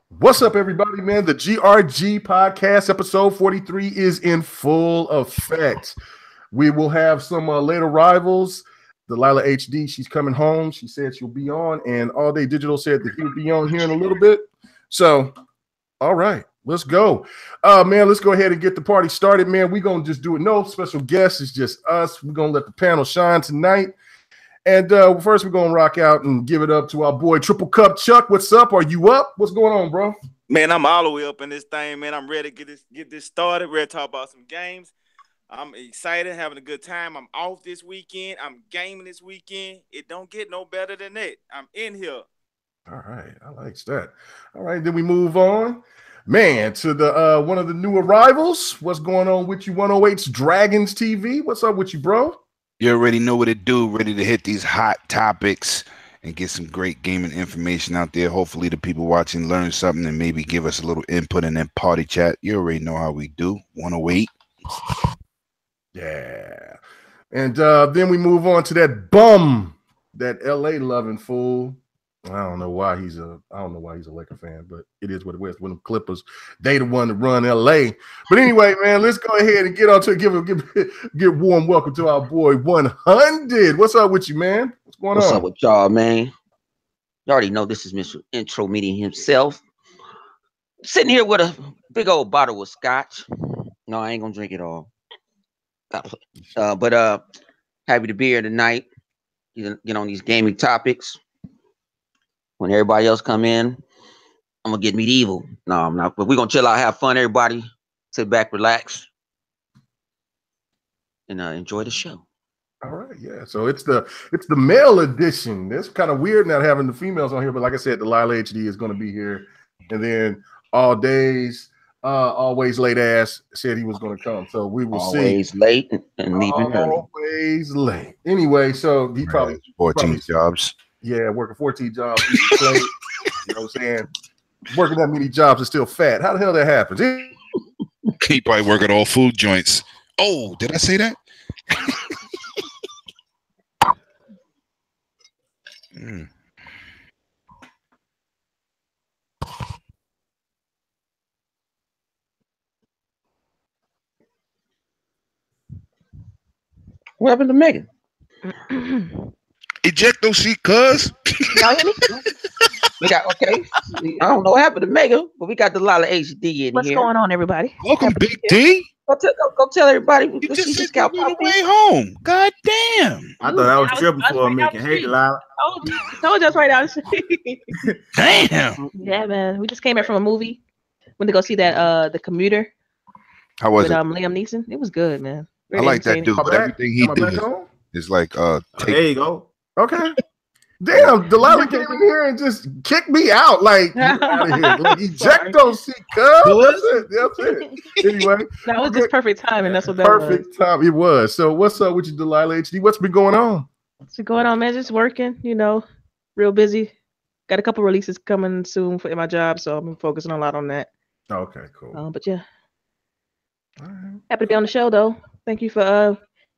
What's up, everybody, man? The GRG podcast, episode 43, is in full effect. We will have some late arrivals. Delilah HD, she's coming home. She said she'll be on, and All Day Digital said that he'll be on here in a little bit. So, all right, let's go. Man, let's go ahead and get the party started, man. We're going to just do it. No special guests. It's just us. We're going to let the panel shine tonight. And first, we're going to rock out and give it up to our boy Triple Cup Chuck. What's up? Are you up? What's going on, bro? Man, I'm all the way up in this thing, man. I'm ready to get this started. Ready to talk about some games. I'm excited, having a good time. I'm off this weekend. I'm gaming this weekend. It don't get no better than that. I'm in here. All right, I like that. All right, then we move on, man, to the one of the new arrivals. What's going on with you, 108's Dragons TV? What's up with you, bro? You already know what it do. Ready to hit these hot topics and get some great gaming information out there. Hopefully the people watching learn something and maybe give us a little input in that party chat. You already know how we do. 108. Yeah. And then we move on to that bum, that LA loving fool. I don't know why he's a Laker fan, but it is what it is. When the Clippers, they the one that run LA. But anyway, man, let's go ahead and get on to give warm welcome to our boy 100. What's up with you, man? What's going on? What's up with y'all, man? You already know this is Mr. Intro Meeting himself. Sitting here with a big old bottle of scotch. No, I ain't gonna drink it all. But happy to be here tonight. Get on these gaming topics. When everybody else come in, I'm gonna get medieval. No, I'm not. But we're gonna chill out, have fun. Everybody, sit back, relax, and enjoy the show. All right, yeah. So it's the male edition. It's kind of weird not having the females on here, but like I said, Delilah HD is going to be here, and then All Days, always late ass said he was going to come. So we will see. Always late and leaving early. Always late. Anyway, so he probably 14 jobs. Yeah, working 14 jobs. You know what I'm saying? Working that many jobs is still fat. How the hell that happens? He probably work at all food joints. Oh, did I say that? What happened to Megan? Ejecto seat, cuz. Y'all hear me? We got I don't know what happened to Megan, but we got Delilah HD in What's here. What's going on, everybody? Welcome, Big D. Go tell everybody. You just said you on the way home. God damn. I thought I was tripping for a minute. Hey, Delilah. Told you right down the street. Damn. Yeah, man. We just came back from a movie. Went to go see that The Commuter. How was with, it? Liam Neeson. It was good, man. I like that dude. But everything he did is like there you go. Okay. Damn, Delilah came in here and just kicked me out. Like, get out of here. Like, ejecto seat, cuz. That's it. Anyway. That was just perfect timing. That's what that perfect was. Time. It was. So what's up with you, Delilah HD? What's been going on? What's going on, man? Just working, real busy. Got a couple releases coming soon for my job, so I've been focusing a lot on that. Okay, cool. But yeah. All right. Happy to be on the show, though. Thank you for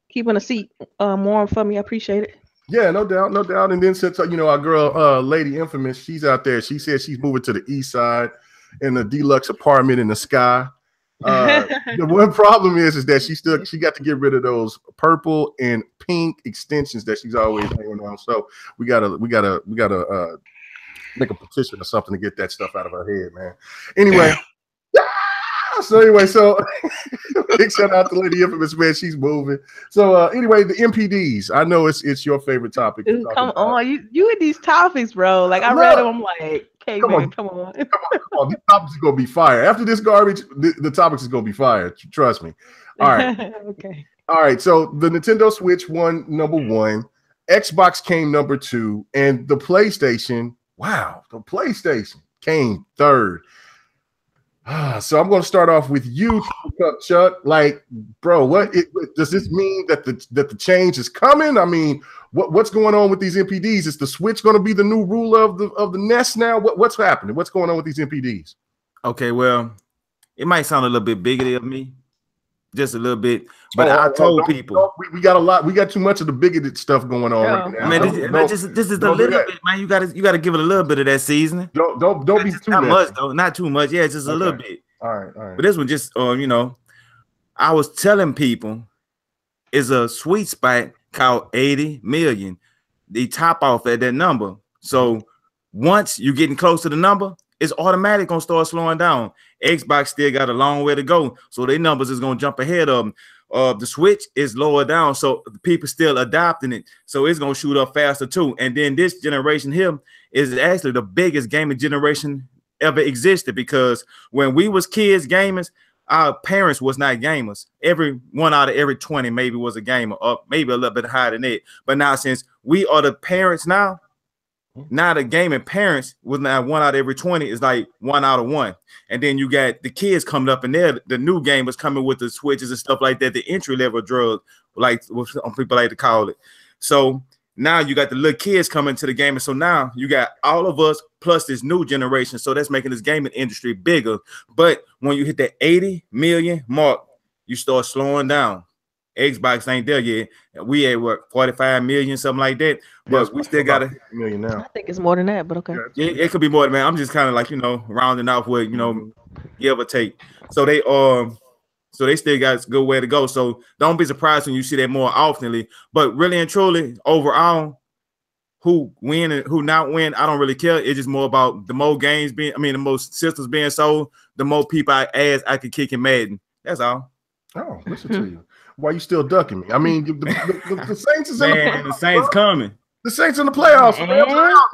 keeping a seat warm for me. I appreciate it. Yeah, no doubt, no doubt. And then since our girl, Lady Infamous, she's out there. She said she's moving to the east side in a deluxe apartment in the sky. The one problem is that she got to get rid of those purple and pink extensions that she's always hanging on. So we gotta make a petition or something to get that stuff out of her head, man. Anyway. So big shout out to Lady Infamous, man. She's moving. So anyway, the NPDs. I know it's your favorite topic. Dude, come on, you in these topics, bro. Like I read them, I'm like, okay, come on. These topics are gonna be fire. After this garbage, the topics is gonna be fire. Trust me. All right. Okay. All right. So the Nintendo Switch won number 1, Xbox came number 2, and the PlayStation. Wow, the PlayStation came third. So I'm going to start off with you, Chuck. Like, bro, does this mean that the change is coming? I mean, what's going on with these NPDs? Is the Switch going to be the new ruler of the Nest now? What's happening? What's going on with these NPDs? Okay, well, it might sound a little bit bigoted of me, just a little bit. But I told people we got a lot. We got too much of the bigoted stuff going on right now. Man, this is a little bit, man. You gotta give it a little bit of that seasoning. Don't be too not much though, not too much. Yeah, just a little bit. All right. But this one just I was telling people is a sweet spot called 80 million. They top off at that number. So once you're getting close to the number, it's automatic gonna start slowing down. Xbox still got a long way to go, so their numbers is gonna jump ahead of them. The Switch is lower down, so people still adopting it, so it's gonna shoot up faster too. And then this generation here is actually the biggest gaming generation ever existed, because when we was kids gamers, our parents was not gamers. Every 1 out of every 20 maybe was a gamer, or maybe a little bit higher than that. But now since we are the parents now the gaming parents was now 1 out of every 20 is like 1 out of 1. And then you got the kids coming up, and there the new gamers coming with the Switches and stuff like that, the entry level drug, like what people like to call it. So now you got the little kids coming to the game, and so now you got all of us plus this new generation. So that's making this gaming industry bigger. But when you hit that 80 million mark, you start slowing down. Xbox ain't there yet. We at what, 45 million, something like that. But we still got a million now. I think it's more than that, but okay. Yeah, it could be more than that. I'm just kind of like, rounding off with, give or take. So they still got a good way to go. So don't be surprised when you see that more oftenly. But really and truly, overall, who win and who not win, I don't really care. It's just more about the more games the most systems being sold, the more people I could kick in Madden. That's all. Oh, listen to you. Why you still ducking me? I mean, the Saints is in the Saints coming. The Saints in the playoffs.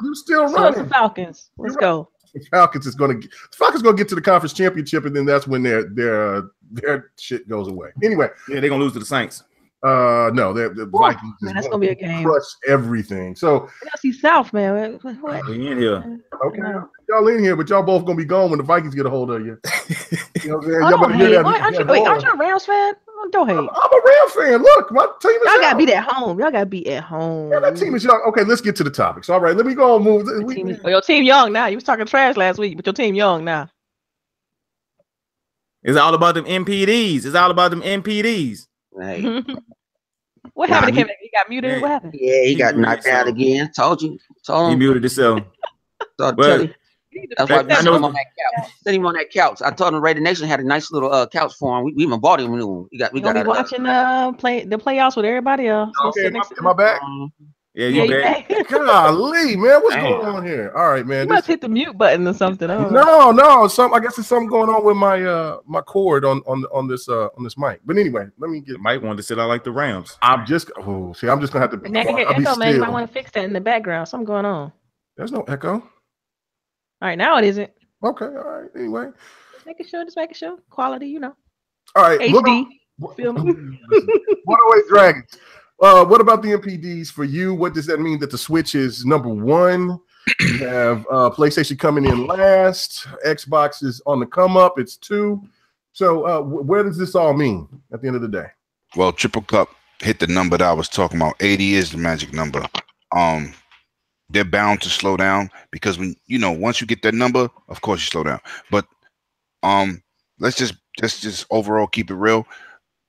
You still running. The Falcons. Let's go. The Falcons gonna get to the conference championship, and then that's when their shit goes away. Anyway, yeah, they're gonna lose to the Saints. No, the Vikings. Man, that's gonna be a game. Crush everything. So I see South, man. What? We in here. Okay, y'all in here, but y'all both gonna be gone when the Vikings get a hold of you. You know what I'm saying? Aren't you a Rams fan? Don't hate. I'm a Rams fan. Look, my team is. Y'all gotta be at home. Y'all gotta be at home. Yeah, that team is young. Okay, let's get to the topics. All right, let me go and move. Your team young now. You was talking trash last week, but your team young now. It's all about them NPDs. Hey. What happened to Kmega? He got muted. What happened? Yeah, he got knocked out again. Told him. He muted himself. That's why I sent him on that couch. Sent him on that couch. I told him Raider Nation had a nice little couch for him. We even bought him a new one. We got watching the playoffs with everybody else. Okay, am I back? Yeah, you back. Golly, man, what's going on here? All right, man. You must hit the mute button or something. No. I guess it's something going on with my my cord on this mic. But anyway, let me get. Mike wanted to sit out like the Rams. I'm just gonna have to. And I can hear echo, man. You might want to fix that in the background. Something going on. There's no echo. All right, now it isn't. Okay, all right. Anyway, just making sure. Quality, All right. HD. What away Dragons? What about the NPDs for you? What does that mean that the Switch is number one? You have PlayStation coming in last. Xbox is on the come up. It's 2. So where does this all mean at the end of the day? Well, Triple Cup hit the number that I was talking about. 80 is the magic number. They're bound to slow down because when once you get that number, of course you slow down. But let's just overall keep it real.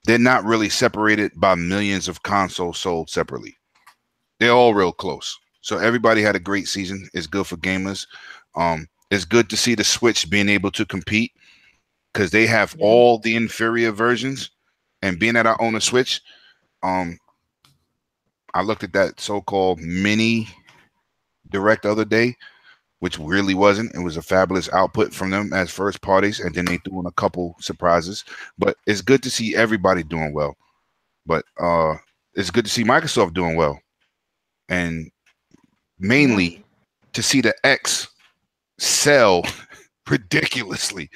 They're not really separated by millions of consoles sold separately. They're all real close. So everybody had a great season. It's good for gamers. It's good to see the Switch being able to compete because they have all the inferior versions. And being that I own a Switch, I looked at that so-called mini direct the other day, which really wasn't. It was a fabulous output from them as first parties, and then they threw in a couple surprises. But it's good to see everybody doing well. But it's good to see Microsoft doing well, and mainly to see the X sell ridiculously.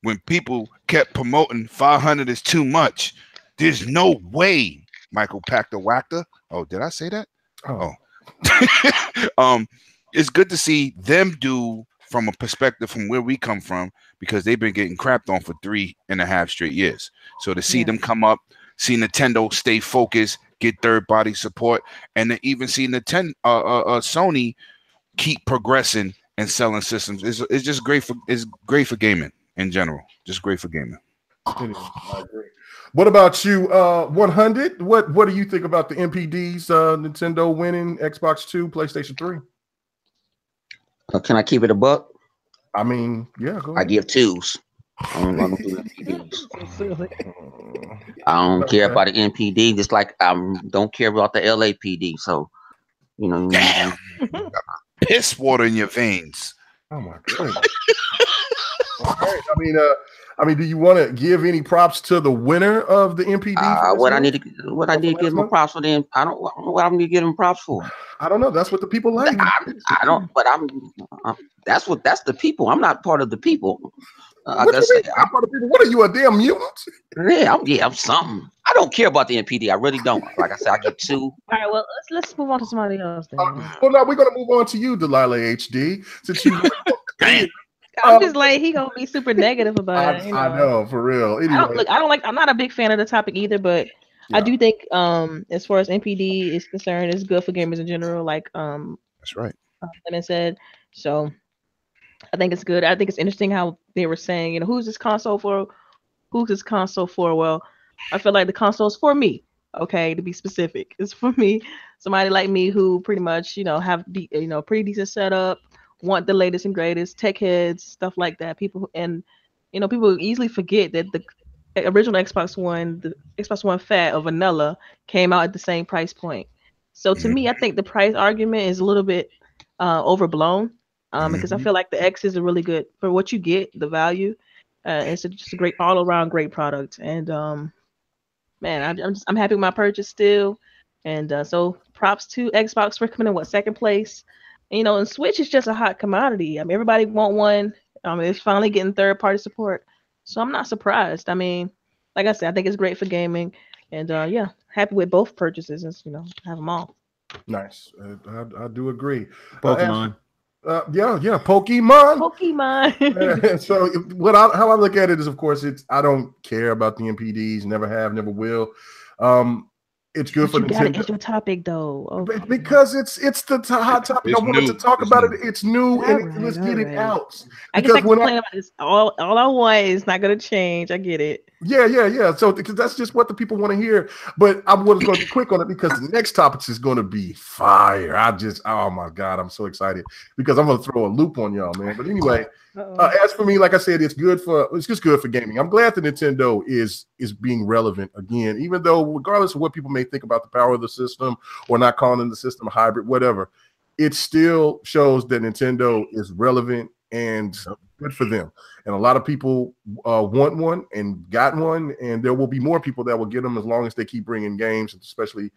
When people kept promoting 500 is too much, there's no way Michael packed a whacker. Oh, did I say that? Oh. It's good to see them do from a perspective from where we come from, because they've been getting crapped on for 3.5 straight years. So to see them come up, see Nintendo stay focused, get third-party support, and to even see Sony keep progressing and selling systems, it's just great for gaming in general. Just great for gaming. It is. I agree. What about you, 100? What do you think about the NPDs, Nintendo winning Xbox 2, PlayStation 3? Can I keep it a buck? I mean, yeah, go ahead. I give twos. I don't do NPDs. I don't care about the NPD, just like I don't care about the LAPD. So, you know, damn, piss water in your veins. Oh my goodness. All right. I mean, do you want to give any props to the winner of the NPD? What I need to give them props for them. I don't know what I need to give them props for. I don't know. That's what the people like. I don't. But that's the people. I'm not part of the people. I'm part of the people. What are you, a damn mutant? Yeah, I'm something. I don't care about the NPD. I really don't. Like I said, I get 2. All right, well, let's move on to somebody else then. Well, now we're gonna move on to you, Delilah HD, since you. I'm just like he gonna be super negative about it. You know? I know, for real. Anyway. I'm not a big fan of the topic either, but yeah. I do think as far as NPD is concerned, it's good for gamers in general. Like that's right. Lemon said. So I think it's good. I think it's interesting how they were saying, you know, who's this console for? Who's this console for? Well, I feel like the console is for me. Okay, to be specific, it's for me. Somebody like me who pretty much, you know, have pretty decent setup, want the latest and greatest, tech heads, stuff like that. People easily forget that the original Xbox One, the Xbox One Fat or Vanilla, came out at the same price point. So to me, I think the price argument is a little bit overblown. Because I feel like the X is a really good for what you get, the value. It's just a great all around great product. And man, I'm happy with my purchase still. And so props to Xbox for coming in second place. And, and Switch is just a hot commodity. I mean, everybody want one. It's finally getting third party support. So I'm not surprised. I mean, like I said, I think it's great for gaming. And yeah, happy with both purchases. And, have them all. Nice. I do agree. Pokemon. Yeah, Pokemon. So how I look at it is, of course, I don't care about the NPDs, never have, never will. It's good for Nintendo. You gotta get your topic though, okay. Because it's the hot topic. I wanted to talk about it. It's new, and let's get it out. I guess I complain about this. All I want is not gonna change. I get it. Yeah. So because that's just what the people want to hear. But I was going to be quick on it because the next topic is going to be fire. Oh my God, I'm so excited because I'm going to throw a loop on y'all, man. But anyway, as for me, like I said, it's just good for gaming. I'm glad that Nintendo is being relevant again, even though regardless of what people may think about the power of the system or not calling the system a hybrid, whatever, it still shows that Nintendo is relevant and good for them. And a lot of people want one and got one, and there will be more people that will get them as long as they keep bringing games, especially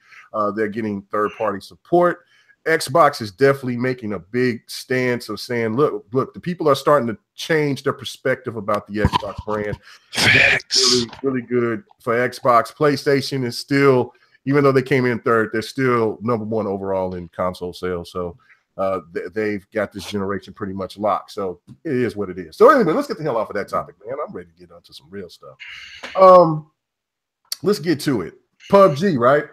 they're getting third-party support. Xbox is definitely making a big stance of saying, look, the people are starting to change their perspective about the Xbox brand. That's really, really good for Xbox. PlayStation is still, even though they came in third, they're still number one overall in console sales. So they've got this generation pretty much locked. So it is what it is. So anyway, let's get the hell off of that topic, man. I'm ready to get onto some real stuff. Let's get to it. PUBG, right?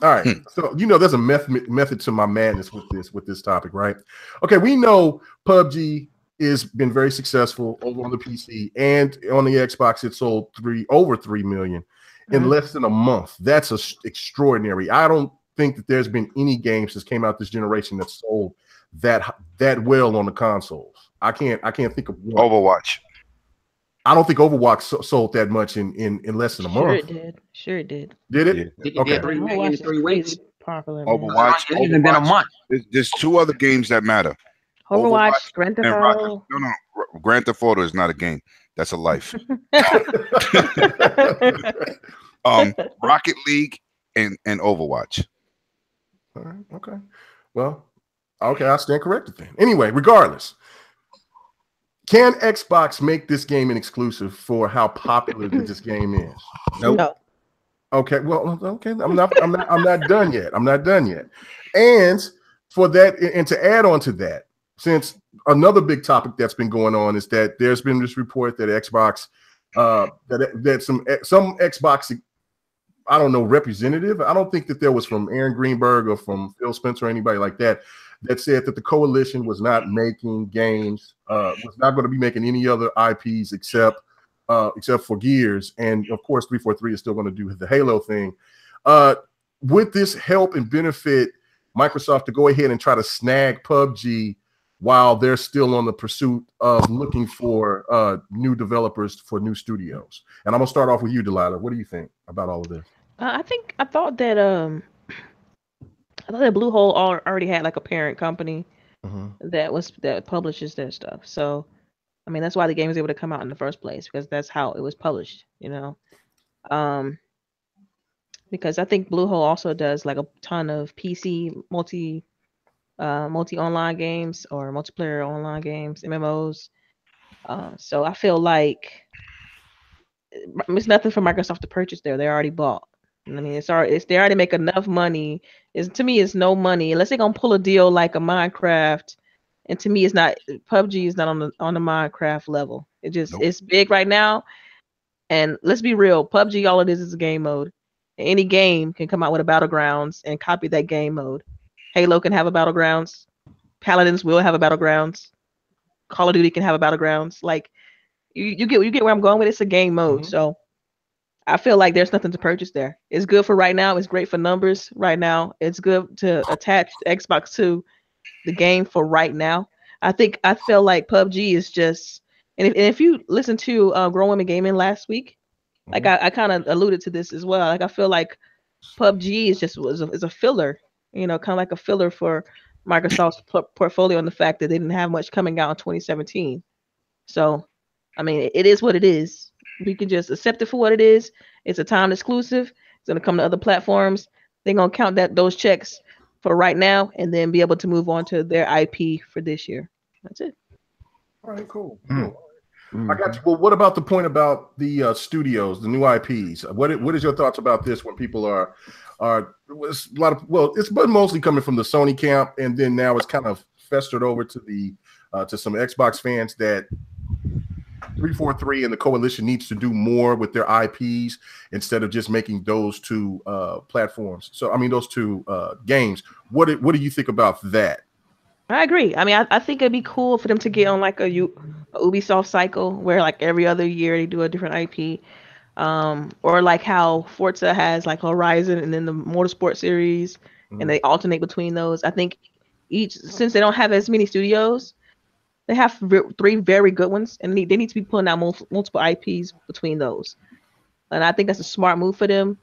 All right. So there's a method to my madness with this topic, right? Okay, we know PUBG has been very successful over on the PC and on the Xbox. It sold over 3 million in less than a month. That's extraordinary. I don't think that there's been any games that came out this generation that sold that well on the consoles. I can't think of one. Overwatch. I don't think Overwatch sold that much in less than a month. Sure it did. Did it? Yeah. Okay. 3 million in 3 weeks. Popular, Overwatch. It's even been a month. There's 2 other games that matter. Overwatch, Grand Theft Auto. No. Grand Theft Auto is not a game. That's a life. Rocket League and Overwatch. All right. Okay. Well, okay. I stand corrected then. Anyway, regardless, can Xbox make this game an exclusive for how popular this game is? Nope. No. Okay. Well, okay. I'm not done yet. I'm not done yet. And for that, and to add on to that, since another big topic that's been going on is that there's been this report that Xbox, that some Xbox, I don't know, representative. I don't think that there was from Aaron Greenberg or from Phil Spencer or anybody like that said that the coalition was not making games, was not going to be making any other IPs except except for Gears, and of course 343 is still going to do the Halo thing. Would this help and benefit Microsoft to go ahead and try to snag PUBG while they're still on the pursuit of looking for new developers for new studios? And I'm gonna start off with you, Delilah. What do you think about all of this? I thought that Bluehole already had like a parent company that publishes their stuff. So I mean, that's why the game was able to come out in the first place, because that's how it was published, you know. Because I think Bluehole also does like a ton of PC multi online games or multiplayer online games, MMOs. So I feel like it's nothing for Microsoft to purchase there. They already bought. I mean, they already make enough money. To me, it's no money unless they're gonna pull a deal like a Minecraft. And to me, it's not. PUBG is not on the Minecraft level. It's big right now. And let's be real, PUBG, all it is a game mode. Any game can come out with a battlegrounds and copy that game mode. Halo can have a battlegrounds. Paladins will have a battlegrounds. Call of Duty can have a battlegrounds. Like you get where I'm going with it. It's a game mode. So I feel like there's nothing to purchase there. It's good for right now. It's great for numbers right now. It's good to attach Xbox to the game for right now. I feel like PUBG is just, and if you listen to Grown Women Gaming last week, like I kind of alluded to this as well. Like I feel like PUBG is a filler, you know, kind of like a filler for Microsoft's portfolio, and the fact that they didn't have much coming out in 2017. So, I mean, it is what it is. We can just accept it for what it is. It's a timed exclusive. It's gonna come to other platforms. They're gonna count those checks for right now, and then be able to move on to their IP for this year. That's it. All right, cool. I got you. Well, what about the point about the studios, the new IPs? What is your thoughts about this when people are it's a lot of, well, it's been mostly coming from the Sony camp, and then now it's kind of festered over to the to some Xbox fans that 343 and the coalition needs to do more with their IPs instead of just making those two platforms. So I mean those two games. What do you think about that? I agree. I mean, I think it'd be cool for them to get on like a Ubisoft cycle where like every other year they do a different IP, or like how Forza has like Horizon and then the Motorsport series, and they alternate between those. I think since they don't have as many studios, they have three very good ones, and they need to be pulling out multiple IPs between those. And I think that's a smart move for them.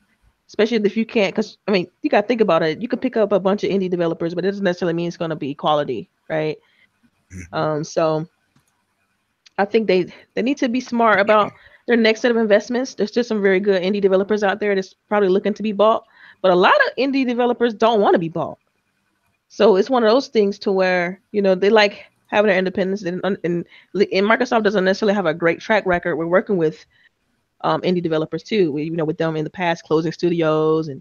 Especially if you can't, because I mean, you got to think about it. You can pick up a bunch of indie developers, but it doesn't necessarily mean it's going to be quality, right? So I think they need to be smart about their next set of investments. There's just some very good indie developers out there that's probably looking to be bought, but a lot of indie developers don't want to be bought. So it's one of those things to where, you know, they like having their independence, and Microsoft doesn't necessarily have a great track record. We're working with indie developers too. With them in the past closing studios and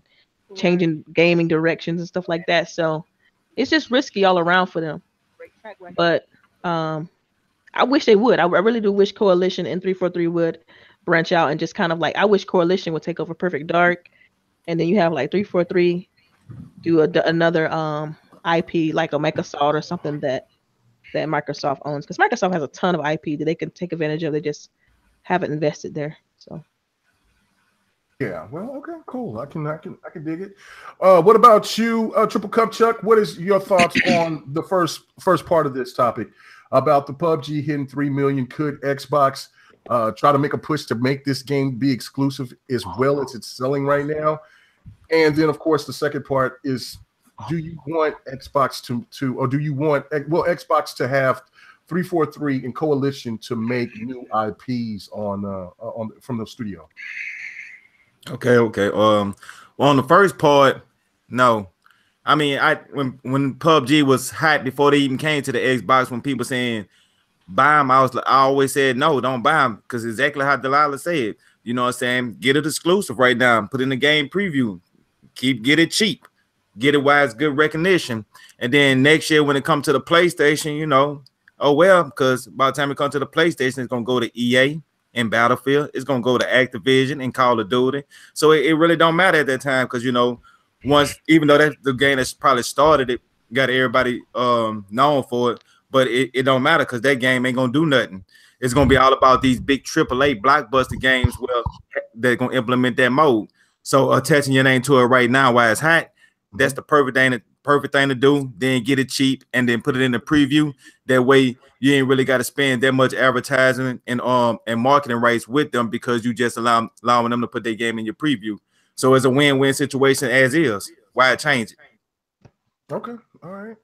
changing gaming directions and stuff like that. So it's just risky all around for them. But I wish they would. I really do wish Coalition and 343 would branch out and just kind of like, I wish Coalition would take over Perfect Dark, and then you have like 343 do another IP like a Microsoft or something that Microsoft owns, because Microsoft has a ton of IP that they can take advantage of. They just haven't invested there. So yeah, well, okay, cool. I can dig it. What about you, Triple Cup Chuck? What is your thoughts on the first part of this topic about the PUBG hitting 3 million? Could Xbox try to make a push to make this game be exclusive as well as it's selling right now? And then, of course, the second part is, do you want Xbox to or do you want Xbox to have 343 and Coalition to make new IPs from the studio? Okay. Well, on the first part, no. I mean, when PUBG was hot before they even came to the Xbox, when people saying buy them, I always said no, don't buy them, because exactly how Delilah said. You know what I'm saying? Get it exclusive right now. Put in the game preview. Get it cheap. Get it while it's good recognition. And then next year when it comes to the PlayStation, you know, oh well, because by the time it comes to the PlayStation, it's gonna go to EA and Battlefield. It's gonna go to Activision and Call of Duty. So it really don't matter at that time, because you know, even though that's the game that's probably started it, got everybody known for it. but it don't matter because that game ain't gonna do nothing. It's gonna be all about these big AAA blockbuster games where they're gonna implement that mode. So attaching your name to it right now while it's hot, that's the perfect thing to do. Then get it cheap and then put it in the preview. That way you ain't really got to spend that much advertising and marketing rights with them because you just allowing them to put their game in your preview. So it's a win-win situation as is. Why change it? Okay, all right.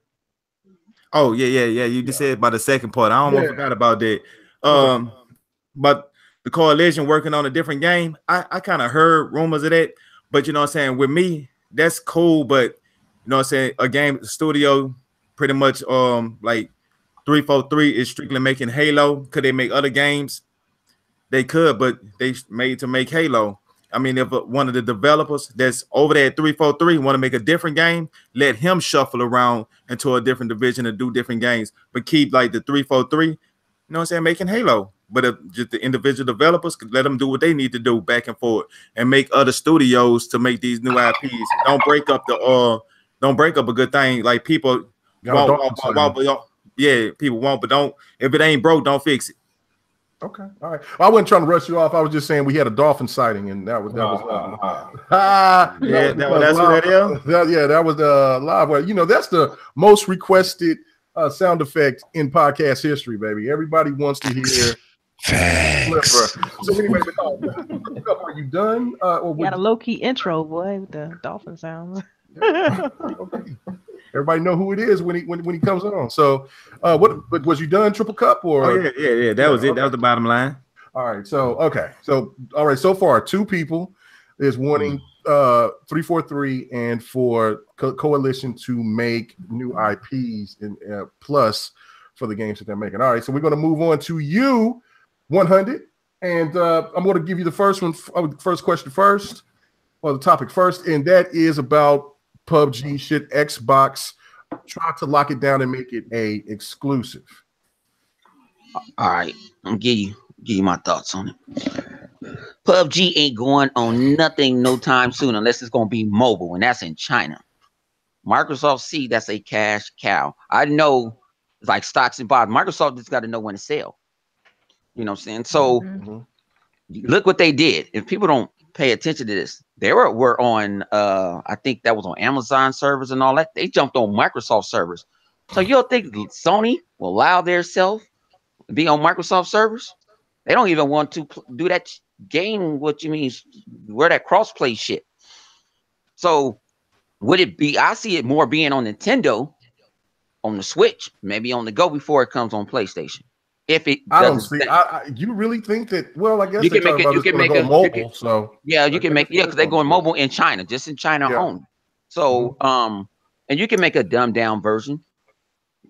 Oh yeah. You just said about the second part. I almost forgot about that. But the coalition working on a different game, I kind of heard rumors of that. But you know what I'm saying? With me, that's cool. But you know what I'm saying? A game studio pretty much like 343 is strictly making Halo. Could they make other games? They could, but they made to make Halo. I mean, if one of the developers that's over there at 343 want to make a different game, let him shuffle around into a different division and do different games, but keep like the 343, you know what I'm saying, making Halo. But if just the individual developers could let them do what they need to do back and forth and make other studios to make these new IPs. Don't break up a good thing. Like people people won't, but don't, if it ain't broke, don't fix it. Okay, all right. Well, I wasn't trying to rush you off. I was just saying we had a dolphin sighting, and that was that's what that is. That was the live. Well, you know, that's the most requested sound effect in podcast history, baby. Everybody wants to hear Flipper. So anyway, are you done? Or got a low key intro, boy, with the dolphin sounds. Okay. Everybody know who it is when he comes on. So, what was you done? Triple Cup or? Oh, yeah. That was it. That was the bottom line. All right. So okay. So all right. So far, 2 people is wanting 343 and for Coalition to make new IPs and plus for the games that they're making. All right. So we're going to move on to you, 100, and I'm going to give you the first question first, or the topic first, and that is about PUBG. Should Xbox try to lock it down and make it a exclusive? All right, I'm gonna give you my thoughts on it. PUBG ain't going on nothing no time soon unless it's gonna be mobile, and that's in China. Microsoft see that's a cash cow. I know it's like stocks and bonds. Microsoft just got to know when to sell. You know what I'm saying? So look what they did. If people don't pay attention to this, they were on I think that was on Amazon servers and all that. They jumped on Microsoft servers. So you'll think Sony will allow their self to be on Microsoft servers? They don't even want to do that game. What you mean? Where that crossplay shit? So would it be? I see it more being on Nintendo, on the Switch, maybe on the go before it comes on PlayStation. If it, I don't see. You really think that? Well, I guess you can make it. You can make it mobile. So yeah, you can make because they're going mobile in China, just in China only. So and you can make a dumbed down version.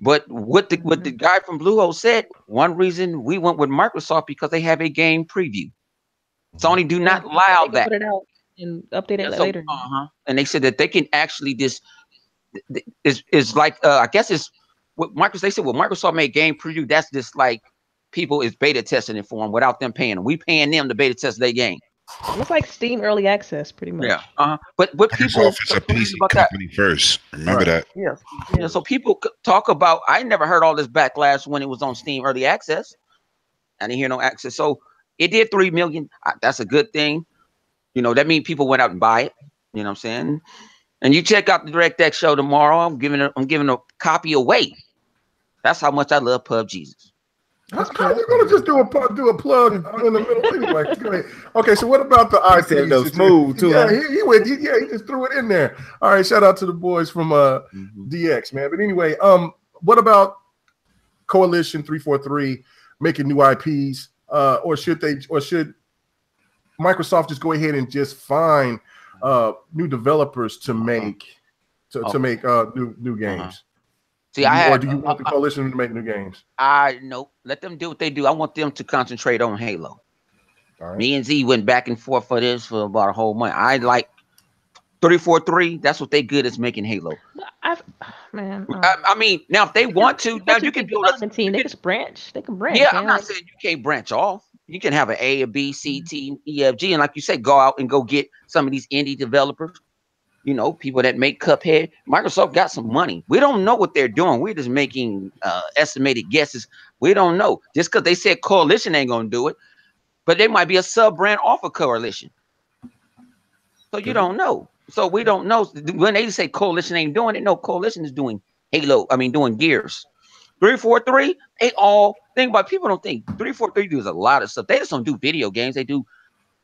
But what the guy from Bluehost said, one reason we went with Microsoft because they have a game preview. Sony do not allow that. Put it out and update it later. And they said that they can actually is like I guess it's what Microsoft. They said well, Microsoft made game preview. That's just like people is beta testing it for them without them paying them. We paying them to beta test their game. It's like Steam early access, pretty much. Yeah. But what people it's a PC company first. Remember that. Yeah. So people talk about. I never heard all this backlash when it was on Steam early access. I didn't hear no access. So it did 3 million. That's a good thing. You know that means people went out and buy it. You know what I'm saying? And you check out the DirectX show tomorrow. I'm giving a copy away. That's how much I love PUBG. How are you gonna just do a plug in the middle anyway? Go ahead. Okay, so what about the IP? Those smooth too. Yeah, he just threw it in there. All right, shout out to the boys from DX, man. But anyway, what about Coalition 343 making new IPs? Or should Microsoft just go ahead and just find new developers to make new games? See, or do you want the Coalition to make new games? No, let them do what they do. I want them to concentrate on Halo. All right. Me and Z went back and forth for this for about a whole month. I like 343. That's what they good at making Halo. I mean, now if they want to, now you can build a team. They can branch. They can branch. Yeah, I'm not saying you can't branch off. You can have an A, a B, C, T, E, F, G, and like you said, go out and go get some of these indie developers. you know, people that make Cuphead. Microsoft got some money. We don't know what they're doing. We're just making estimated guesses. We don't know. Just because they said Coalition ain't gonna do it, but they might be a sub brand off of Coalition. So you don't know. So we don't know. When they say Coalition ain't doing it, no, Coalition is doing Halo. I mean, doing Gears. 343, they all think about. People don't think 343 does a lot of stuff. They just don't do video games.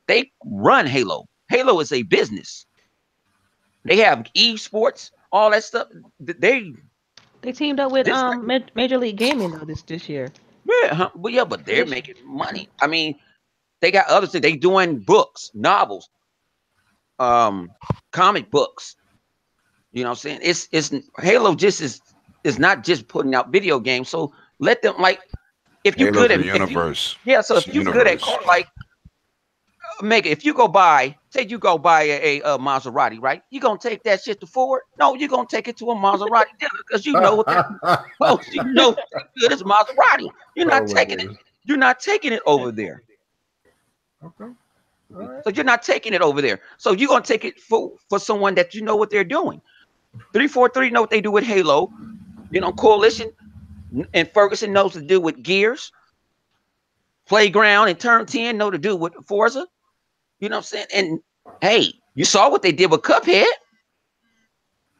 They run Halo. Halo is a business. They have esports, all that stuff. They teamed up with Major League Gaming though this year. Yeah, but they're making money. I mean, they got other things. They doing books, novels, comic books. You know what I'm saying? It's Halo just is not just putting out video games. So let them, like, if you're good at universe. So if you're good at like Mega, if you go buy, say you go buy a Maserati, right? You gonna take that shit to Ford? No, you're gonna take it to a Maserati dealer because you know what you know good as Maserati. You're not taking it. You're not taking it over there. Okay. Right. So you're not taking it over there. So you're gonna take it for someone that you know what they're doing. 343 know what they do with Halo. You know, Coalition and Ferguson knows to do with Gears. Playground and Turn 10 know to do with Forza. You know what I'm saying? And hey, you saw what they did with Cuphead.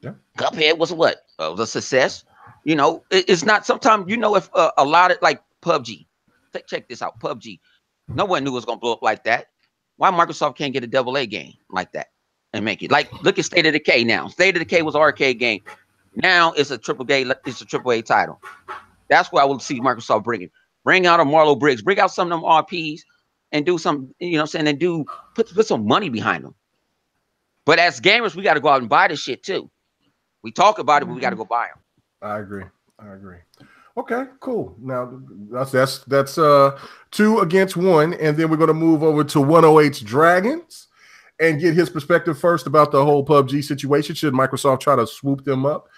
Yeah. Cuphead was what? Was a success. You know, it's not. Sometimes, you know, if a lot of like Pubg, check this out, Pubg. No one knew it was gonna blow up like that. Why Microsoft can't get a AA game like that and make it? Like, look at State of Decay now. State of Decay was an arcade game. Now it's a AAA title. That's where I will see Microsoft bring out a Marlo Briggs, bring out some of them RPs, and do some, you know what I'm saying, and put some money behind them. But as gamers, we got to go out and buy this shit too. We talk about it, but we got to go buy them. I agree. Okay, cool. Now that's 2 against 1, and then we're going to move over to 108's Dragons and get his perspective first about the whole PUBG situation. Should Microsoft try to swoop them up,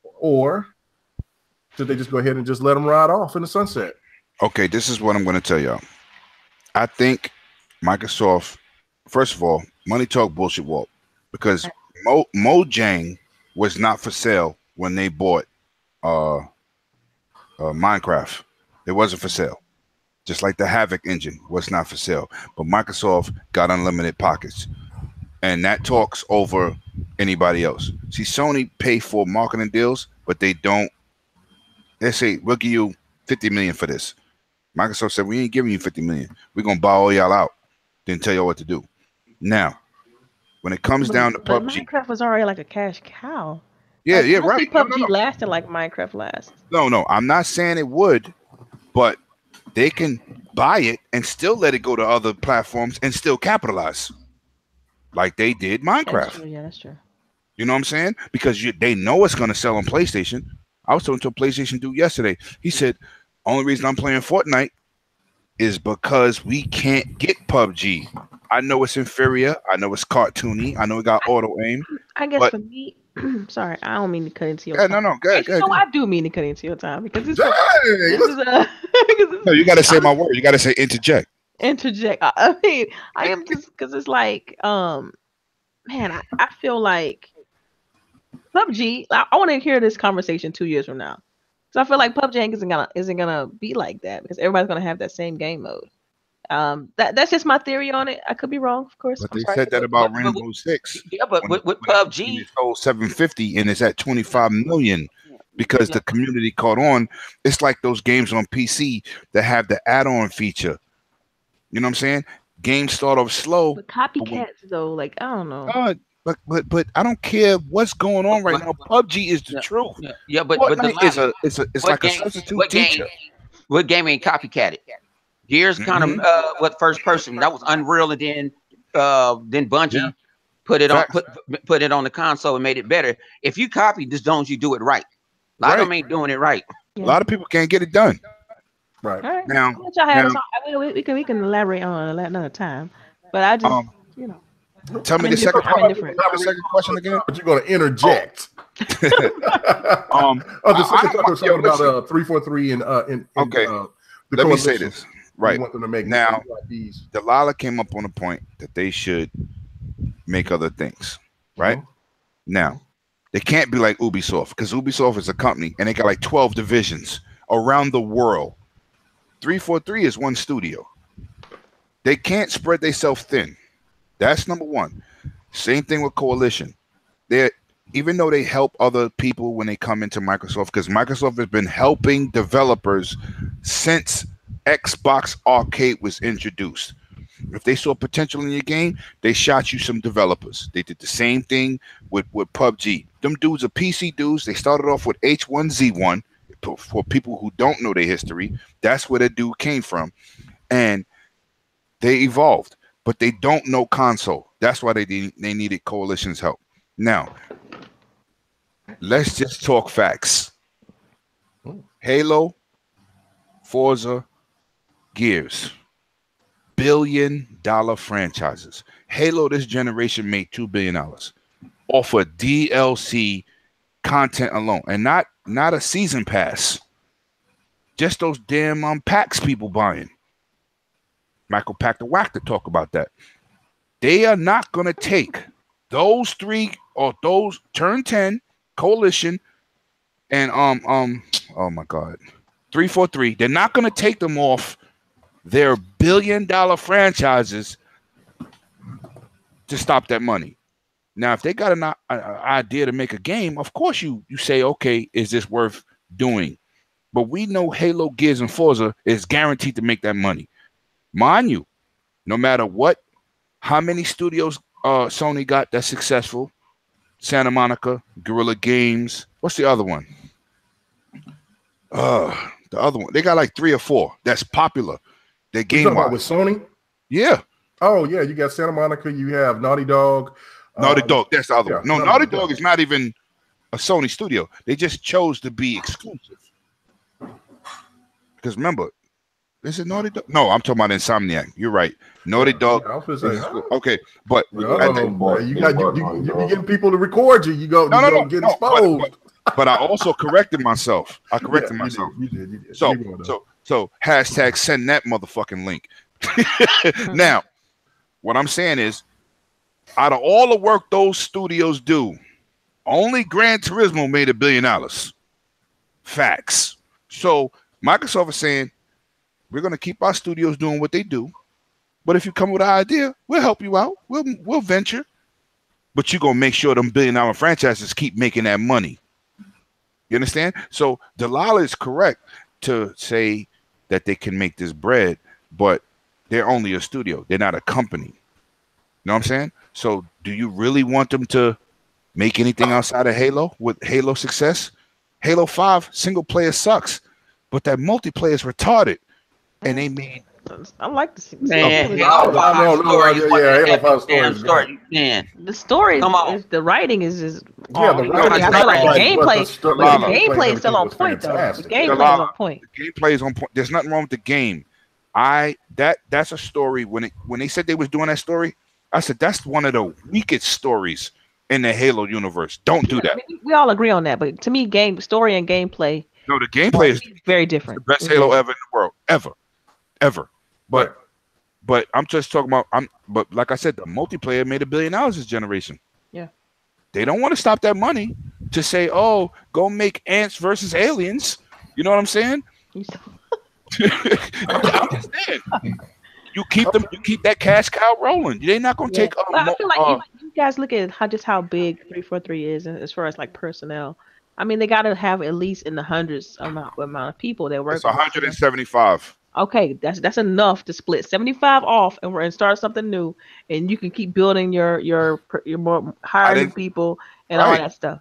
or should they just go ahead and just let them ride off in the sunset? Okay, this is what I'm going to tell y'all. I think Microsoft, first of all, money talk, bullshit walk, because Mojang was not for sale when they bought Minecraft. It wasn't for sale. Just like the Havoc engine was not for sale. But Microsoft got unlimited pockets. And that talks over anybody else. See, Sony pay for marketing deals, but they don't. They say, we'll give you $50 million for this. Microsoft said, we ain't giving you $50 million. We're going to buy all y'all out, then tell y'all what to do. Now, when it comes down to PUBG. Minecraft was already like a cash cow. Yeah, yeah, right. PUBG lasted like Minecraft lasts. No, I'm not saying it would, but they can buy it and still let it go to other platforms and still capitalize like they did Minecraft. That's true. Yeah, that's true. You know what I'm saying? Because they know it's going to sell on PlayStation. I was talking to a PlayStation dude yesterday. He said, only reason I'm playing Fortnite is because we can't get PUBG. I know it's inferior. I know it's cartoony. I know it got auto aim. I guess for me, sorry, I don't mean to cut into your time. No, go ahead. No, I do mean to cut into your time because this is no, you got to say my word. You got to say interject. Interject. I mean, I am just because it's like, man, I feel like PUBG. I want to hear this conversation 2 years from now. So I feel like PUBG isn't gonna be like that because everybody's gonna have that same game mode. That's just my theory on it. I could be wrong, of course. But they said that about Rainbow Six. Yeah, but with PUBG, it's sold 750 and it's at 25 million because the community caught on. It's like those games on PC that have the add-on feature. You know what I'm saying? Games start off slow. But copycats though, like I don't know. But I don't care what's going on right now. PUBG is the truth. Yeah, but it's like a substitute teacher. What game ain't copycatted? Gears kind of what first person that was Unreal, and then Bungie put it on the console and made it better. If you copy this, don't you do it right? A lot of them ain't doing it right. A lot of people can't get it done. Right. Now, we can elaborate on another time. But I just tell me the second question again. But you're going to interject. The second question about 343 and okay. Let me say this. Right. Want them to make now, Delilah came up on a point that they should make other things, right? Now, they can't be like Ubisoft because Ubisoft is a company and they got like 12 divisions around the world. 343 is one studio. They can't spread themselves thin. That's number one. Same thing with Coalition. Even though they help other people when they come into Microsoft, because Microsoft has been helping developers since Xbox Arcade was introduced. If they saw potential in your game, they shot you some developers. They did the same thing with PUBG. Them dudes are PC dudes. They started off with H1Z1. For people who don't know their history, that's where the dude came from. And they evolved, but they don't know console. That's why they needed Coalition's help. Now, let's just talk facts. Halo, Forza, Gears. billion-dollar franchises. Halo this generation made $2 billion off of DLC content alone, and not a season pass. Just those damn packs people buying. Michael Pack the Whack to talk about that. They are not going to take those three or those Turn 10, Coalition, and oh my God, 343. They're not going to take them off their billion-dollar franchises to stop that money. Now, if they got an idea to make a game, of course you say, okay, is this worth doing? But we know Halo, Gears, and Forza is guaranteed to make that money. Mind you, no matter what, how many studios Sony got that's successful, Santa Monica, Guerrilla Games, what's the other one? The other one, they got like 3 or 4 that's popular. They're game wise. With Sony? Yeah. Oh, yeah, you got Santa Monica, you have Naughty Dog. Naughty Dog, that's the other one. No, Naughty Dog is not even a Sony studio. They just chose to be exclusive. Because remember, is it Naughty Dog? No, I'm talking about Insomniac. You're right. Naughty Dog. I was gonna say, okay, but you getting people to record you. You go get exposed. But I also corrected myself. I corrected myself. You did. So hashtag send that motherfucking link. Now, what I'm saying is, out of all the work those studios do, only Gran Turismo made $1 billion. Facts. So Microsoft is saying, we're going to keep our studios doing what they do, but if you come with an idea, we'll help you out. We'll venture, but you're going to make sure them $1 billion franchises keep making that money. You understand? So Delilah is correct to say that they can make this bread, but they're only a studio. They're not a company. You know what I'm saying? So do you really want them to make anything outside of Halo with Halo success? Halo 5 single player sucks, but that multiplayer is retarded. And they made. I like the Halo 5 story. The story, the writing is just. Yeah, the writing. I feel like the gameplay is still on point though. The gameplay is on point. The gameplay is on point. There's nothing wrong with the game. That's a story. When they said they was doing that story, I said that's one of the weakest stories in the Halo universe. Don't do that. I mean, we all agree on that, but to me, story and gameplay. No, the gameplay is very different. The best Halo ever in the world, ever. But I'm just talking about. But like I said, the multiplayer made $1 billion this generation. Yeah. They don't want to stop that money to say, "Oh, go make Ants versus Aliens." You know what I'm saying? I'm just saying. You keep that cash cow rolling. They're not going to take. I feel like you guys look at how big 343 is as far as like personnel. I mean, they got to have at least in the hundreds amount of people that work. It's 175. Okay, that's enough to split 75 off and start something new, and you can keep building your more hiring people and all that stuff.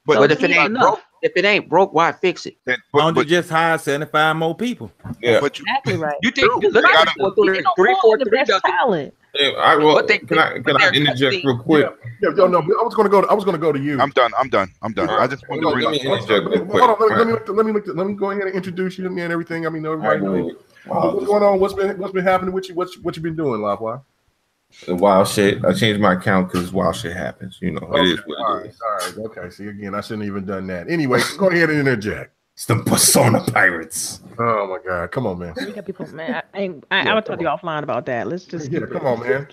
But if it ain't broke, why fix it? Why don't you just hire 75 more people? Yeah, exactly right. You think look at 343 talent. Can I interject real quick? I was gonna go to you. I'm done. I just want to let me go ahead and introduce you and everything. I mean, everybody knows. What's going on? What's been happening with you? What you been doing, LiveWire? Wild shit. I changed my account because wild shit happens. You know, it is what it is. All right. Okay. See, again, I shouldn't have even done that. Anyway, go ahead and interject. It's the Persona Pirates. Oh my God! Come on, man. We got people, man. I would talk to you offline about that. Let's just come on, man.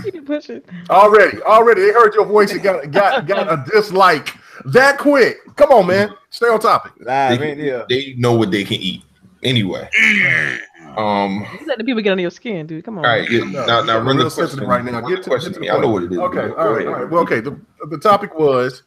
keep it pushing. Already, they heard your voice and got a dislike that quick. Come on, man. Stay on topic. They know what they can eat anyway. You let the people get under your skin, dude. Come on. All right, now run the question right now. Get to question. I know what it is. Okay, all right. Well, okay. The topic was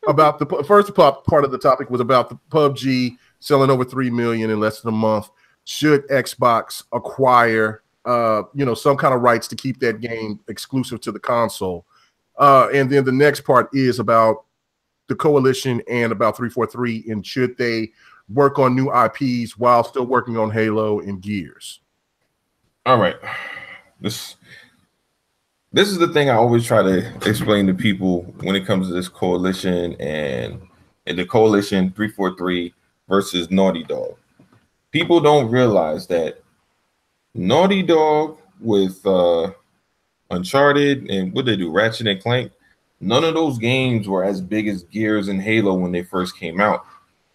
about the first part of the topic was about the PUBG selling over 3 million in less than a month. Should Xbox acquire, some kind of rights to keep that game exclusive to the console? And then the next part is about the coalition and about 343, and should they work on new IPs while still working on Halo and Gears? All right. This is the thing I always try to explain to people when it comes to this coalition and the coalition 343 versus Naughty Dog. People don't realize that Naughty Dog with Uncharted and what they do, Ratchet and Clank, none of those games were as big as Gears and Halo when they first came out.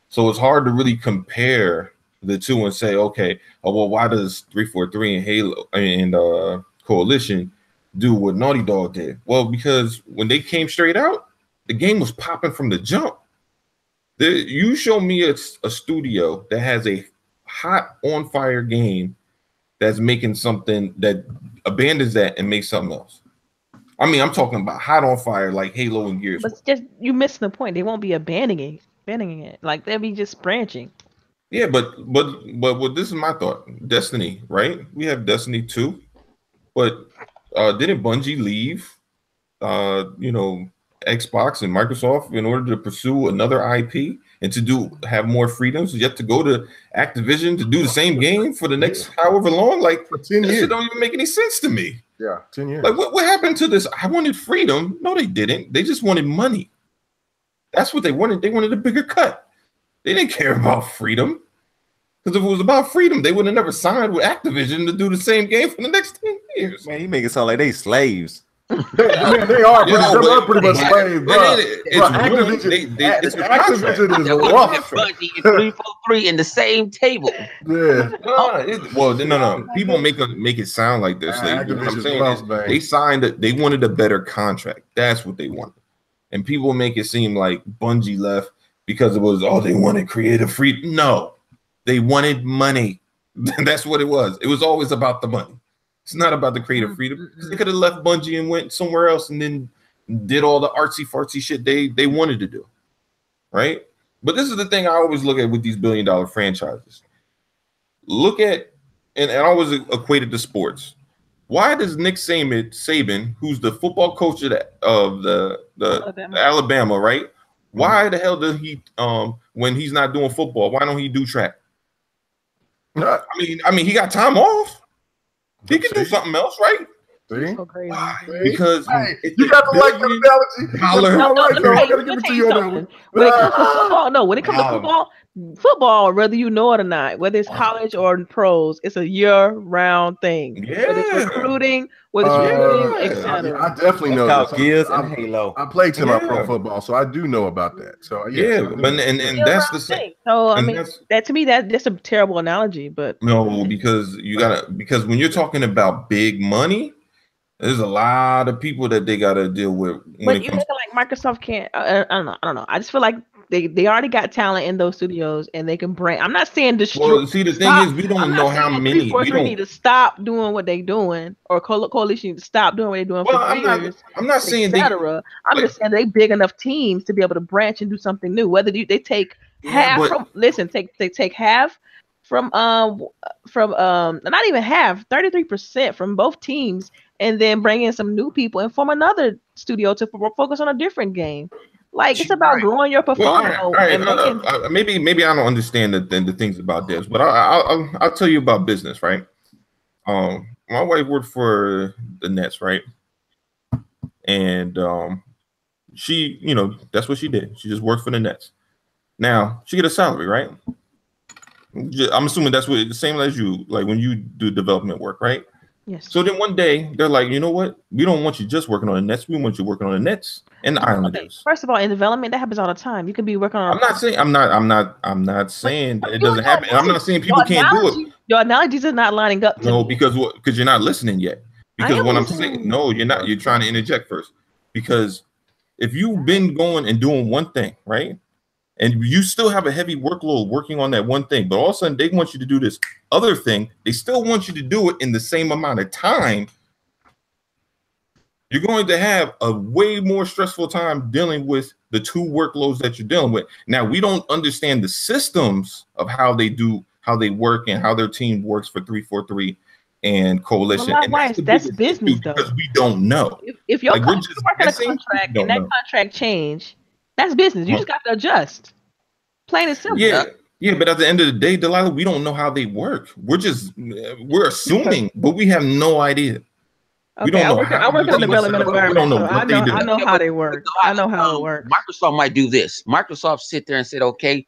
So it's hard to really compare the two and say, okay, why does 343 and Halo and Coalition do what Naughty Dog did? Well, because when they came straight out, the game was popping from the jump. You show me a studio that has a hot on fire game that's making something that abandons that and makes something else. I mean, I'm talking about hot on fire like Halo and Gears. But just you missing the point. They won't be abandoning it. Like they'll be just branching. Yeah, but this is my thought. Destiny, right? We have Destiny 2, but didn't Bungie leave Xbox and Microsoft in order to pursue another IP and to have more freedoms? You have to go to Activision to do the same game for the next however long. Like for 10 years. It don't even make any sense to me. Yeah, 10 years. Like what happened to this? I wanted freedom. No, they didn't. They just wanted money. That's what they wanted. They wanted a bigger cut. They didn't care about freedom. Because if it was about freedom, they would have never signed with Activision to do the same game for the next 10 years. Man, you make it sound like they slaves. They are pretty much slaves, bro. It's Activision is rough. Bungie and 343 in the same table. Yeah. No. People make it sound like they're slaves. What I'm saying is they signed it. They wanted a better contract. That's what they wanted. And people make it seem like Bungie left because it was, they wanted creative freedom. No, they wanted money. That's what it was. It was always about the money. It's not about the creative freedom. They could have left Bungie and went somewhere else and then did all the artsy fartsy shit they wanted to do. Right? But this is the thing I always look at with these billion-dollar franchises. Look at, and I always equate it to sports. Why does Nick Saban, who's the football coach of the Alabama, right? Why the hell does he when he's not doing football, why don't he do track? I mean, he got time off. He can do something else, right? See? So crazy. Because you got to like the analogy. When it comes to football, when it comes to football, whether you know it or not, whether it's college or pros, it's a year-round thing. Yeah. Whether it's recruiting, etc. I definitely know that. Gears and Halo. I played semi-pro football, so I do know about that. So and that's the thing. So I mean, that to me, that's a terrible analogy. But no, because because when you're talking about big money, there's a lot of people that they gotta deal with. But you feel like Microsoft can't. I don't know. I just feel like they already got talent in those studios and they can bring. I'm not saying destroy. Well, see, the thing is, we don't know how many. We need to stop doing what they're doing, or coalition need to stop doing what they're doing for years. I'm not saying etc. I'm just saying they big enough teams to be able to branch and do something new. Whether they take half from, take half from not even half, 33% from both teams, and then bring in some new people and form another studio to focus on a different game. Like it's about growing your portfolio. Maybe I don't understand the things about this, but I'll tell you about business, right? My wife worked for the Nets, right? And she, that's what she did. She just worked for the Nets. Now she get a salary, right? I'm assuming that's what the same as you, like when you do development work, right? Yes. So then one day they're like, you know what? We don't want you just working on the Nets. We want you working on the Nets and the Islanders. First of all, in development, that happens all the time. You can be working on. I'm not saying that it doesn't happen. I'm not saying people can't do it. Your analogies are not lining up. No, because you're not listening yet. Because what I'm listening. saying, no, you're not. You're trying to interject first. Because if you've been going and doing one thing, right, and you still have a heavy workload working on that one thing, but all of a sudden they want you to do this other thing, they still want you to do it in the same amount of time. You're going to have a way more stressful time dealing with the two workloads that you're dealing with. Now, we don't understand the systems of how they work and how their team works for 343 and Coalition. Well, and that's business, though. Because we don't know. If you're working a contract and that contract change, that's business. You just got to adjust. Plain and simple. Yeah, but at the end of the day, Delilah, we don't know how they work. We're assuming, but we have no idea. Okay, I work in a development environment. So I know how they work. I know how it works. Microsoft might do this. Microsoft sit there and said, okay,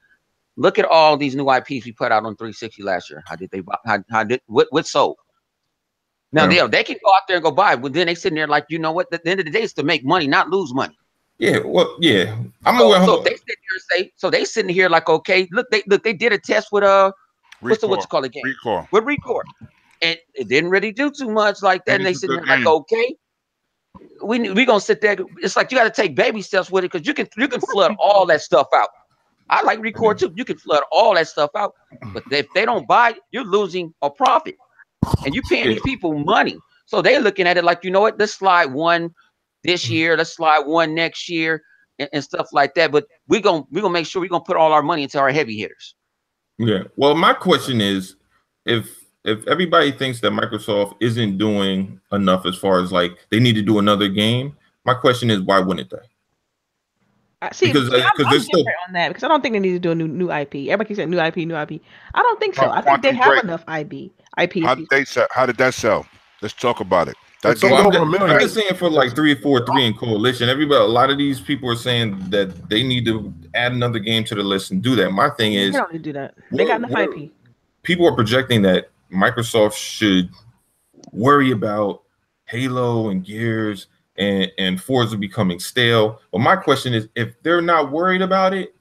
look at all these new IPs we put out on 360 last year. What sold? Now they can go out there and go buy, but then they sitting there like, you know what? At the end of the day, it's to make money, not lose money. Yeah, well, yeah. So they sit here and say, so they sitting here like, okay, look, they did a test with what's you call it game? With Record. And it didn't really do too much like that. And they sitting there like, okay, we gonna sit there. It's like you got to take baby steps with it because you can flood all that stuff out. I like Record too. You can flood all that stuff out, but if they don't buy it, you're losing a profit, and you're paying these people money. So they're looking at it like, you know what? Let's slide one this year. Let's slide one next year, and stuff like that. But we're gonna make sure we're gonna put all our money into our heavy hitters. Yeah. Well, my question is, if everybody thinks that Microsoft isn't doing enough as far as like they need to do another game, my question is, why wouldn't they? Because there's still on that, because I don't think they need to do a new IP. Everybody said new IP. I don't think so. I think they have enough IP. How did that sell? Let's talk about it. I'm just saying for like 343 and Coalition, a lot of these people are saying that they need to add another game to the list and do that. My thing is, they don't need to do that. They got enough IP. People are projecting that Microsoft should worry about Halo and Gears and Forza becoming stale. But my question is, if they're not worried about it,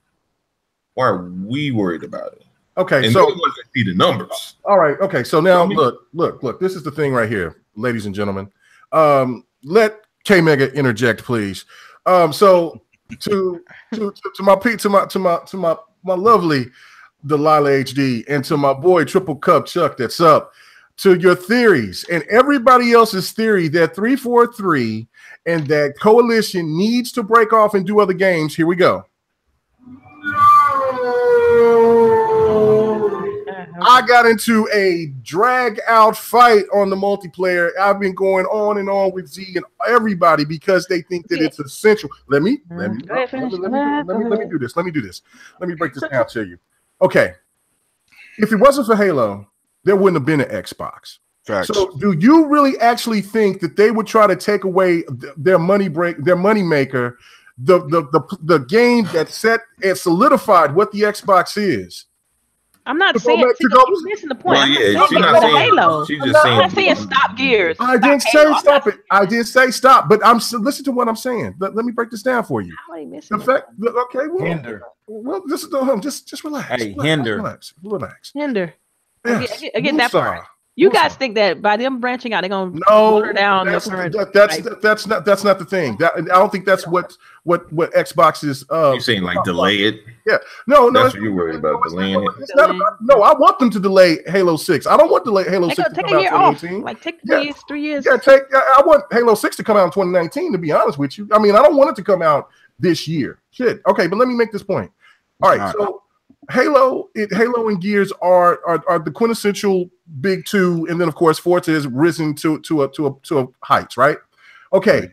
why are we worried about it? Okay, and so they want to see the numbers. All right, okay. So now look. This is the thing right here, ladies and gentlemen. Let Kmega interject, please. So to my lovely Delilah HD, and to my boy Triple Cup Chuck that's up, to your theories and everybody else's theory that 343 and that Coalition needs to break off and do other games. Here we go. I got into a drag out fight on the multiplayer. I've been going on and on with Z and everybody because they think that it's essential. Let me do this. Let me break this down to you. Okay, if it wasn't for Halo, there wouldn't have been an Xbox. Facts. So, do you really actually think that they would try to take away their money maker, the game that set and solidified what the Xbox is? I'm not saying you're missing the point. Well, yeah, she's not saying Halo. She's just saying. I'm not saying stop Gears. I didn't say stop it. I didn't say stop, but listen to what I'm saying. Let me break this down for you. How are you missing the fact? Okay, well, hinder. Well, just relax. Hey, relax. Hinder. Yes. I get that part. You guys think that by them branching out, they're gonna water down the current? That's not the thing. I don't think that's what Xbox is. You're saying like delay it? Yeah. No. That's what you're worried about, delaying it. It's not about, no, I want them to delay Halo 6. I don't want delay Halo 6 to come out in 2018. Like take 3 years. Yeah, I want Halo 6 to come out in 2019. To be honest with you, I mean, I don't want it to come out this year. Shit. Okay, but let me make this point. All right. So Halo and Gears are the quintessential big two, and then of course Forza has risen to heights, right? Okay.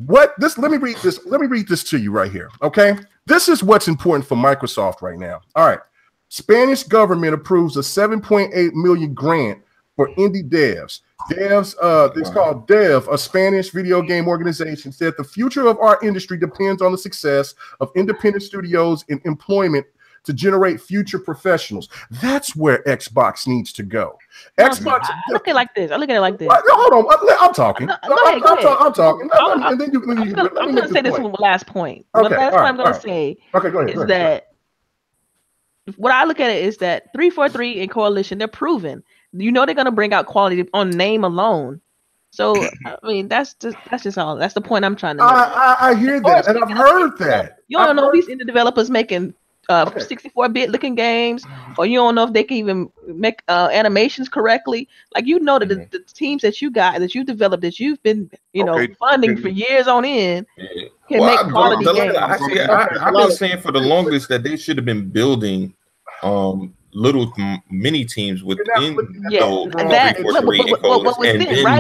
Let me read this to you right here. Okay. This is what's important for Microsoft right now. All right. Spanish government approves a 7.8 million grant for indie devs. It's called Dev, a Spanish video game organization, said the future of our industry depends on the success of independent studios and employment to generate future professionals. That's where Xbox needs to go. No, Xbox. see, I look at it like this. Hold on, I'm talking. Go ahead. I'm talking. I'm And then you going to say this one last point. Okay, The last point I'm going to say is that what I look at it is that 343 and Coalition, they're proven. You know they're going to bring out quality on name alone. So I mean that's just all. That's the point I'm trying to make. I hear that, and I've heard that. You don't know these indie developers making 64-bit looking games, or you don't know if they can even make animations correctly. Like you know that the teams that you developed, that you've been funding for years on end, can make quality games. Actually, I've been saying for the longest that they should have been building little mini teams within those and then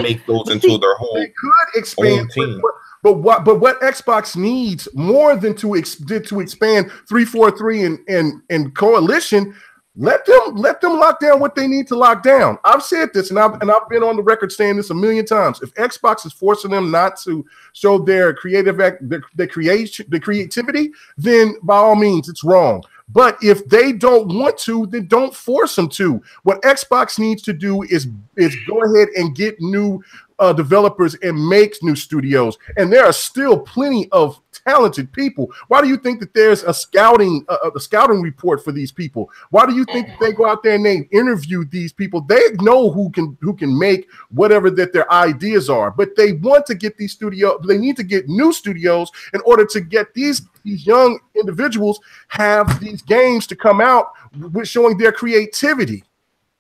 make those into their whole they could expand team. But what Xbox needs more than to expand 343 and Coalition, let them lock down what they need to lock down. I've said this, and I've been on the record saying this a million times. If Xbox is forcing them not to show their creativity, then by all means it's wrong. But if they don't want to, then don't force them to. What Xbox needs to do is go ahead and get new developers and make new studios. And there are still plenty of talented people. Why do you think that there's a scouting report for these people? Why do you think that they go out there and they interview these people? They know who can make whatever that their ideas are, but they want to get these studios. They need to get new studios in order to get these young individuals have these games to come out with showing their creativity.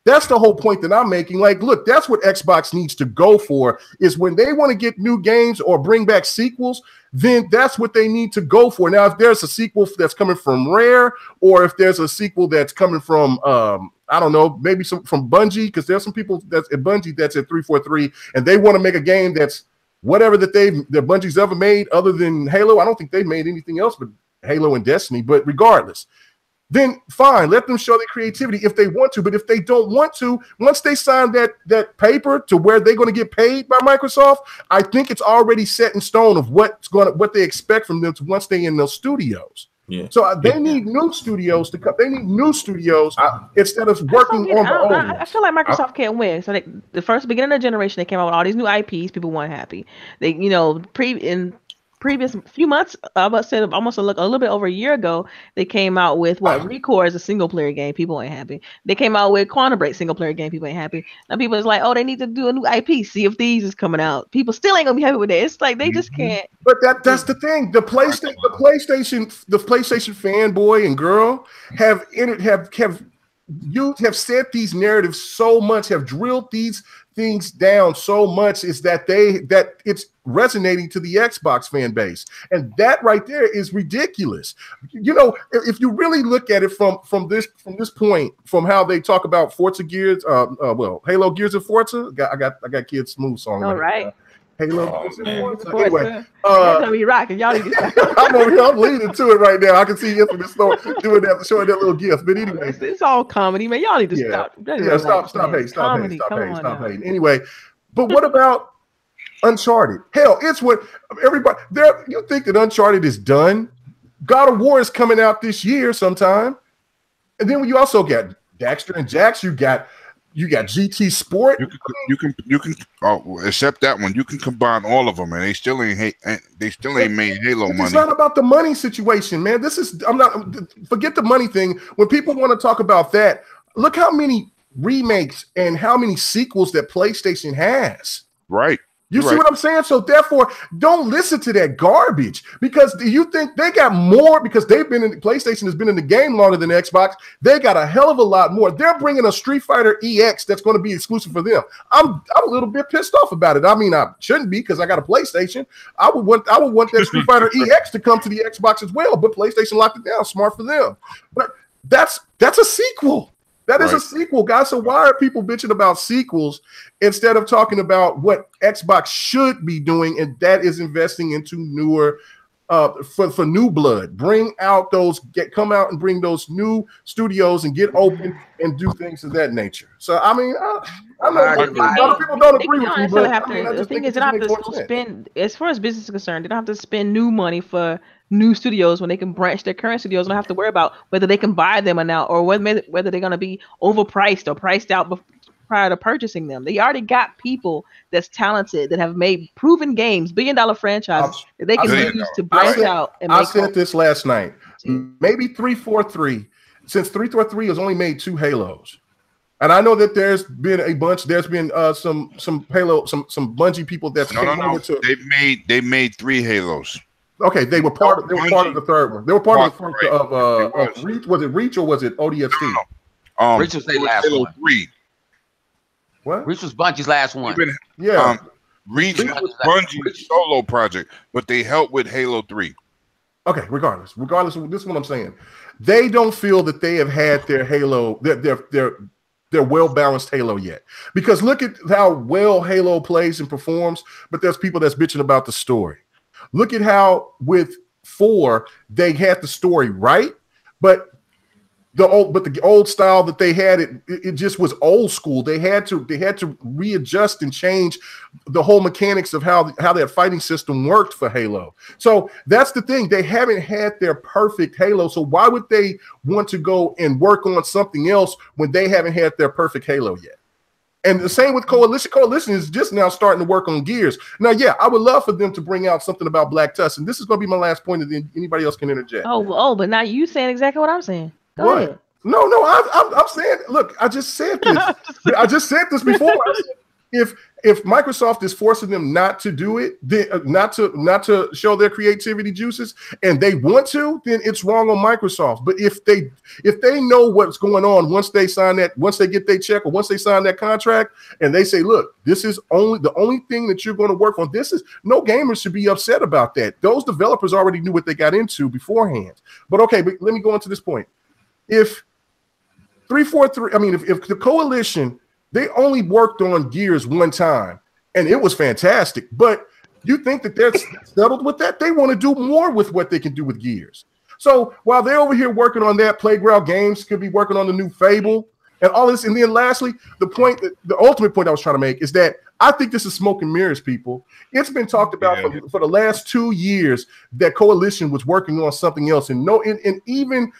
That's the whole point that I'm making. Like, look, that's what Xbox needs to go for, is when they want to get new games or bring back sequels, then that's what they need to go for. Now, if there's a sequel that's coming from Rare, or if there's a sequel that's coming from, I don't know, maybe some from Bungie, because there's some people that's at Bungie that's at 343, and they want to make a game that's whatever that Bungie's ever made other than Halo. I don't think they've made anything else but Halo and Destiny, but regardless, then fine, let them show their creativity if they want to. But if they don't want to, once they sign that paper to where they're going to get paid by Microsoft, I think it's already set in stone of what they expect from them once they're in those studios. Yeah. So they need new studios to come. They need new studios instead of working on the old. I feel like Microsoft can't win. So the first beginning of the generation, they came out with all these new IPs. People weren't happy. They, in previous few months, I must say almost a little bit over a year ago, they came out with Recore as a single player game. People ain't happy. They came out with Quantum Break single player game. People ain't happy. Now people is like, oh, they need to do a new IP. Sea of Thieves is coming out. People still ain't gonna be happy with it. It's like they just can't. But that's the thing. The PlayStation fanboy and girl have said these narratives so much, have drilled these things down so much, is that it's resonating to the Xbox fan base, and that right there is ridiculous. If you really look at it from this point, from how they talk about Forza Gears, Halo Gears and Forza. I got Kids Smooth song. All right. Halo. Anyway, gonna be rocking. Y'all need to I'm over here. I'm leaning to it right now. I can see Infamous doing that, showing that little gift. But anyway, it's all comedy, man. Y'all need to stop. Yeah, stop hating. Anyway, but what about Uncharted? Hell, it's what everybody there. You think that Uncharted is done? God of War is coming out this year sometime, and then you also got Daxter and Jax. You got GT Sport. You can except that one. You can combine all of them, and they still ain't made Halo money. It's not about the money situation, man. Forget the money thing. When people want to talk about that, look how many remakes and how many sequels that PlayStation has. Right. You see what I'm saying? So therefore, don't listen to that garbage, because you think they got more because PlayStation has been in the game longer than Xbox. They got a hell of a lot more. They're bringing a Street Fighter EX that's going to be exclusive for them. I'm a little bit pissed off about it. I mean, I shouldn't be, because I got a PlayStation. I would want that Street Fighter EX to come to the Xbox as well, but PlayStation locked it down. Smart for them. But that's a sequel. That is a sequel, guys. So why are people bitching about sequels instead of talking about what Xbox should be doing, and that is investing into newer, for new blood. Come out and bring those new studios and get open and do things of that nature. So I mean, I know a lot of people don't agree with me, but the thing is, they don't have to spend, as far as business is concerned, they don't have to spend new money for new studios when they can branch their current studios and don't have to worry about whether they can buy them or not, or whether they're going to be overpriced or priced out prior to purchasing them. They already got people that's talented that have made proven games, billion-dollar franchises that they can use to branch out. And I said this last night. Maybe 343, since 343 has only made 2 Halos. And I know that there's been a bunch. There's been some Halo, some Bungie people that's no. They made 3 Halos. Okay, they were part of the third one. They were part of the first of Reach. Was it Reach or was it ODST? No. Reach was their last Halo one. 3. What? Reach was Bungie's last one. Reach was Bungie's solo project, but they helped with Halo 3. Okay, regardless, this is what I'm saying. They don't feel that they have had their Halo, their well-balanced Halo yet. Because look at how well Halo plays and performs, but there's people that's bitching about the story. Look at how with 4, they had the story right, but the old style that they had, it just was old school. They had to readjust and change the whole mechanics of how that fighting system worked for Halo. So that's the thing. They haven't had their perfect Halo. So why would they want to go and work on something else when they haven't had their perfect Halo yet? And the same with Coalition. Coalition is just now starting to work on Gears. Now, yeah, I would love for them to bring out something about Black Tusk. And this is going to be my last point, and then anybody else can interject. But now you saying exactly what I'm saying. Go ahead. No, I'm saying, look, I just said this. I just said this before. If Microsoft is forcing them not to do it, not to show their creativity juices, and they want to, then it's wrong on Microsoft. But if they know what's going on once they get their check, or once they sign that contract, and they say, look, this is the only thing that you're going to work on. No gamers should be upset about that. Those developers already knew what they got into beforehand. But okay, but let me go into this point. If 343, if the Coalition, they only worked on Gears one time, and it was fantastic. But you think that they're settled with that? They want to do more with what they can do with Gears. So while they're over here working on that, Playground Games could be working on the new Fable and all this. And then lastly, the ultimate point I was trying to make is that I think this is smoke and mirrors, people. It's been talked about for the last 2 years that Coalition was working on something else, and even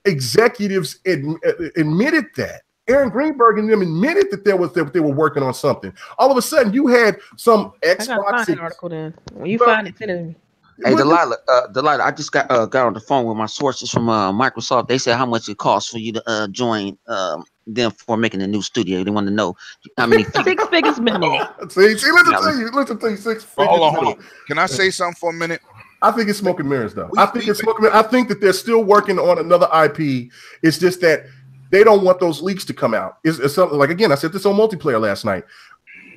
executives admitted that. Aaron Greenberg and them admitted that they were working on something. All of a sudden, you had some Xbox. I gotta find an article then. When you find it, send it to me. Hey, Delilah, I just got on the phone with my sources from Microsoft. They said how much it costs for you to join them for making a new studio. They want to know how many 6 figures minimum. See, listen to you, 6 figures. Hold on. Can I say something for a minute? I think it's smoke and mirrors, though. I think that they're still working on another IP. It's just that they don't want those leaks to come out. It's something like, again, I said this on multiplayer last night.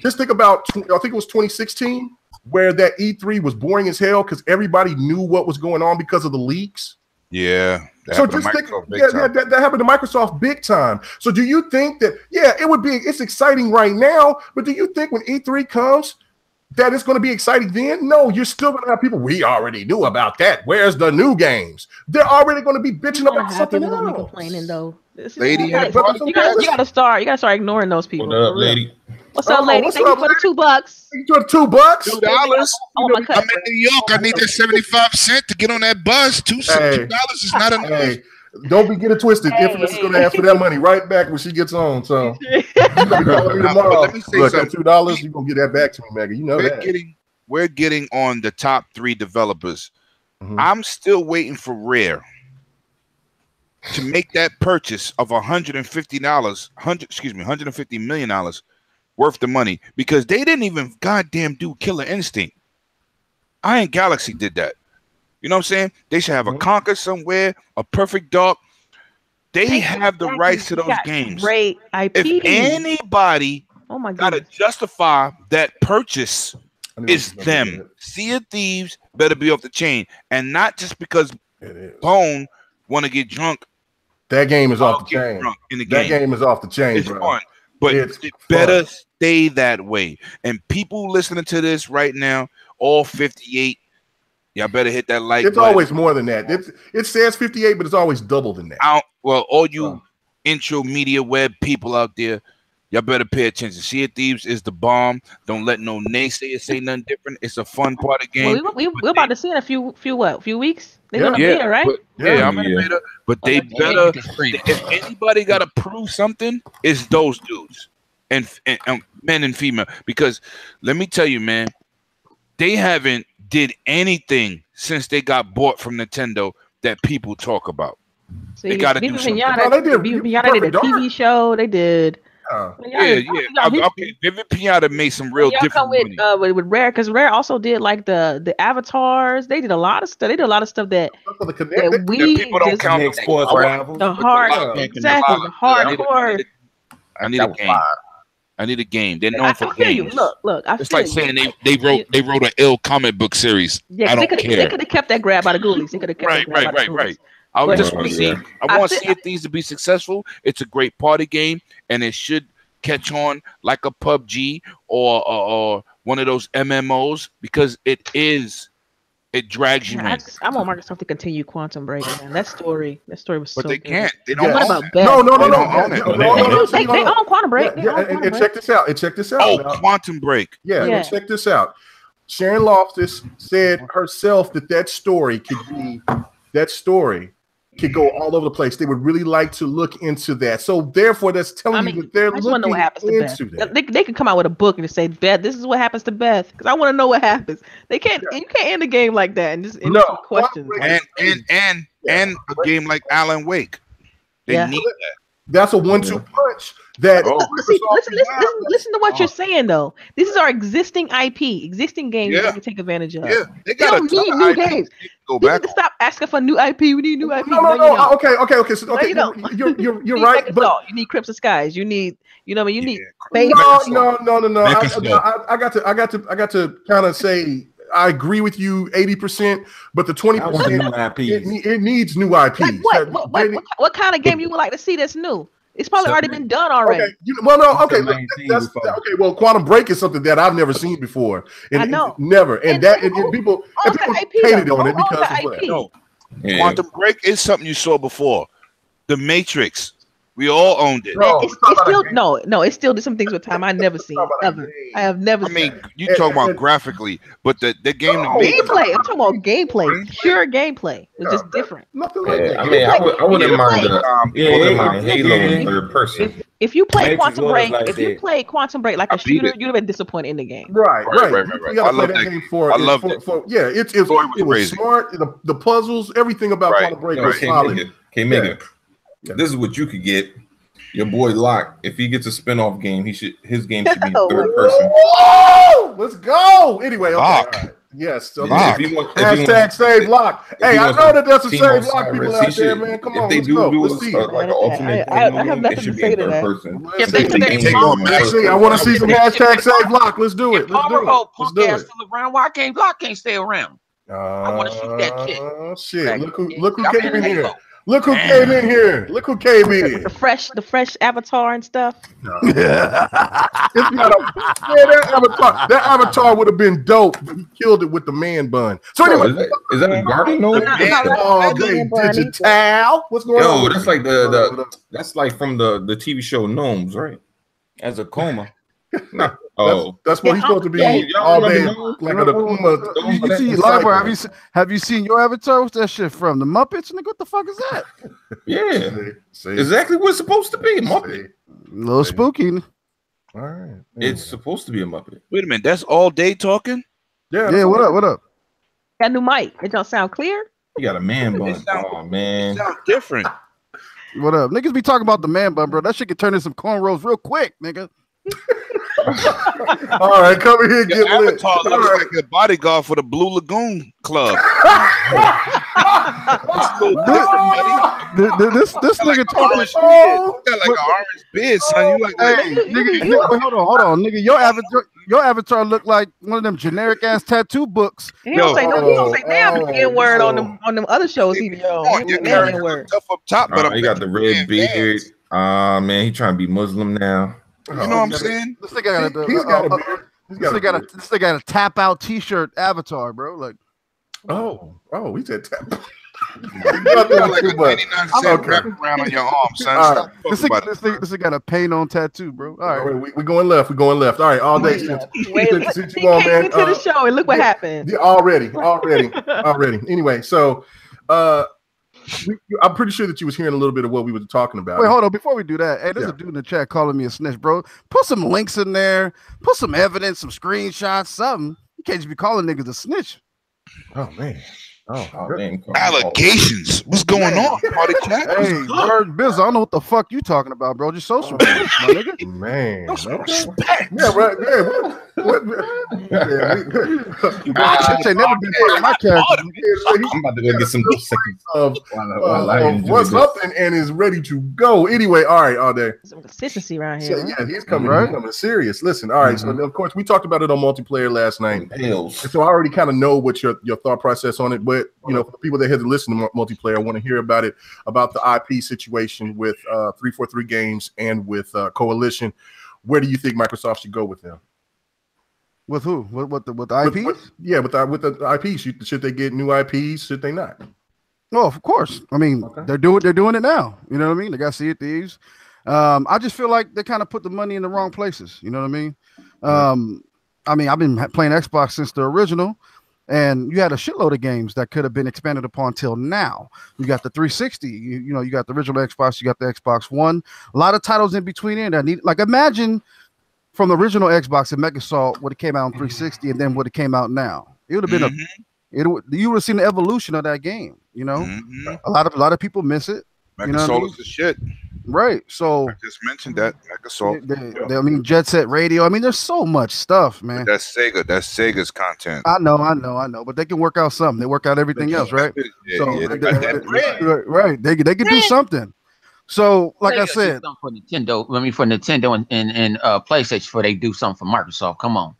Just think about, I think it was 2016, where that E3 was boring as hell because everybody knew what was going on because of the leaks. Yeah. So just think, that happened to Microsoft big time. So do you think that, it's exciting right now, but do you think when E3 comes, that it's going to be exciting then? No, you're still going to have people. We already knew about that. Where's the new games? They're already going to be bitching about something else. Complaining though. Lady, you gotta start ignoring those people. What up, lady? What's up, lady? Thank you for the $2. You doing $2? $2. I'm in New York. I need that 75 cents to get on that bus. $2 is not enough. Hey, don't be getting twisted. Infamous is going to ask for that money right back when she gets on. So tomorrow. Let me say something. $2, you're going to get that back to me, Maggie. You know we're getting on the top 3 developers. Mm-hmm. I'm still waiting for Rare to make that purchase of $150 million worth the money, because they didn't even goddamn do Killer Instinct. Iron Galaxy did that. You know what I'm saying? They should have a Conquer somewhere, a Perfect Dark. They have the rights to those games. Great IP. If anybody gotta justify that purchase, it's them. Sea of Thieves better be off the chain, and not just because Bone want to get drunk. That game is off the chain. That game is off the chain. It's bro. fun, but it better stay that way. And people listening to this right now, all 58, y'all better hit that like. It's button. Always more than that. It says 58, but it's always double than that. Well, all you intro media web people out there, Y'all better pay attention. Sea of Thieves is the bomb. Don't let no naysayers say nothing different. It's a fun part of the game. Well, we're about to see in a few weeks. They're gonna Yeah, be here, right? I'm in the beta. But they better. If anybody got to prove something, it's those dudes and men and female. Because let me tell you, man, they haven't did anything since they got bought from Nintendo that people talk about. So they got to do something. They did a TV show. They did. Okay, Vivid Pinata made some real different with Rare, because Rare also did like the avatars. They did a lot of stuff. They did a lot of stuff that we people don't count the sports rivals. The hard, exactly, the hardcore. I need a game. I need a game. They're known for games. Look. It's like saying they wrote an ill comic book series. Yeah, I don't care. They could have kept that grab out of Ghoulies. They could have kept right. I just want to see. I want to see if these to be successful. It's a great party game, and it should catch on like a PUBG or one of those MMOs because it drags you in. I want Microsoft to continue Quantum Break, man. That story was so good. But they can't. They don't own it. No. They own Quantum Break. And check this out. Oh, Quantum Break. Yeah. Check this out. Sharon Loftus said herself that story could go all over the place. They would really like to look into that. So therefore, that's telling you that they're looking into that. They could come out with a book and just say, Beth, this is what happens to Beth. Because I want to know what happens. They can't. You can't end the game like that and just questions. And a game like Alan Wake. They need that. That's a 1-2 punch. Listen to what you're saying though. This is our existing IP, existing games that we can take advantage of. Yeah, they don't need new games. Go back. Stop asking for new IP. We need new IP. No. Okay. So, you're right. But you need Crimson Skies. You need. You need. No. I got to kind of say I agree with you 80%, but the 20% it needs new IPs. Like what kind of game you would like to see that's new? It's probably already been done already. Well, Quantum Break is something that I've never seen before. I know. Never. And people hated on it because of Quantum Break is something you saw before. The Matrix. We all owned it. It's still some things with time I never seen ever. I have never. I mean, you talk about graphically, but the game. Gameplay. I'm talking about gameplay. Pure gameplay. It's just different. Nothing like that. I mean, I wouldn't mind Halo in third person. If you play Quantum Break, you play Quantum Break like a shooter, you'd have been disappointed in the game. Right. You gotta play that game for. I loved it. It was smart. The puzzles, everything about Quantum Break was solid. Kmega. This is what you could get. Your boy Locke, if he gets a spin-off game, his game should be third person. Whoa! Let's go. Anyway, okay. All right. Yes. So hashtag save Locke. Hey, I know that there's some save Locke people out there, man. Come on, let's go. Let's see it. Like an alternate I have nothing to say to that. I want to see some hashtag save Locke. Let's do it. Let's do it. Let's do it. Still around. Why can't Locke stay around? I want to shoot that kid. Oh shit! Look who came in here. Look who came in here. Look who came in. The fresh avatar and stuff. It's not that avatar would have been dope, but he killed it with the man bun. So anyway, is that a garden gnome? Digital. What's going on? Yo, that's like that's like from the TV show Gnomes, right? As a coma. No. That's what he's supposed to be all day, like a Kuma. You see, Live, have you seen your avatar? What's that shit from? The Muppets? Nigga, what the fuck is that? Yeah, exactly what it's supposed to be. A Muppet. A little spooky. All right, it's supposed to be a Muppet. Wait a minute, that's all day talking. Yeah. What up? Got a new mic. It don't sound clear. You got a man bun. Oh man, it sounds different. What up? Niggas be talking about the man bun, bro. That shit can turn into some cornrows real quick, nigga. All right, come here, get lit. Avatar looks like a bodyguard for the Blue Lagoon Club. This nigga talking shit. You got like an orange beard, son. You like, hey, nigga, hold on, nigga. Your avatar look like one of them generic ass tattoo books. He don't say damn the N-word on them other shows. He N-word stuff up top, but he got the red beard. Man, he trying to be Muslim now. You know what I'm saying? This nigga got a tap out T-shirt avatar, bro. Like, he said tap. got like a 99-cent wrap around on your arm, son. All right. This thing got a paint on tattoo, bro. All right. We're going left. We're going left. All right, all day. Wait, Since he you on, came man. into the show and look what happened. Yeah, already. Anyway, so I'm pretty sure that you was hearing a little bit of what we were talking about. Wait, hold on. Before we do that, hey, there's a dude in the chat calling me a snitch, bro. Put some links in there. Put some evidence, some screenshots, something. You can't just be calling niggas a snitch. Oh man. man. Allegations. What's going on? Party chat. Hey, Bird Biz, I don't know what the fuck you talking about, bro. Just social media, my nigga. Man. Respect. Yeah, right. Yeah, Shit ain't never been part of my character. I'm about to go get some seconds of something and is ready to go. Anyway, all right, all day. Some consistency around So, here. yeah, he's coming. Right? He's coming serious. Listen, all right. So of course we talked about it on multiplayer last night. And so I already kind of know what your thought process on it. But you know, for the people that had to listen to multiplayer, I want to hear about it, about the IP situation with 343 Games and with Coalition. Where do you think Microsoft should go with them? With who? With the IPs? With the IPs. Should they get new IPs? Should they not? Well, of course. I mean, they're doing it now. You know what I mean? They got Sea of Thieves. I just feel like they kind of put the money in the wrong places. You know what I mean? I've been playing Xbox since the original, and you had a shitload of games that could have been expanded upon till now. You got the 360. You got the original Xbox. You got the Xbox One. A lot of titles in between there that need. Like, imagine from the original Xbox and Microsoft would have came out on 360 and then would have came out now. It would have been you would have seen the evolution of that game. You know, a lot of people miss it. Microsoft is the shit. Right. So I just mentioned that Microsoft. Jet Set Radio. I mean, there's so much stuff, man. That's Sega. That's Sega's content. I know. But they can work out something. They work out everything else, right? Right. They can do something. So, like I said, for Nintendo and PlayStation, before they do something for Microsoft. Come on.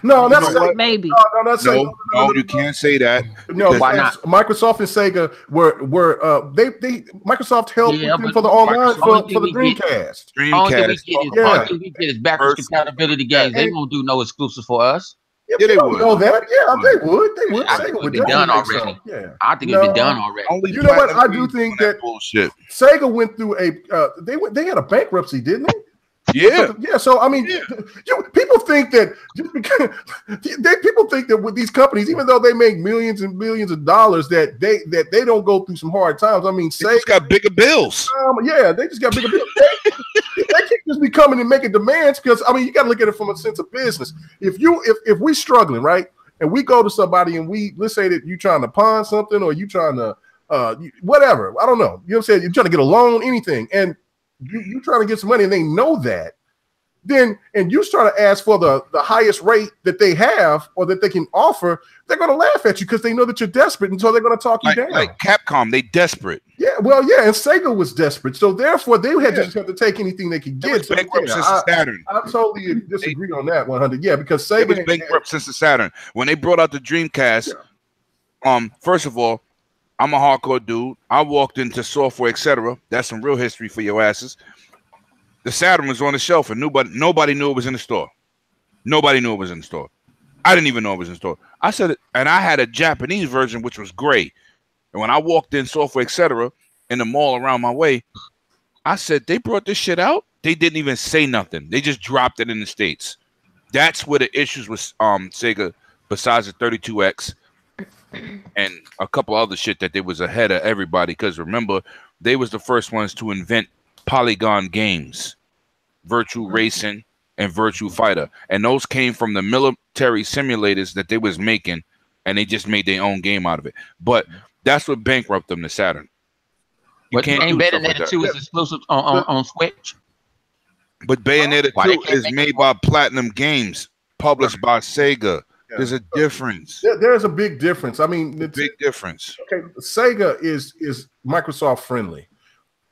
No, that's maybe. No, you can't say that. No, why not? Microsoft and Sega were Microsoft helped them for the online for the Dreamcast. All we get is backwards compatibility games. They won't do no exclusive for us. Yeah, they would. Know that? Yeah, they would. They would. I think it's been done already. Yeah, I think it's been done already. You know what? I do think that bullshit. Sega went through they had a bankruptcy, didn't they? Yeah. So I mean, people think that just because people think that with these companies, even though they make millions and millions of dollars, that they don't go through some hard times. I mean, they just got bigger bills. They just got bigger bills. They can't just be coming and making demands because I mean, you got to look at it from a sense of business. If we struggling, right, and we go to somebody and let's say that you trying to pawn something or you trying to whatever, I don't know. You know what I'm saying? You're trying to get a loan, anything, and you trying to get some money and they know that, then and you start to ask for the highest rate that they have or that they can offer, they're going to laugh at you because they know that you're desperate, and so they're going to talk you down. Like Capcom, they desperate. Yeah, well, yeah, and Sega was desperate, so therefore they had to just have to take anything they could get. So, bankrupt since the Saturn. I totally disagree on that 100. Yeah, because Sega was bankrupt since the Saturn. When they brought out the Dreamcast, first of all, I'm a hardcore dude. I walked into software, etc. That's some real history for your asses. The Saturn was on the shelf, and nobody knew it was in the store. Nobody knew it was in the store. I didn't even know it was in the store. I said it, and I had a Japanese version, which was gray. And when I walked in software, etc., in the mall around my way, I said, they brought this shit out? They didn't even say nothing. They just dropped it in the States. That's where the issues with Sega, besides the 32X, and a couple other shit that they was ahead of everybody, because remember, they was the first ones to invent polygon games, virtual racing and virtual fighter, and those came from the military simulators that they was making, and they just made their own game out of it. But that's what bankrupted them, the Saturn. You can't do Bayonetta 2 is exclusive on Switch. But Bayonetta 2 is made by Platinum Games, published by Sega. There's a difference. There's a big difference. I mean, it's a big difference. Okay, Sega is Microsoft friendly.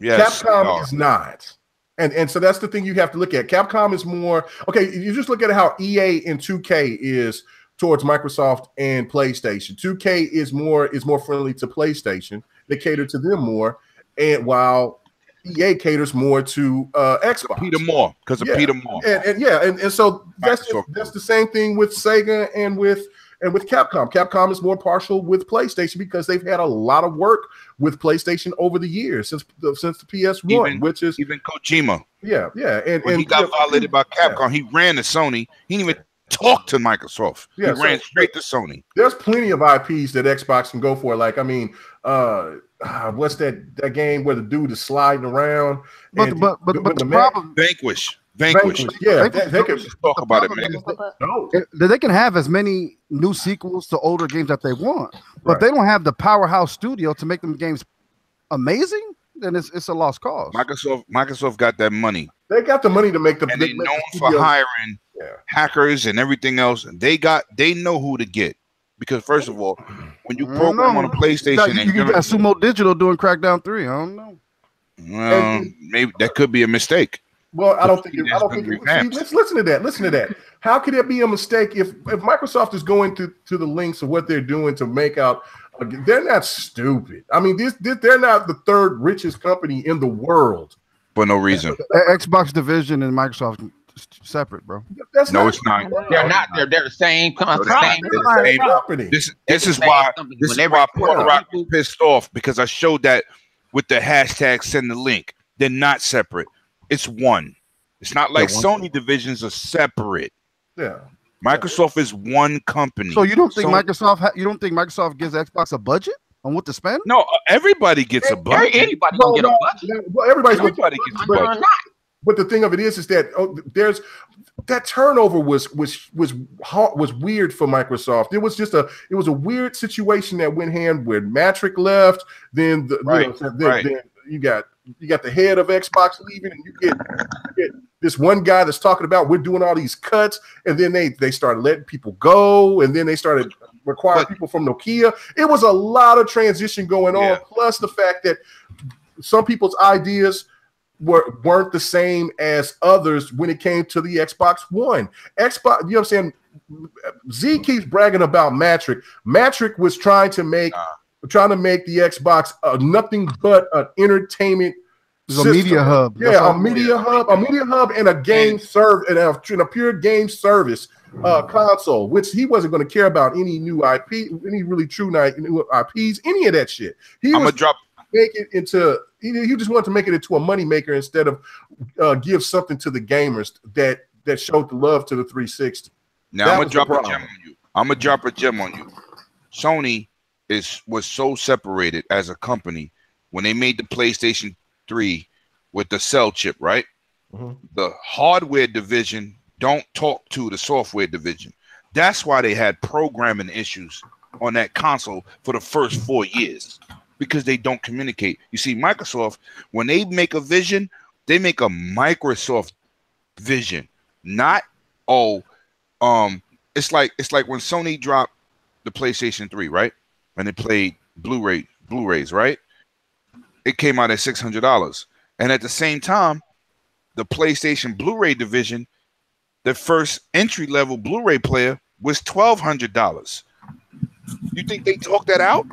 Yes, Capcom is not. And so that's the thing you have to look at. Capcom is more you just look at how EA and 2K is towards Microsoft and PlayStation. 2K is more friendly to PlayStation. They cater to them more, and while EA caters more to Xbox. Peter Moore, because of Peter Moore. And so that's the same thing with Sega and with and with Capcom. Capcom is more partial with PlayStation because they've had a lot of work with PlayStation over the years since the PS1, which is even Kojima. Yeah, and he got violated by Capcom. He ran to Sony. He didn't even talk to Microsoft. He ran straight to Sony. There's plenty of IPs that Xbox can go for. Like, I mean, what's that game where the dude is sliding around? But the problem, Vanquish. Yeah, they can talk about it, man. No, they can have as many new sequels to older games that they want, but they don't have the powerhouse studio to make them games amazing. Then it's a lost cause. Microsoft got that money. They got the money to make them. And they're known for hiring hackers and everything else. They know who to get. Because first of all, when you program on a PlayStation, you got Sumo Digital doing Crackdown 3. I don't know. Well, maybe that could be a mistake. Well, I don't think. Let's listen to that. Listen to that. How could it be a mistake if Microsoft is going to the lengths of what they're doing to make out? They're not stupid. I mean, they're not the third richest company in the world for no reason. Xbox division and Microsoft separate, bro. It's not. They're not. They're the same company. This is why Port Rock was pissed off, because I showed that with the hashtag send the link. They're not separate. It's one. It's not like Sony divisions are separate. Yeah. Microsoft is one company. So you don't think Microsoft gives Xbox a budget on what to spend? No, everybody gets a budget. Anybody gonna get a budget? Well, everybody gets a budget. But the thing of it is that there's that turnover was weird for Microsoft. It was just a weird situation that went hand where Matrick left. Then then you got the head of Xbox leaving, and you get this one guy that's talking about we're doing all these cuts, and then they started letting people go, and then they started requiring people from Nokia. It was a lot of transition going on, plus the fact that some people's ideas weren't the same as others when it came to the Xbox One. Xbox, you know what I'm saying? Z keeps bragging about Matrick. Matrick was trying to make the Xbox nothing but an entertainment system. A media hub. Yeah, a media hub and a game and a pure game service console, which he wasn't going to care about any new IP, any really true new IPs, any of that shit. He just wanted to make it into a moneymaker instead of give something to the gamers that showed the love to the 360. Now I'm gonna drop a gem on you. I'm gonna drop a gem on you. Sony was so separated as a company when they made the PlayStation 3 with the cell chip, right? The hardware division don't talk to the software division. That's why they had programming issues on that console for the first 4 years, because they don't communicate. You see, Microsoft, when they make a vision, they make a Microsoft vision, not it's like when Sony dropped the PlayStation 3, right? And they played Blu-rays, right? It came out at $600. And at the same time, the PlayStation Blu-ray division, the first entry-level Blu-ray player was $1,200. You think they talked that out?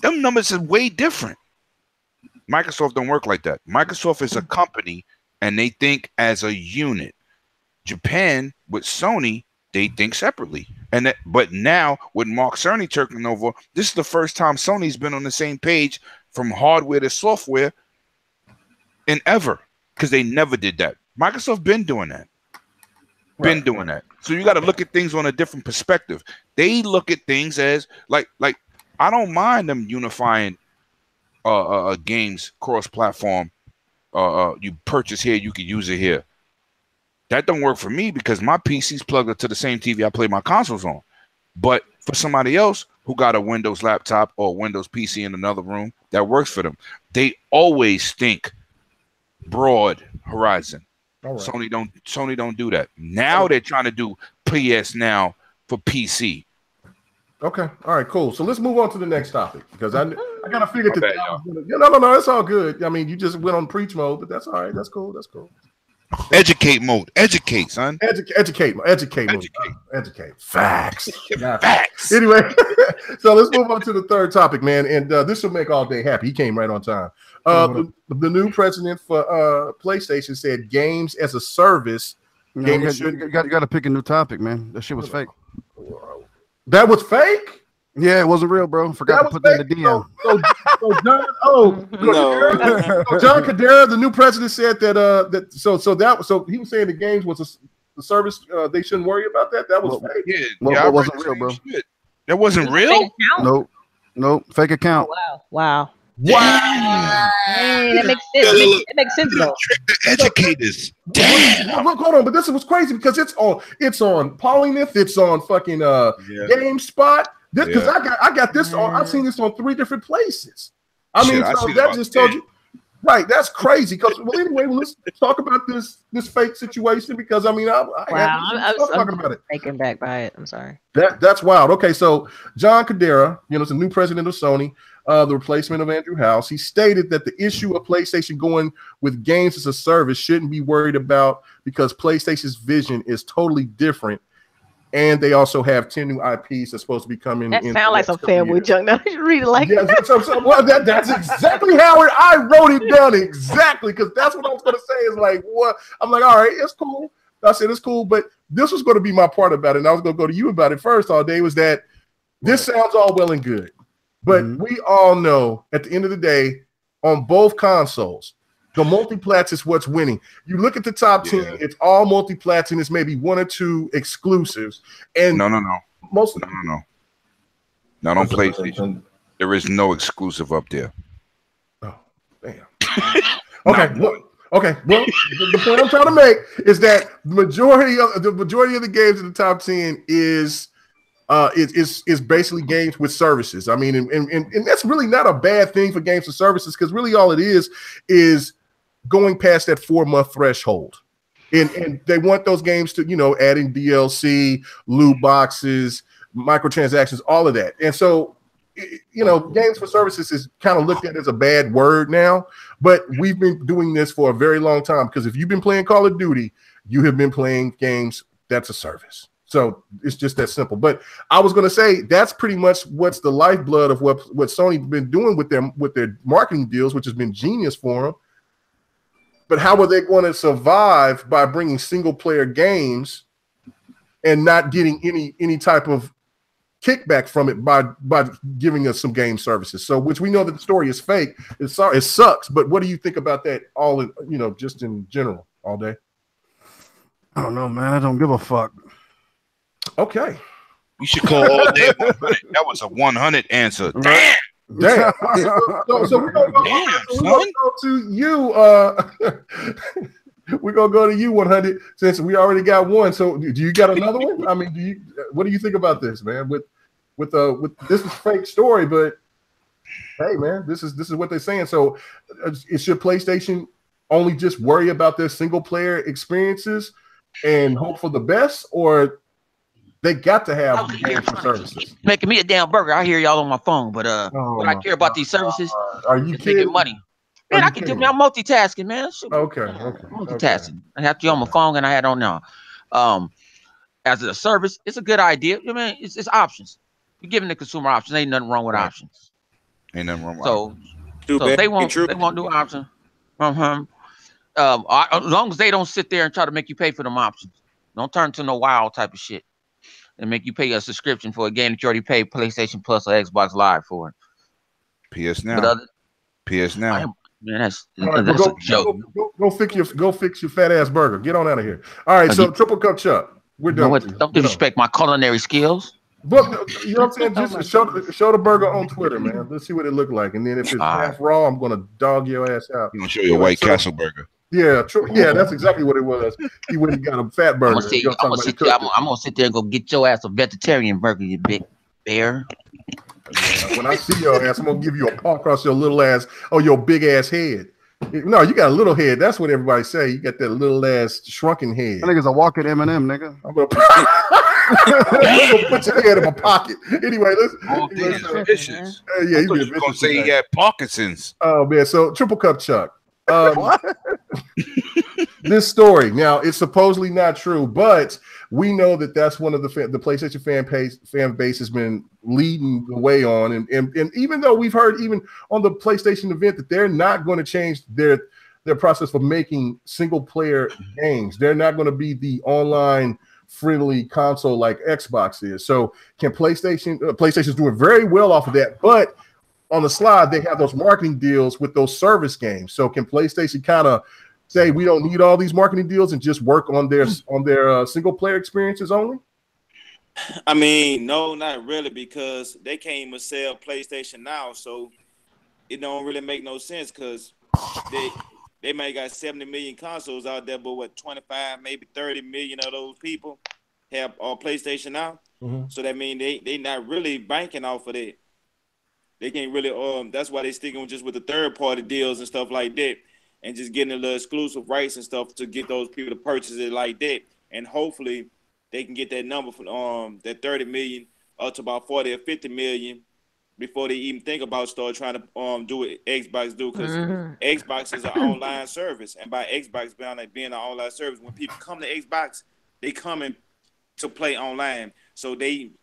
Them numbers are way different. Microsoft don't work like that. Microsoft is a company, and they think as a unit. Japan, with Sony, they think separately. But now, with Mark Cerny taking over, this is the first time Sony's been on the same page from hardware to software in ever, because they never did that. Microsoft been doing that. Doing that. So you got to look at things on a different perspective. They look at things as like I don't mind them unifying games cross-platform. You purchase here, you can use it here. That don't work for me because my PC's plugged up to the same TV I play my consoles on. But for somebody else who got a Windows laptop or Windows PC in another room, that works for them. They always think broad horizon. Right. Sony don't do that. Now they're trying to do PS Now for PC. Okay. All right, cool. So let's move on to the next topic, because I gotta figure that out. No, it's all good. I mean, you just went on preach mode, but that's all right. That's cool. Educate mode. Educate, son. Educate. Facts. Facts. Anyway, so let's move on to the third topic, man. And this will make all day happy. He came right on time. The new president for PlayStation said games as a service. You got to pick a new topic, man. That shit was fake. That was fake? Yeah, it wasn't real, bro. Forgot to put that in the DM. So John, so John Cadera, the new president, said that so he was saying the games was the service they shouldn't worry about that. That was fake. Yeah, What wasn't real, bro? Shit. That wasn't real? Nope. Fake account. Wow. That makes sense. It makes sense though. Trick the educators. Damn. Look, hold on, but this was crazy because it's on Polynyth, it's on fucking GameSpot. This because I got this on. I've seen this on 3 different places. I mean, so that just told you, right? That's crazy. Because anyway, let's talk about this fake situation because I mean, I was talking about it. Taken back by it. I'm sorry. That's wild. Okay, so John Cadera, is the new president of Sony, the replacement of Andrew House. He stated that the issue of PlayStation going with games as a service shouldn't be worried about because PlayStation's vision is totally different. And they also have 10 new IPs that's supposed to be coming. That sounds like some fanboy junk. Now you read it like that's exactly how I wrote it down exactly because that's what I was going to say. Is like what I'm like. All right, it's cool. I said it's cool, but this was going to be my part about it. And I was going to go to you about it first all day. Was that this sounds all well and good, but we all know at the end of the day, on both consoles, the multiplats is what's winning. You look at the top 10, it's all multiplats, and it's maybe 1 or 2 exclusives. And no. Most of Not on PlayStation. There is no exclusive up there. Oh, damn. Okay. Well, the point I'm trying to make is that the majority of the games in the top 10 is basically games with services. I mean, and that's really not a bad thing for games with services because really all it is going past that 4-month threshold. And they want those games to, adding DLC, loot boxes, microtransactions, all of that. And so, games for services is kind of looked at as a bad word now, but we've been doing this for a very long time because if you've been playing Call of Duty, you have been playing games that's a service. So it's just that simple. But I was going to say that's pretty much what's the lifeblood of what Sony's been doing with their marketing deals, which has been genius for them. But how are they going to survive by bringing single player games and not getting any type of kickback from it by giving us some game services? So, which we know that the story is fake. It sucks. But what do you think about that? All in, just in general, all day. I don't know, man. I don't give a fuck. Okay. You should call all day 100. That was a 100 answer. Damn. Damn. So we're gonna go to you. We're gonna go to you 100 since we already got one. So do you got another one? I mean, what do you think about this, man? With this is fake story, but hey, man, this is what they're saying. So should PlayStation only just worry about their single player experiences and hope for the best, or they got to have games for services? Making me a damn burger. I hear y'all on my phone, but when I care about these services, are you kidding? Money. Man, I can do. I'm multitasking, man. Okay. Multitasking. Okay. I have to be on my phone, and I had on now. As a service, it's a good idea. I mean, it's options. You're giving the consumer options. Ain't nothing wrong with options. Ain't nothing wrong with options. So they won't do options. As long as they don't sit there and try to make you pay for them options. Don't turn to no WoW type of shit and make you pay a subscription for a game that you already paid PlayStation Plus or Xbox Live for. PS Now. PS Now. Man, that's a joke. Go fix your fat ass burger. Get on out of here. All right, so Triple Cup Chuck. We're done. Don't disrespect my culinary skills. But you know what I'm saying? Just show the burger on Twitter, man. Let's see what it looked like. And then if it's half raw, I'm gonna dog your ass out. You gonna show your White Castle burger. Yeah, that's exactly what it was. He went and got a fat burger. I'm gonna sit there and go get your ass a vegetarian burger, you big bear. Yeah, when I see your ass, I'm gonna give you a paw across your little ass or your big ass head. No, you got a little head. That's what everybody say. You got that little ass shrunken head. I think it's a walking M&M, nigga. I'm gonna put your head in my pocket. Anyway, let's. Vicious. Yeah, he's gonna say he had Parkinson's. Oh man, so Triple Cup Chuck. What? This story now, it's supposedly not true, but we know that that's one of the PlayStation fan base has been leading the way on, and even though we've heard even on the PlayStation event that they're not going to change their process for making single player games, they're not going to be the online friendly console like Xbox is. So can PlayStation's doing very well off of that, but on the slide, they have those marketing deals with those service games. So can PlayStation kind of say we don't need all these marketing deals and just work on their single player experiences only? I mean, no, not really, because they can't even sell PlayStation Now, so it don't really make no sense because they may got 70 million consoles out there, but what 25, maybe 30 million of those people have PlayStation Now. Mm-hmm. So that means they not really banking off of that. They can't really that's why they sticking just with the third party deals and stuff like that, and just getting a little exclusive rights and stuff to get those people to purchase it like that, and hopefully they can get that number from that 30 million up to about 40 or 50 million before they even think about start trying to do what Xbox do, because Xbox is an online service, and by Xbox being an online service, when people come to Xbox, they coming to play online. So they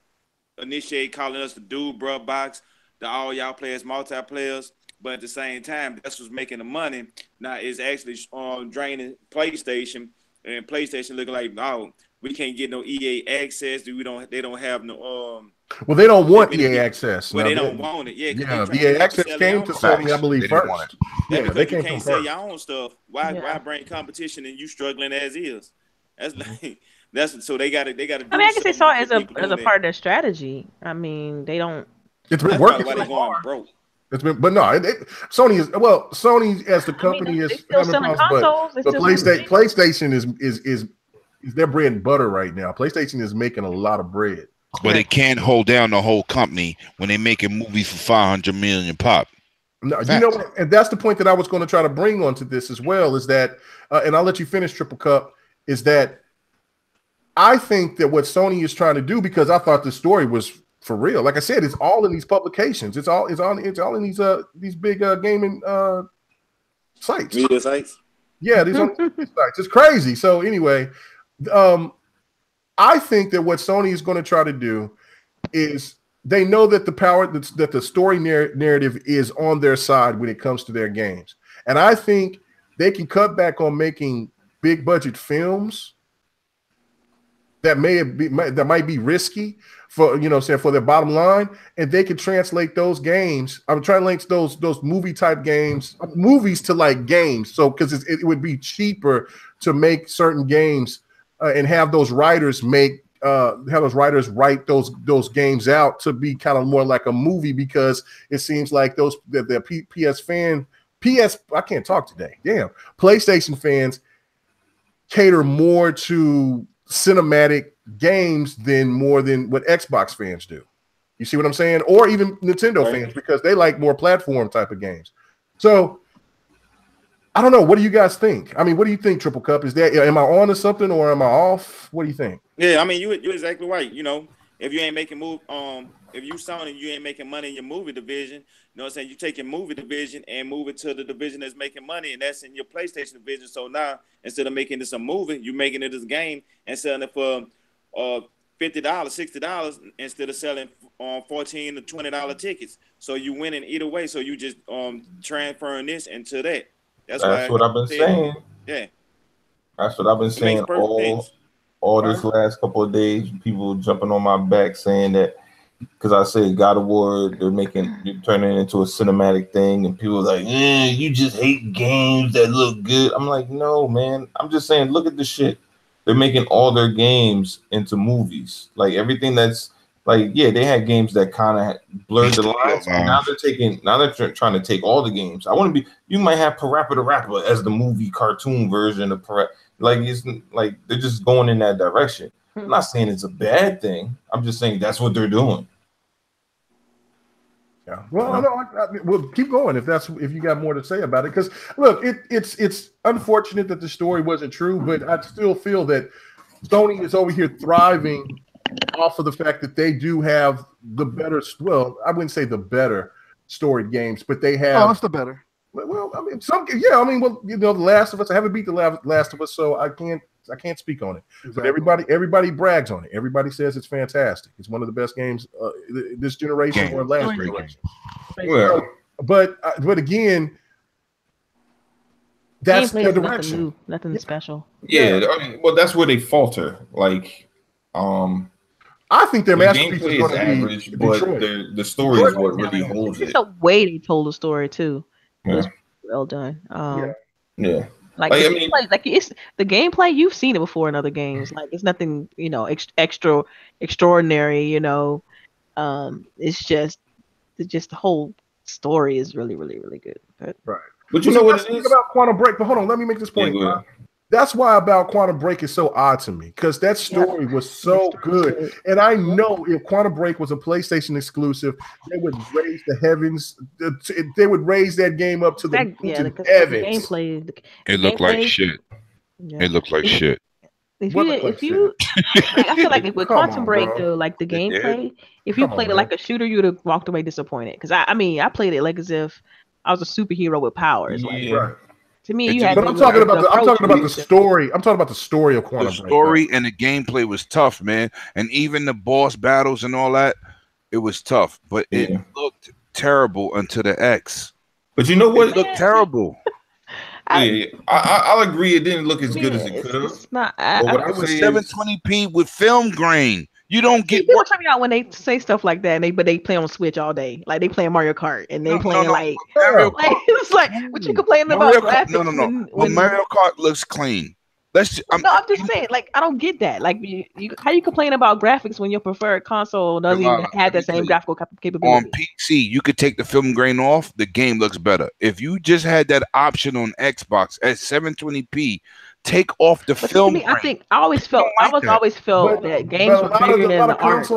initiate calling us the dude bruh box, the all y'all players multiplayers, but at the same time, that's what's making the money. Now it's actually draining PlayStation, and PlayStation looking like, oh, we can't get no EA access. They don't have no well, they don't want EA access. Well, they don't want it. Yeah, EA access came to Sony, I believe, first. Yeah, because you can't sell your own stuff. Why bring competition and you struggling as is? That's like so they got to. I mean, I guess they saw it as a part of their strategy. I mean, they don't. It's been working. Why they going broke? It's been, but no, Sony as the company is still selling consoles. But PlayStation is their bread and butter right now. PlayStation is making a lot of bread. But it can't hold down the whole company when they're making movies for 500 million pop. No, you know, and that's the point that I was going to try to bring onto this as well, is that, and I'll let you finish, Triple Cup, is that I think that what Sony is trying to do, because I thought the story was for real. Like I said, it's all in these publications. It's all in these big gaming sites. Media sites. Yeah, these are sites. It's crazy. So anyway, I think that what Sony is going to try to do is they know that that the story narrative is on their side when it comes to their games. And I think they can cut back on making big budget films that might be risky for their bottom line, and they can translate those games. I'm trying to link those movie type movies to like games. So because it would be cheaper to make certain games and have those writers write those games out to be kind of more like a movie, because it seems like the I can't talk today. Damn, PlayStation fans cater more to cinematic games than what Xbox fans do. You see what I'm saying? Or even Nintendo fans, because they like more platform type of games. So I don't know. What do you guys think? I mean, what do you think, Triple Cup? Am I on to something or am I off? What do you think? Yeah, I mean, you're exactly right. You know, if you ain't making if you Sony, you ain't making money in your movie division, you know what I'm saying? You take your movie division and move it to the division that's making money, and that's in your PlayStation division. So now, instead of making this a movie, you're making it as a game and selling it for $50, $60 instead of selling $14 to $20 tickets. So you winning either way. So you just transferring this into that. That's what I've been saying. Yeah. That's what I've been saying all this last couple of days. People jumping on my back saying that because I said God of War, you're turning it into a cinematic thing, and people are like, you just hate games that look good. I'm like, no, man. I'm just saying, look at the shit. They're making all their games into movies. Like everything that's like, yeah, they had games that kind of blurred the lines. Now they're trying to take all the games. You might have Parappa the Rapper as the movie cartoon version of Parappa. Like it's like they're just going in that direction. I'm not saying it's a bad thing. I'm just saying that's what they're doing. Yeah. Well, we'll keep going if you got more to say about it. Because look, it's unfortunate that the story wasn't true, but I still feel that Sony is over here thriving off of the fact that they do have the better. Well, I wouldn't say the better storied games, but they have. Oh, it's the better. Well, I mean, The Last of Us. I haven't beat The Last of Us, so I can't speak on it. Exactly. But everybody brags on it. Everybody says it's fantastic. It's one of the best games this generation or last generation. Well, but again, that's their direction. Nothing special. Yeah, I mean, well, that's where they falter. Like I think their The masterpiece is gameplay going is to be average, but Detroit. the story is what really holds It's it. the way they told the story too. It was Yeah. well done. Yeah. Like the gameplay, like it's the gameplay. You've seen it before in other games. Like it's nothing, extraordinary. It's just the whole story is really, really, really good. Right. But you know what it Think is about Quantum Break. But hold on, let me make this point. Yeah, go ahead. That's why about Quantum Break is so odd to me, because that story was so good. And I know if Quantum Break was a PlayStation exclusive, they would raise the heavens. They would raise that game up to the heavens. Gameplay. It looked like shit. Yeah. It looked like shit. If you, I feel like with Quantum Break though, like the gameplay, if you played it like a shooter, you'd have walked away disappointed. Because I played it like as if I was a superhero with powers. Like, right. To me, you had. But I'm talking about the story. I'm talking about the story of Quantum Break. The story and the gameplay was tough, man, and even the boss battles and all that, it was tough. But it looked terrible until the X. But you know what? It looked terrible. I'll agree. It didn't look as good as it could have. It's not. It was 720p with film grain. You don't get people tell me out when they say stuff like that, but they play on Switch all day, like they playing Mario Kart and they playing like it's like what you complaining about graphics? But Mario Kart looks clean. I'm just saying, like I don't get that. Like, how you complain about graphics when your preferred console doesn't even have that same graphical capability? On PC, you could take the film grain off. The game looks better. If you just had that option on Xbox at 720p, take off the film grain. I think I always felt that games were bigger than the art.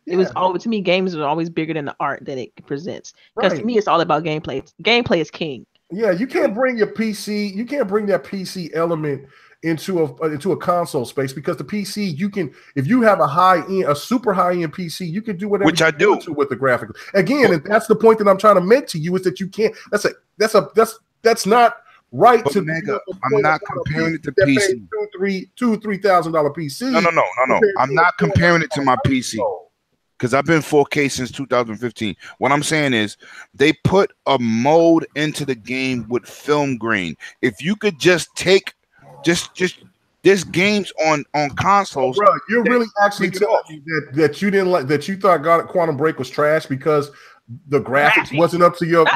It was always, to me, games are always bigger than the art that it presents. Because to me, it's all about gameplay. Gameplay is king. Yeah, you can't bring your PC. You can't bring that PC element into a console space, because the PC, you can, if you have a super high end PC, you can do whatever I do with the graphics. Again, and that's the point that I'm trying to make to you, is that you can't. That's not right. But to Mega, I'm not comparing it to PC. $2,000-$3,000 PC. No. I'm not comparing it to my PC. Because I've been 4K since 2015. What I'm saying is they put a mode into the game with film grain. If you could just take this games on consoles. Bro, you're really actually telling me that you didn't like, that you thought Quantum Break was trash because the graphics wasn't up to your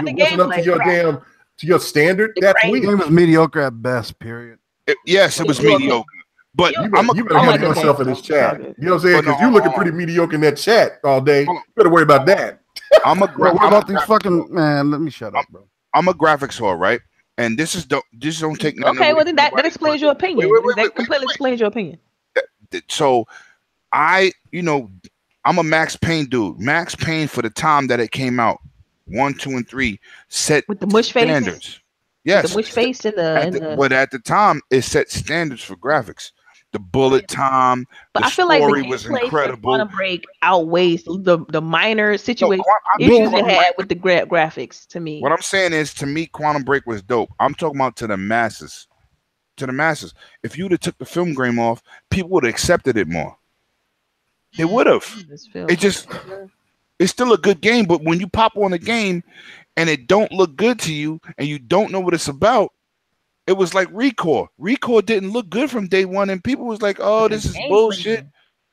standard? That's weird. The game was mediocre at best, period. Yes, it was mediocre. But you better help yourself in this chat. You know what I'm saying? Because you're looking pretty mediocre in that chat all day. You better worry about that. What about these fucking man? Let me shut up, bro. I'm a graphics whore, right? And this don't take nothing. Okay, well then that explains your opinion. That completely explains your opinion. So I'm a Max Payne dude. Max Payne, for the time that it came out, 1, 2, and 3 set with the mush standards. Face? Yes, the mush face but at the time it set standards for graphics. The bullet time, but the I feel like story the was incredible. Quantum Break outweighs the minor situation issues it had with the graphics. To me, what I'm saying is, to me, Quantum Break was dope. I'm talking about to the masses. To the masses. If you'd have took the film grain off, people would have accepted it more. They would have. It's still a good game, but when you pop on a game and it don't look good to you and you don't know what it's about, it was like Recore. Recore didn't look good from day one, and people was like, "Oh, this is bullshit."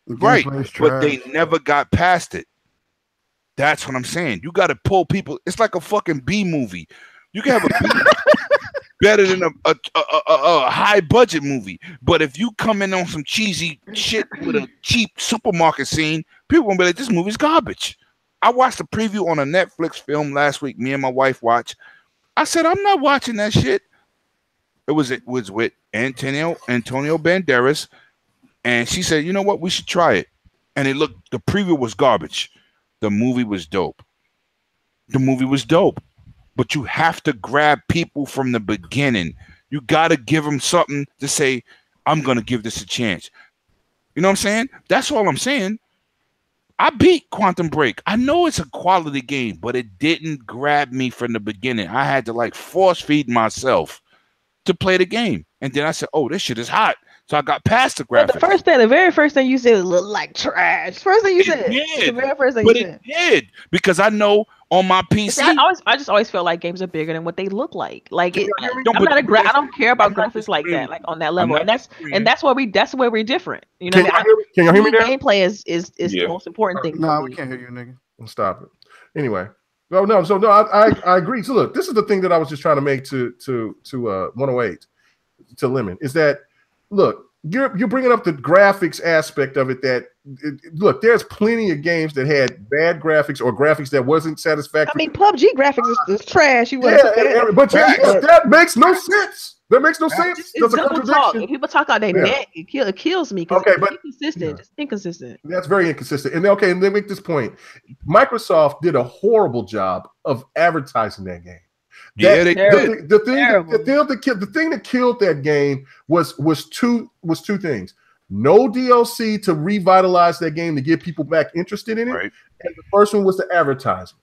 Right, but they never got past it. That's what I'm saying. You got to pull people. It's like a fucking B movie. You can have a B better than a high budget movie, but if you come in on some cheesy shit with a cheap supermarket scene, people gonna be like, "This movie's garbage." I watched a preview on a Netflix film last week. Me and my wife watched. I said, "I'm not watching that shit." It was with Antonio Banderas, and she said, "You know what? We should try it." And the preview was garbage. The movie was dope. But you have to grab people from the beginning. You got to give them something to say, "I'm going to give this a chance." You know what I'm saying? That's all I'm saying. I beat Quantum Break. I know it's a quality game, but it didn't grab me from the beginning. I had to force feed myself to play the game. And then I said, "Oh, this shit is hot." So I got past the But graphics. the very first thing you said, it looked like trash. First thing you said. Did. The very first thing But you it said. did because I know on my PC. See, I just always felt like games are bigger than what they look like. Like Can it, you hear me? I don't care about I'm not graphics like that, disagreeing. like on that I'm level. not And disagreeing. that's where we're different. You know, Can y'all hear me? Can y'all hear me now? gameplay is Yeah. the most important thing. No, for we me. can't hear you, nigga. Stop it. Anyway. No. So I agree. So look, this is the thing that I was just trying to make to 108 to Lemon is that look, you're bringing up the graphics aspect of it. Look, there's plenty of games that had bad graphics or graphics that wasn't satisfactory. I mean, PUBG graphics is trash. You but that makes no sense. That makes no sense. It's That's a double talk. contradiction. If people talk out their neck, it kills me. Okay, but inconsistent. It's inconsistent. That's very inconsistent. And and they make this point. Microsoft did a horrible job of advertising that game. The thing that killed that game was two things. No DLC to revitalize that game to get people back interested in it. Right. And the first one was the advertising.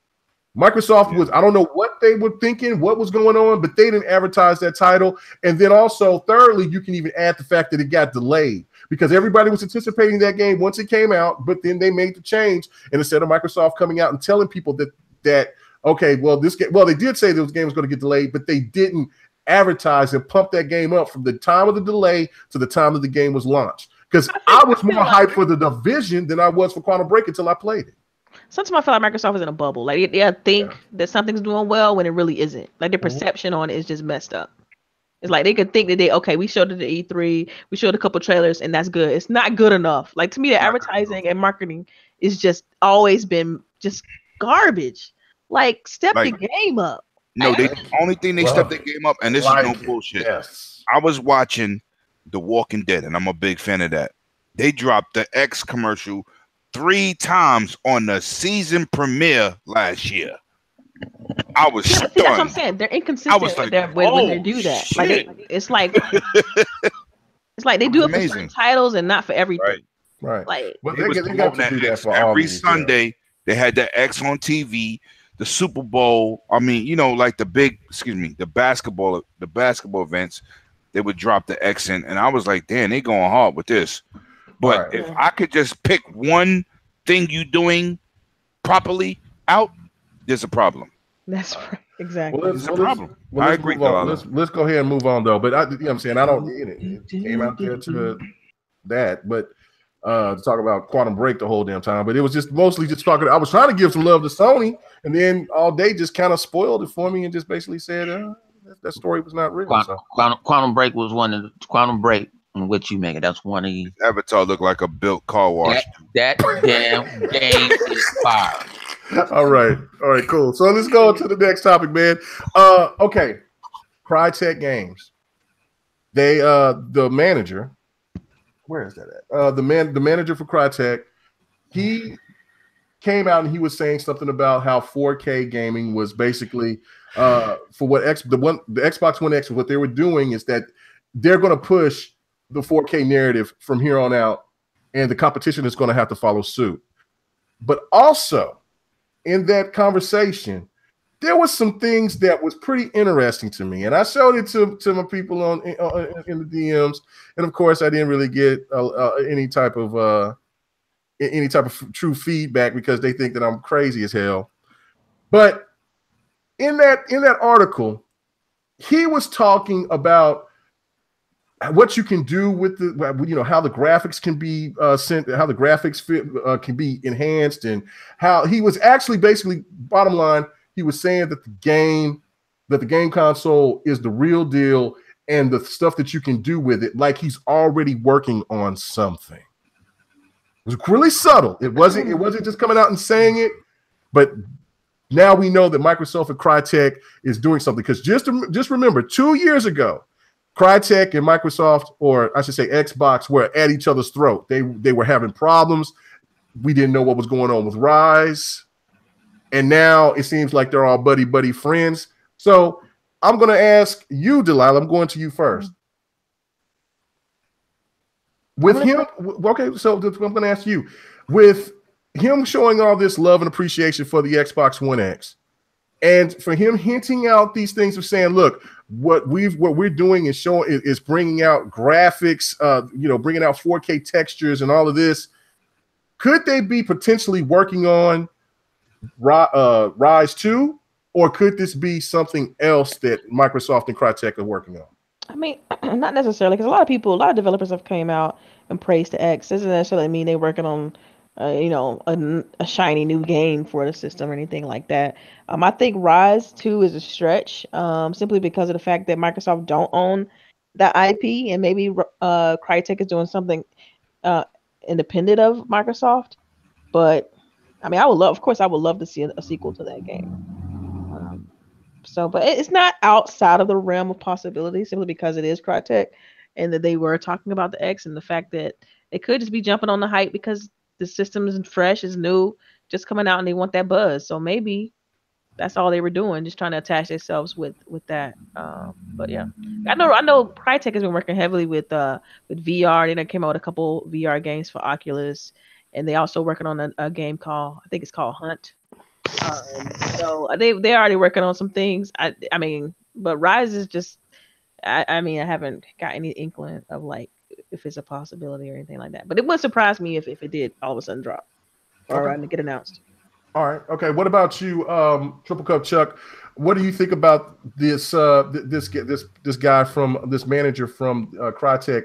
Microsoft was, I don't know what they were thinking, what was going on, but they didn't advertise that title. And then also, thirdly, you can even add the fact that it got delayed because everybody was anticipating that game once it came out, but then they made the change. And instead of Microsoft coming out and telling people that okay, well, they did say this game was going to get delayed, but they didn't advertise and pump that game up from the time of the delay to the time that the game was launched. Because I was more hyped for the Division than I was for Quantum Break until I played it. Sometimes I feel like Microsoft is in a bubble. Like they think that something's doing well when it really isn't. Like their perception on it is just messed up. It's like they could think that we showed it at E3, we showed a couple trailers, and that's good. It's not good enough. Like to me, the advertising and marketing is just always been just garbage. Like step the game up. No, the only thing they stepped the game up, and this is no bullshit. Yes. I was watching The Walking Dead, and I'm a big fan of that. They dropped the X commercial 3 times on the season premiere last year. I was stunned. That's what I'm saying. They're inconsistent when they do that. Shit. Like it's like they do it for certain titles and not for everything. Right. Like they got to do that for every Sunday. They had the X on TV. The Super Bowl. I mean, like the basketball events. They would drop the X in, and I was like, damn, they going hard with this. But if I could just pick one thing you doing properly out, there's a problem. That's right. Exactly. Well, there's a problem. I agree. Let's go ahead and move on though. But you know what I'm saying? I don't. It came out there to that, but to talk about Quantum Break the whole damn time. But it was just mostly just talking. I was trying to give some love to Sony, and then all day just kind of spoiled it for me and just basically said that story was not real. Quantum Break was one of the Quantum Break. And what you make it? That's one of these. Avatar looked like a built car wash. That damn game is fire. All right, cool. So let's go to the next topic, man. Okay, Crytek Games. They the manager. Where is that at? The manager for Crytek. He came out and he was saying something about how 4K gaming was basically for what the Xbox One X. What they were doing is that they're going to push the 4K narrative from here on out, and the competition is going to have to follow suit. But also, in that conversation, there was some things that was pretty interesting to me, and I showed it to my people in the DMs, and of course, I didn't really get any type of true feedback because they think that I'm crazy as hell. But in that article, he was talking about what you can do with how the graphics can be sent, how the graphics can be enhanced, and how he was actually basically, bottom line, he was saying that the game console is the real deal, and the stuff that you can do with it, like he's already working on something. It was really subtle. It wasn't just coming out and saying it, but now we know that Microsoft and Crytek is doing something. Because just remember, 2 years ago, Crytek and Microsoft, or I should say Xbox, were at each other's throat. They were having problems. We didn't know what was going on with Rise. And now it seems like they're all buddy friends. So I'm going to ask you, Delilah. I'm going to you first. With him, okay, so I'm going to ask you. With him showing all this love and appreciation for the Xbox One X, And for him hinting out these things of saying, look, what we're doing is showing is bringing out graphics, bringing out 4K textures and all of this. Could they be potentially working on Rise 2, or could this be something else that Microsoft and Crytek are working on? I mean, not necessarily, because a lot of developers have came out and praised the X. Doesn't necessarily mean they're working on a shiny new game for the system or anything like that. I think Rise 2 is a stretch, simply because of the fact that Microsoft don't own the IP, and maybe Crytek is doing something independent of Microsoft. But I mean, I would love to see a sequel to that game. But it's not outside of the realm of possibility, simply because it is Crytek, and that they were talking about the X, and the fact that it could just be jumping on the hype because the system is fresh, is new, just coming out, and they want that buzz. So maybe that's all they were doing, just trying to attach themselves with that. But yeah, I know Crytek has been working heavily with VR. They came out with a couple VR games for Oculus, and they also working on a game called Hunt. So they're already working on some things. I mean, but Rise is just. I mean, I haven't got any inkling of like if it's a possibility or anything like that. But it wouldn't surprise me if it did all of a sudden drop or get announced. All right. Okay. What about you, Triple Cup Chuck? What do you think about this guy this manager from Crytek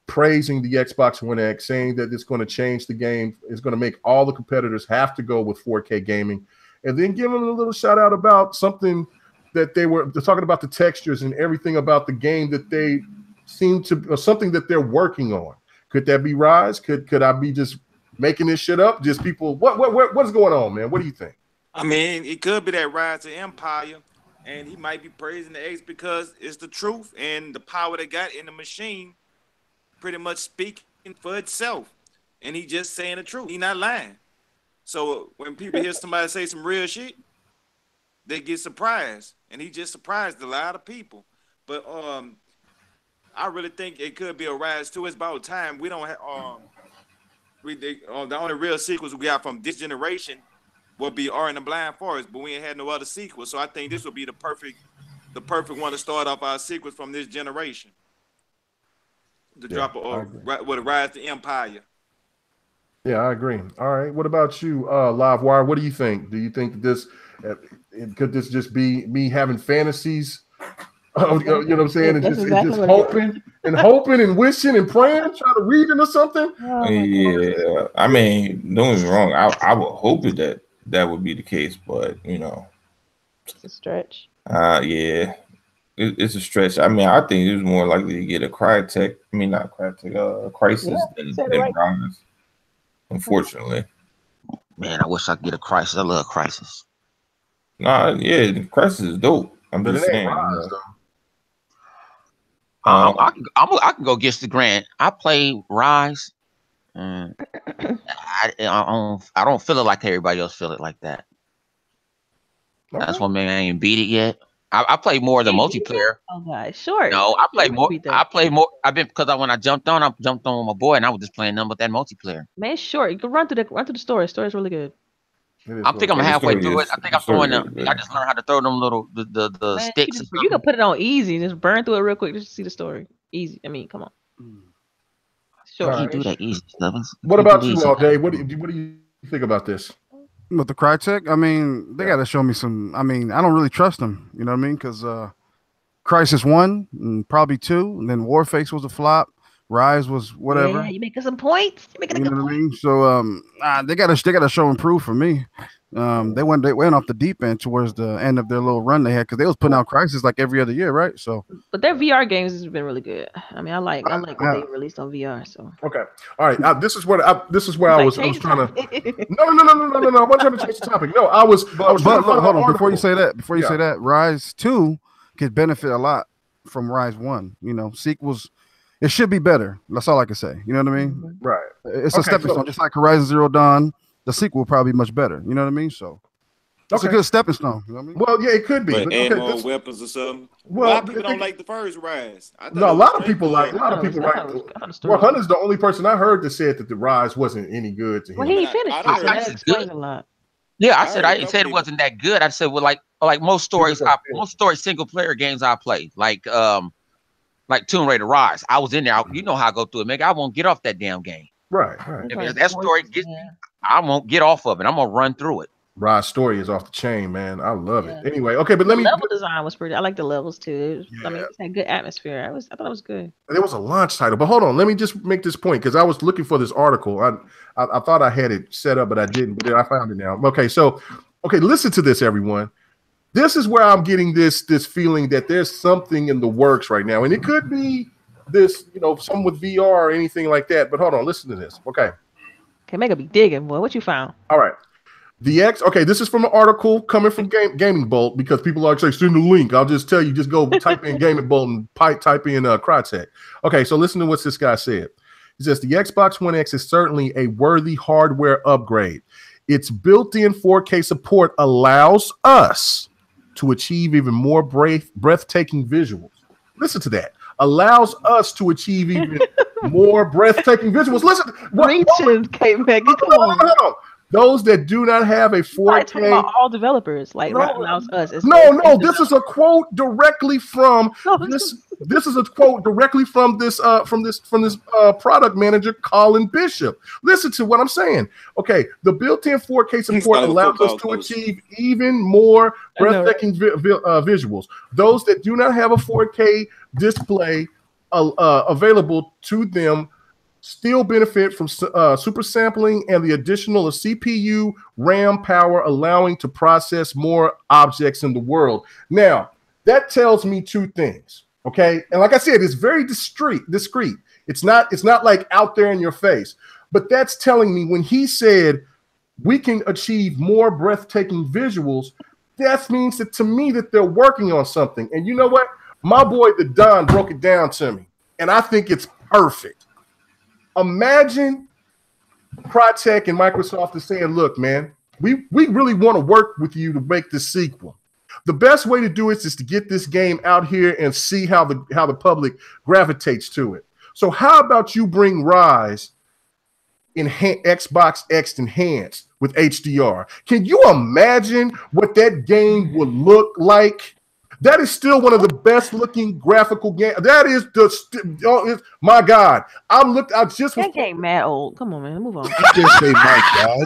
praising the Xbox One X, saying that it's going to change the game, it's going to make all the competitors have to go with 4K gaming, and then giving a little shout out about something that they're talking about, the textures and everything about the game that they seem to, or something that they're working on. Could that be Rise? Could I be just making this shit up? Just people, what's going on, man? What do you think? I mean, it could be that Rise to Empire, and he might be praising the X because it's the truth, and the power they got in the machine pretty much speaking for itself, and he just saying the truth. He not lying. So when people hear somebody say some real shit, they get surprised, and he just surprised a lot of people. But I really think it could be a Rise 2. It's about time. We don't have the only real sequels we got from this generation will be Ori and the Blind Forest, but we ain't had no other sequels. So I think this will be the perfect one to start off our sequels from this generation. To drop with a Rise to Empire. Yeah, I agree. All right. What about you, Livewire? What do you think? Do you think that could this just be me having fantasies? You know what I'm saying? And just hoping and wishing and praying, trying to read it or something? Yeah. I mean, don't get me wrong. I would hope that would be the case, but it's a stretch. Yeah. It's a stretch. I mean, I think it was more likely to get a Crysis than Rise. Unfortunately. Man, I wish I could get a Crysis. I love Crysis. Nah, yeah, Crysis is dope. I'm just saying. Rise, I can go against the Grant. I play Rise. I don't feel it like everybody else feel it like that. Okay. That's why maybe I ain't beat it yet. I play more of the multiplayer. Oh God, sure. No, I play more. When I jumped on with my boy, and I was just playing nothing but that multiplayer. Man, sure. You can run through the story. The story's really good. I think I'm halfway through it. I think I'm throwing them. I just learned how to throw them little the sticks. You can put it on easy. Just burn through it real quick. Just to see the story. Easy. I mean, come on. Sure. You do that easy, Stubbins. What about you all day? What do you think about this? With the Crytek, I mean, they got to show me some. I mean, I don't really trust them. You know what I mean? Because Crysis 1 and probably 2, and then Warface was a flop. Rise was whatever. Yeah, you making some points. You know what I mean? So they got to show and prove for me. They went off the deep end towards the end of their little run they had, because they was putting out Crysis like every other year, right? So, but their VR games has been really good. I mean, I like what they released on VR. So okay, all right. This is where I was trying to. No. I wasn't trying to change the topic. No, I was. But hold on. Before you say that, Rise 2 could benefit a lot from Rise 1. You know, sequels. It should be better. That's all I can say. You know what I mean? Right. It's a stepping stone, just like Horizon Zero Dawn. The sequel will probably be much better. You know what I mean? So it's a good stepping stone. You know what I mean? Well, yeah, it could be. But add more weapons or something. Well, a lot of people don't like the first Rise. No, a lot of people like. Well, Hunter's the only person I heard that said that the Rise wasn't any good to him. Well, he finished. I said it wasn't that good. I said, well, like like most stories single player games I play, like Tomb Raider Rise. I was in there. You know how I go through it, Mega. I won't get off that damn game. Right. If that story gets, I won't get off of it. I'm gonna run through it. Rise story is off the chain, man. I love it. Anyway, okay, but let me. Level design was pretty. I like the levels too. I mean, it's had good atmosphere. I thought it was good. It was a launch title, but hold on. Let me just make this point because I was looking for this article. I thought I had it set up, but I didn't. But then I found it now. Okay, so listen to this, everyone. This is where I'm getting this feeling that there's something in the works right now, and it could be this, some with VR or anything like that. But hold on, listen to this. Okay, Kmega be digging, boy. What you found? All right. This is from an article coming from Gaming Bolt because people are saying send the link. I'll just tell you, just go type in Gaming Bolt and type in Crytek. Okay, so listen to what this guy said. He says the Xbox One X is certainly a worthy hardware upgrade. Its built-in 4K support allows us to achieve even more breathtaking visuals. Listen to that. Allows us to achieve even more breathtaking visuals. Listen. Reaching, Kmega. Come on. Those that do not have a 4K. Talking about all developers, allows us. No. This is a quote directly from this. This is a quote directly from this product manager, Colin Bishop. Listen to what I'm saying. Okay, the built-in 4K support allows us to achieve even more breathtaking visuals. Those that do not have a 4K display available to them still benefit from super sampling and the additional of CPU RAM power, allowing to process more objects in the world. Now, that tells me two things, okay? And like I said, it's very discreet. It's not like out there in your face. But that's telling me when he said we can achieve more breathtaking visuals, that means that to me that they're working on something. And you know what? My boy, the Don, broke it down to me. And I think it's perfect. Imagine Crytek and Microsoft is saying, look, man, we really want to work with you to make this sequel. The best way to do it is to get this game out here and see how the public gravitates to it. So how about you bring Rise in Xbox X Enhanced with HDR? Can you imagine what that game would look like? That is still one of the best looking graphical games. That is my God. That game mad old. Come on, man. Move on. Just say my God.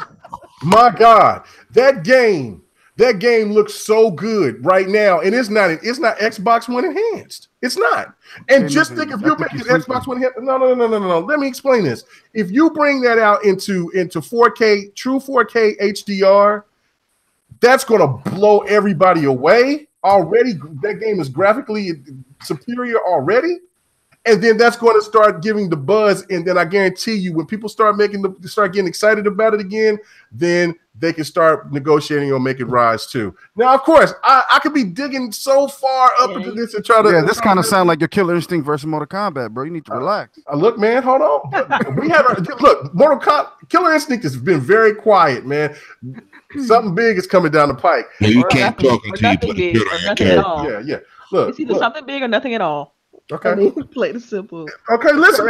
My God. That game looks so good right now. And it's not Xbox One Enhanced. It's not. And just think if you make it Xbox One Enhanced. No. Let me explain this. If you bring that out into 4K, true 4K HDR, that's gonna blow everybody away. Already, that game is graphically superior already, and then that's going to start giving the buzz. And then I guarantee you, when people start getting excited about it again, then they can start negotiating on making Rise too. Now, of course, I could be digging so far up into this and try to. Yeah, this kind of sound like your Killer Instinct versus Mortal Kombat, bro. You need to relax. Look, man, hold on. Killer Instinct has been very quiet, man. Something big is coming down the pike. Yeah, you can't talk until you put big, or nothing at all. Yeah. Look, it's either something big or nothing at all. Okay. Play it simple. Okay, listen.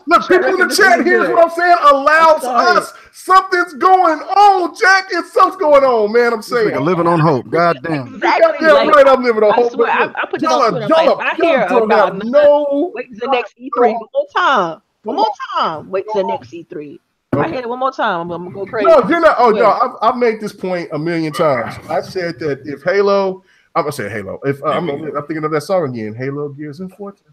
Look, people in the chat, here's what I'm saying. Allows us. Something's going on, Jack. Something's going on, man. I'm saying. Like living on hope. God damn. Exactly. Right, I'm living on hope. I put it on Twitter. I hear about wait till the next E3 one more time. Wait till the next E3. Okay. I hit it one more time. I'm gonna go crazy. No, you're not. Oh no, I've made this point a million times. I said that if Halo, I'm gonna say Halo. If I'm thinking of that song again, Halo, Gears, and Fortune.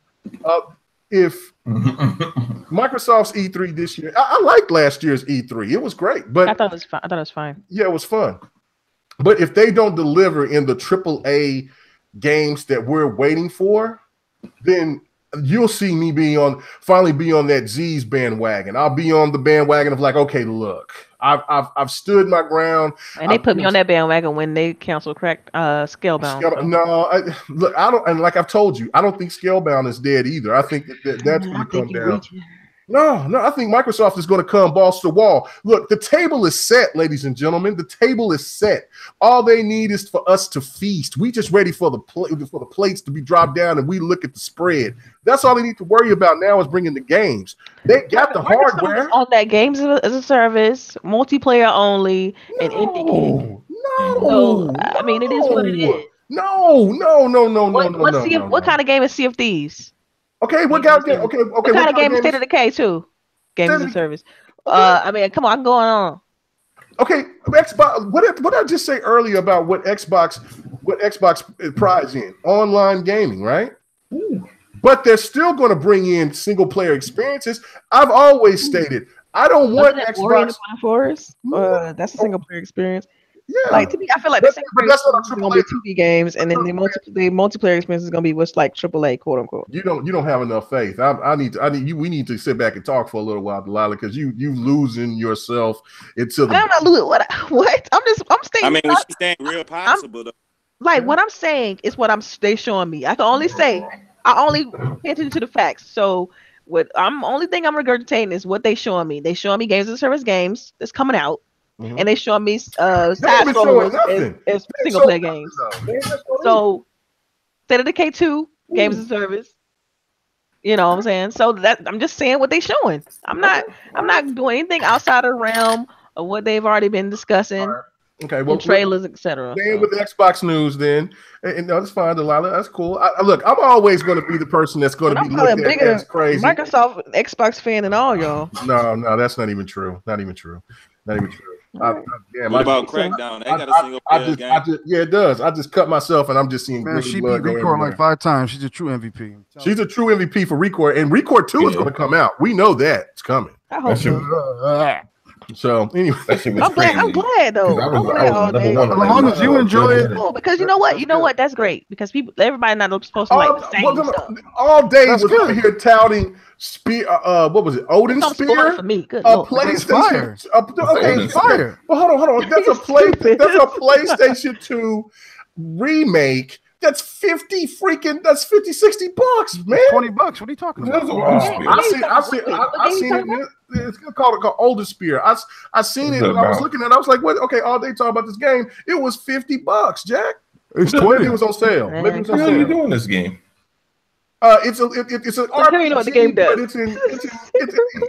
If Microsoft's E3 this year, I liked last year's E3. It was great, but I thought it was fine. Yeah, it was fun. But if they don't deliver in the AAA games that we're waiting for, then you'll see me finally be on that Z's bandwagon. I'll be on the bandwagon of like, okay, look, I've stood my ground. And they put me on that bandwagon when they canceled Scalebound. No, look, I don't. And like I've told you, I don't think Scalebound is dead either. I think that's going to come down. No, I think Microsoft is going to come balls to the wall. Look, the table is set, ladies and gentlemen. The table is set. All they need is for us to feast. We just ready for the plates to be dropped down, and we look at the spread. That's all they need to worry about now is bringing the games. They got the hardware on that games as a service, multiplayer only, and indie game. So I mean, it is what it is. No. What kind of game is Sea of Thieves? Okay, what kind of game? Okay. What kind of game is State of Decay 2? Games as a service. I mean, come on, going on. Okay, Xbox. What did I just say earlier about what Xbox prides in? Online gaming, right? Ooh. But they're still going to bring in single player experiences. I've always stated I don't want Xbox. Forest. That's a single player experience. Yeah, like to me, I feel like the single player experience is going to be 2D games, and then the multiplayer experience is going to be what's like AAA, quote unquote. You don't have enough faith. We need to sit back and talk for a little while, Delilah, because you losing yourself into the. I'm not losing. What? I'm staying. I mean, she's staying real possible though. Like what I'm saying is what they showing me. I can only say I only pay attention to the facts. So only thing I'm regurgitating is what they showing me. They showing me games as a service games that's coming out. Mm-hmm. And they show me side scrollers as single player games. So State of Decay 2 games as a service. You know what I'm saying? So that I'm just saying what they showing. I'm not doing anything outside of the realm of what they've already been discussing. Okay, well, trailers, etc. Staying with the Xbox news, then, and that's fine, Delilah. That's cool. Look, I'm always going to be the person that's going to be looked at as crazy. Microsoft Xbox fan and all y'all. No, that's not even true. Not even true. What about Crackdown? They got a single player game. Yeah, it does. I just cut myself, and I'm just seeing. Man, she beat Record like 5 times. She's a true MVP. She's a true MVP for Record, and Record 2 is going to come out. We know that it's coming. I hope so. So anyway, I'm glad though. I'm glad all day. As long as you enjoy it. Cool, because you know what, that's great. Because everybody not supposed to like the same stuff. All day was over here touting Spear. What was it? Odin Spear. For me, good. PlayStation. Okay, fire. Well, hold on. That's a PlayStation 2 remake. That's $50, $60, man. $20. What are you talking about? I seen it. It's called Older Spear. I seen it and I was looking at it. I was like, what? Okay, all day talking about this game. It was $50, Jack. It's 20. Maybe it was on sale. What are you doing this game? It's an RPG. You know what the game does. It's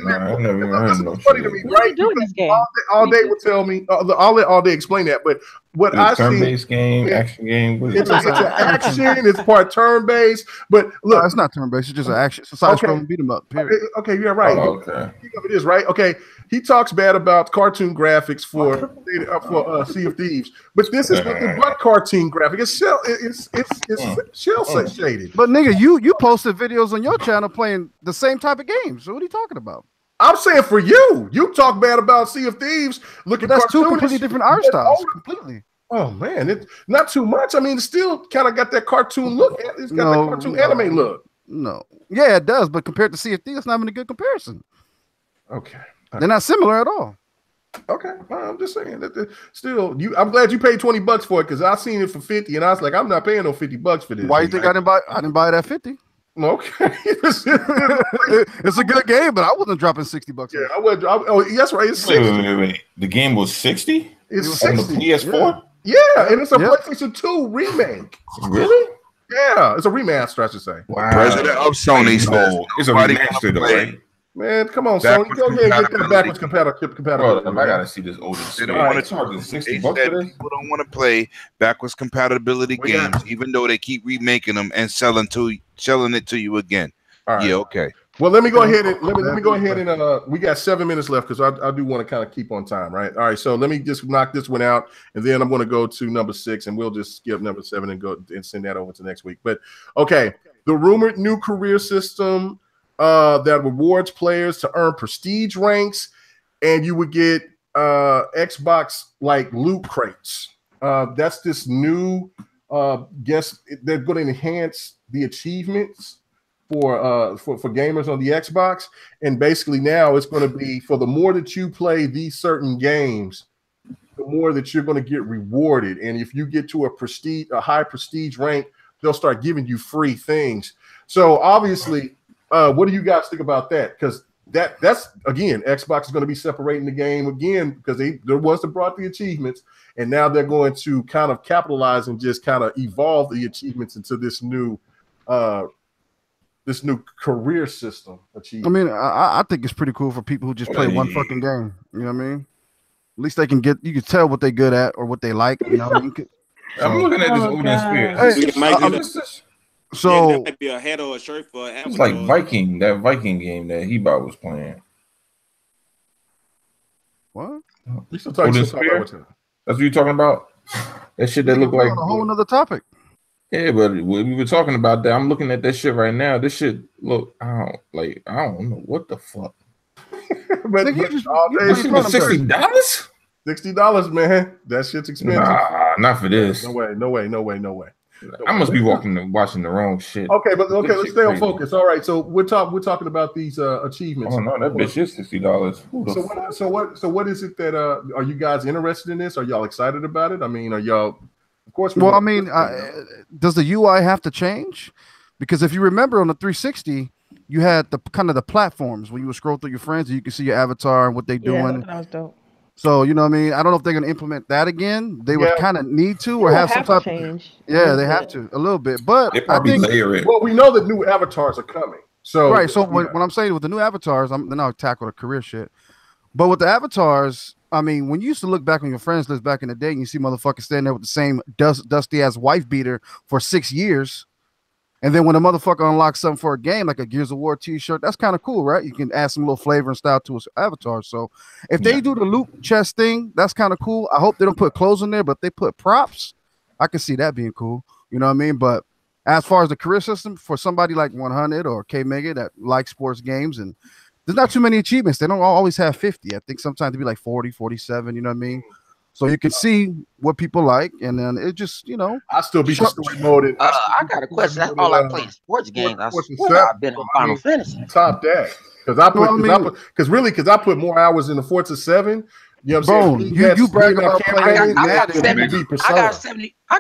I've never heard of no funny to me, right? What are you doing this game? All day would tell me. I'll let all day explain that. But what I see, turn-based game, action game. It's an action. It's part turn-based. But look, it's not turn-based. It's just an action. It's a side-scrolling beat 'em up. Period. Okay, you're right. Okay, it is right. Okay, he talks bad about cartoon graphics for Sea of Thieves, but this is what cartoon graphic. It's shell shaded. But nigga, you posted videos on your channel playing the same type of games. So what are you talking about? I'm saying for you. You talk bad about Sea of Thieves. That's two completely different art styles. Completely. Oh man, it's not too much. I mean, it still kind of got that cartoon look. It's got that cartoon anime look. No, yeah, it does. But compared to Sea of Thieves, it's not even a good comparison. Okay, they're not similar at all. Okay, I'm just saying that still. I'm glad you paid $20 for it because I seen it for $50, and I was like, I'm not paying no $50 for this. Why you think I didn't buy it at $50? Okay, it's a good game, but I wasn't dropping $60. Yeah, I would. Oh, that's right. It's 60. Wait. The game was 60. It's 60 on the PS4. Yeah, and it's a PlayStation 2 remake. Really? Yeah, it's a remaster, I should say. Wow. President of Sony says it's a remaster, though, right? Man, come on, Sony. Go ahead and get that backwards compatible. I gotta see this older. They don't want to charge $60. People don't want to play backwards compatibility games, even though they keep remaking them and selling it to you again. Right. Yeah, okay. Well, let me go ahead and we got 7 minutes left because I do want to kind of keep on time, right? All right, so let me just knock this one out, and then I'm going to go to number 6, and we'll just skip number 7 and go and send that over to next week. But okay, the rumored new career system that rewards players to earn prestige ranks, and you would get Xbox like loot crates. That's this new guess they're going to enhance the achievements for gamers on the Xbox, and basically now it's going to be for the more that you play these certain games, the more that you're going to get rewarded. And if you get to a high prestige rank, they'll start giving you free things. So obviously, what do you guys think about that? Because that's again, Xbox is going to be separating the game again because they're the ones that brought the achievements, and now they're going to kind of capitalize and just kind of evolve the achievements into this new career system. I mean, I think it's pretty cool for people who just play one fucking game. You know what I mean? At least they can get. You can tell what they're good at or what they like. You know what I mean? I'm looking at this Oh, Odin Spear. God. So that might be a hat or a shirt for an it's like Viking, that Viking game that Heba was playing. what? We still talking Odin about Spear? That's what you talking about? That shit that look We're like on a whole another topic. yeah, but we were talking about that. I'm looking at that shit right now. This shit look, I don't know what the fuck. but Nigga, you just- all you day, just- This shit was $60? $60, man. That shit's expensive. Nah, not for this. No way. I must be watching the wrong shit. Okay, but This let's shit stay on crazy. focus. All right, so we're talking about these achievements. Oh no, that bitch is $60. So what is it that are you guys interested in this? Are y'all excited about it? I mean, are y'all? Of course. Well, I mean, does the UI have to change? Because if you remember on the 360, you had the kind of the platforms when you would scroll through your friends and you can see your avatar and what they're doing. That was dope. So you know what I mean. I don't know if they're gonna implement that again. They would kind of need to, or It'll have some type. change. Yeah, they have to a little bit, but They I probably think layer it. well, we know that new avatars are coming. So right. So when I'm saying with the new avatars, then I'll tackle the career shit. But with the avatars, I mean, when you used to look back on your friends list back in the day, and you see motherfuckers standing there with the same dusty ass wife beater for 6 years. And then when a motherfucker unlocks something for a game, like a Gears of War t-shirt, that's kind of cool, right? You can add some little flavor and style to his avatar. So if they do the loot chest thing, that's kind of cool. I hope they don't put clothes in there, but if they put props, I can see that being cool. You know what I mean? But as far as the career system, for somebody like 100 or Kmega that likes sports games, and there's not too many achievements. They don't always have 50. I think sometimes it'd be like 40, 47, you know what I mean? So you can see what people like, and then it just, you know. I still be story mode. I got a question. That's all I play sports games. I swear I've been on Final Fantasy. Top that. Because I put more hours in the Forza 7. You know what I'm saying? You brag about playing. I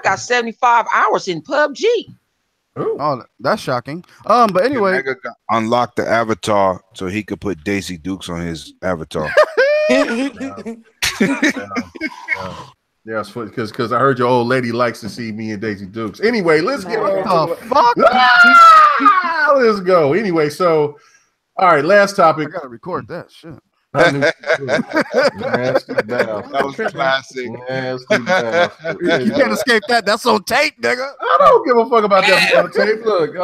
got 75 hours in PUBG. Oh, that's shocking. But anyway, Kmega unlocked the avatar so he could put Daisy Dukes on his avatar. Yeah, it's funny because I heard your old lady likes to see me and Daisy Dukes. Anyway, let's get on. Fuck. Let's go. Anyway, so all right, last topic. I gotta record that shit. Nasty That was classic. You can't escape that. That's on tape, nigga. I don't give a fuck about that on tape. Look,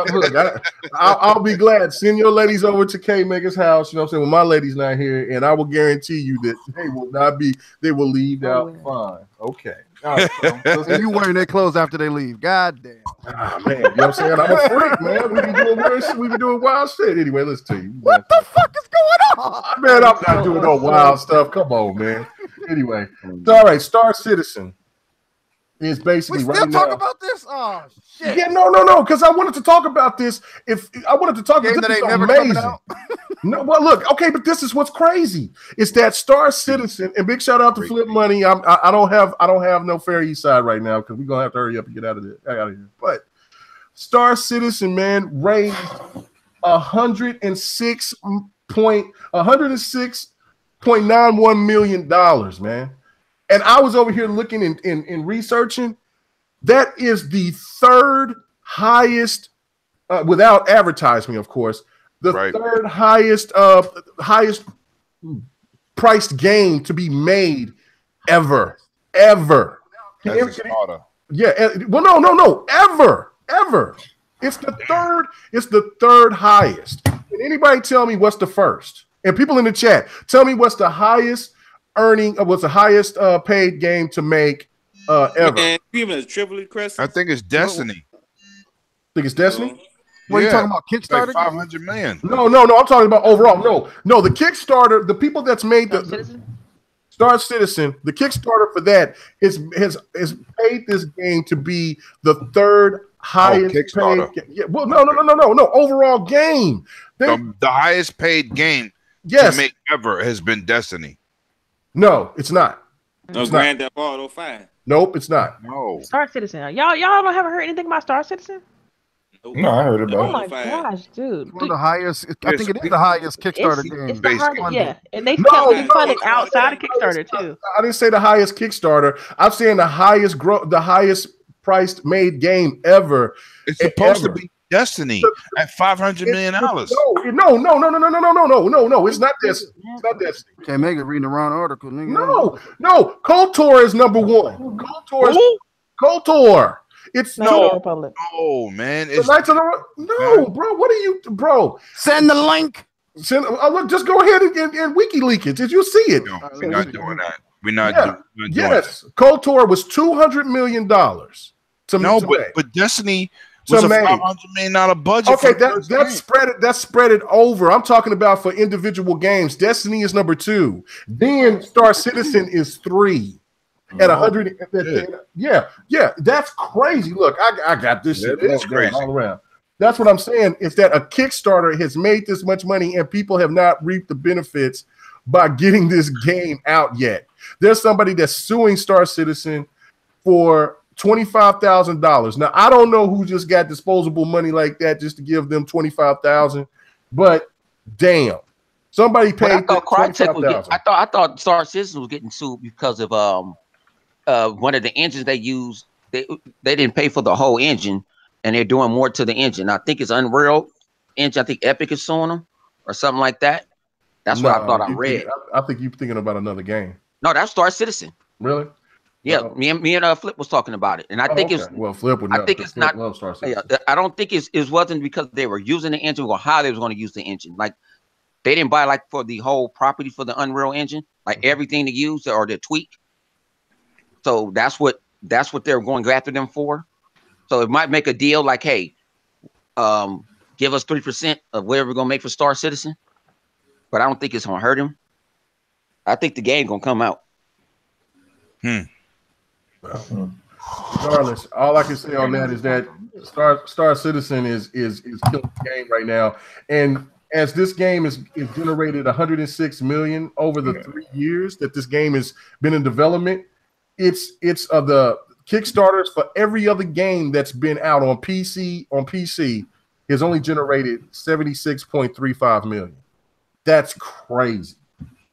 I'll be glad. Send your ladies over to Kmega's house. You know what I'm saying? When my lady's not here, and I will guarantee you that they will not be. They will leave out fine. Okay. All right, and you wearing their clothes after they leave. God damn. Ah, man, you know what I'm saying? I'm a freak, man. We be doing weird shit. We be doing wild shit. Anyway, let's tell you. What the fuck is going on? Man, I'm not doing no wild stuff. Come on, man. Anyway, so, all right. Star Citizen is basically we still talk about this. Oh shit. Yeah, no. Because I wanted to talk about this. If I wanted to talk about this, amazing. No, well, look, okay, but this is what's crazy. It's that Star Citizen, and big shout out to Flip Money. I don't have no Fair East Side right now because we're gonna have to hurry up and get out of here. But Star Citizen, man, raised $106.91 million, man. And I was over here looking in researching. That is the third highest, without advertising, of course, the third highest priced game to be made ever. Yeah. Well, no, ever. It's the third highest. Can anybody tell me what's the first? And people in the chat, tell me what's the highest paid game to make ever. And even a triple crest. I think it's Destiny. Think it's Destiny? What are you talking about? Kickstarter? Like 500 million. No. I'm talking about overall. No. The Kickstarter, the people that's made the Star Citizen, the Kickstarter for that has paid this game to be the third highest Kickstarter. paid. Yeah, well, no. Overall game. The highest paid game to make ever has been Destiny. No, it's not. No, Grand Theft Auto 5. Nope, it's not. No. Star Citizen. Y'all don't haven't heard anything about Star Citizen? No, I heard about it. Oh my gosh, dude. One of the highest. I think it is the highest Kickstarter game. It's the highest, yeah, and they kept funding outside of Kickstarter too. I didn't say the highest Kickstarter. I'm saying the highest priced made game ever. It's supposed to be Destiny at $500 million. No. It's not Destiny. It's not Destiny. Kmega reading the wrong article, nigga. No. KOTOR is number one. KOTOR. It's Republic. Oh man, the Knights of the No, bro. What are you, bro? Send the link. Look, just go ahead and WikiLeak it. Did you see it? No, we're not doing that. We're not doing Yes, KOTOR was $200 million. But Destiny was a $500 million budget. Okay, that's spread it over. I'm talking about for individual games. Destiny is number 2. Then Star Citizen is 3 at 100. Yeah, that's crazy. Look, I got this shit. It's crazy all around. That's what I'm saying. Is that a Kickstarter has made this much money and people have not reaped the benefits by getting this game out yet. There's somebody that's suing Star Citizen for $25,000. Now, I don't know who just got disposable money like that just to give them $25,000, but damn, somebody paid. I thought Crytek was I thought Star Citizen was getting sued because of one of the engines they used. They didn't pay for the whole engine, and they're doing more to the engine. I think it's Unreal Engine. I think Epic is suing them or something like that. That's what I thought I read. I think you're thinking about another game. No, that's Star Citizen. Really? Yeah, me and Flip was talking about it, and I think it's Flip would. I think it's not. Star Citizen. I don't think it wasn't because they were using the engine or how they was going to use the engine. Like they didn't buy like for the whole property for the Unreal Engine, like everything to use or to tweak. So that's what they're going after them for. So it might make a deal like, hey, give us 3% of whatever we're gonna make for Star Citizen, but I don't think it's gonna hurt him. I think the game gonna come out. Regardless, all I can say on that is that Star Citizen is killing the game right now. And as this game is generated 106 million over the 3 years that this game has been in development, it's of the Kickstarters for every other game that's been out on PC has only generated 76.35 million. That's crazy.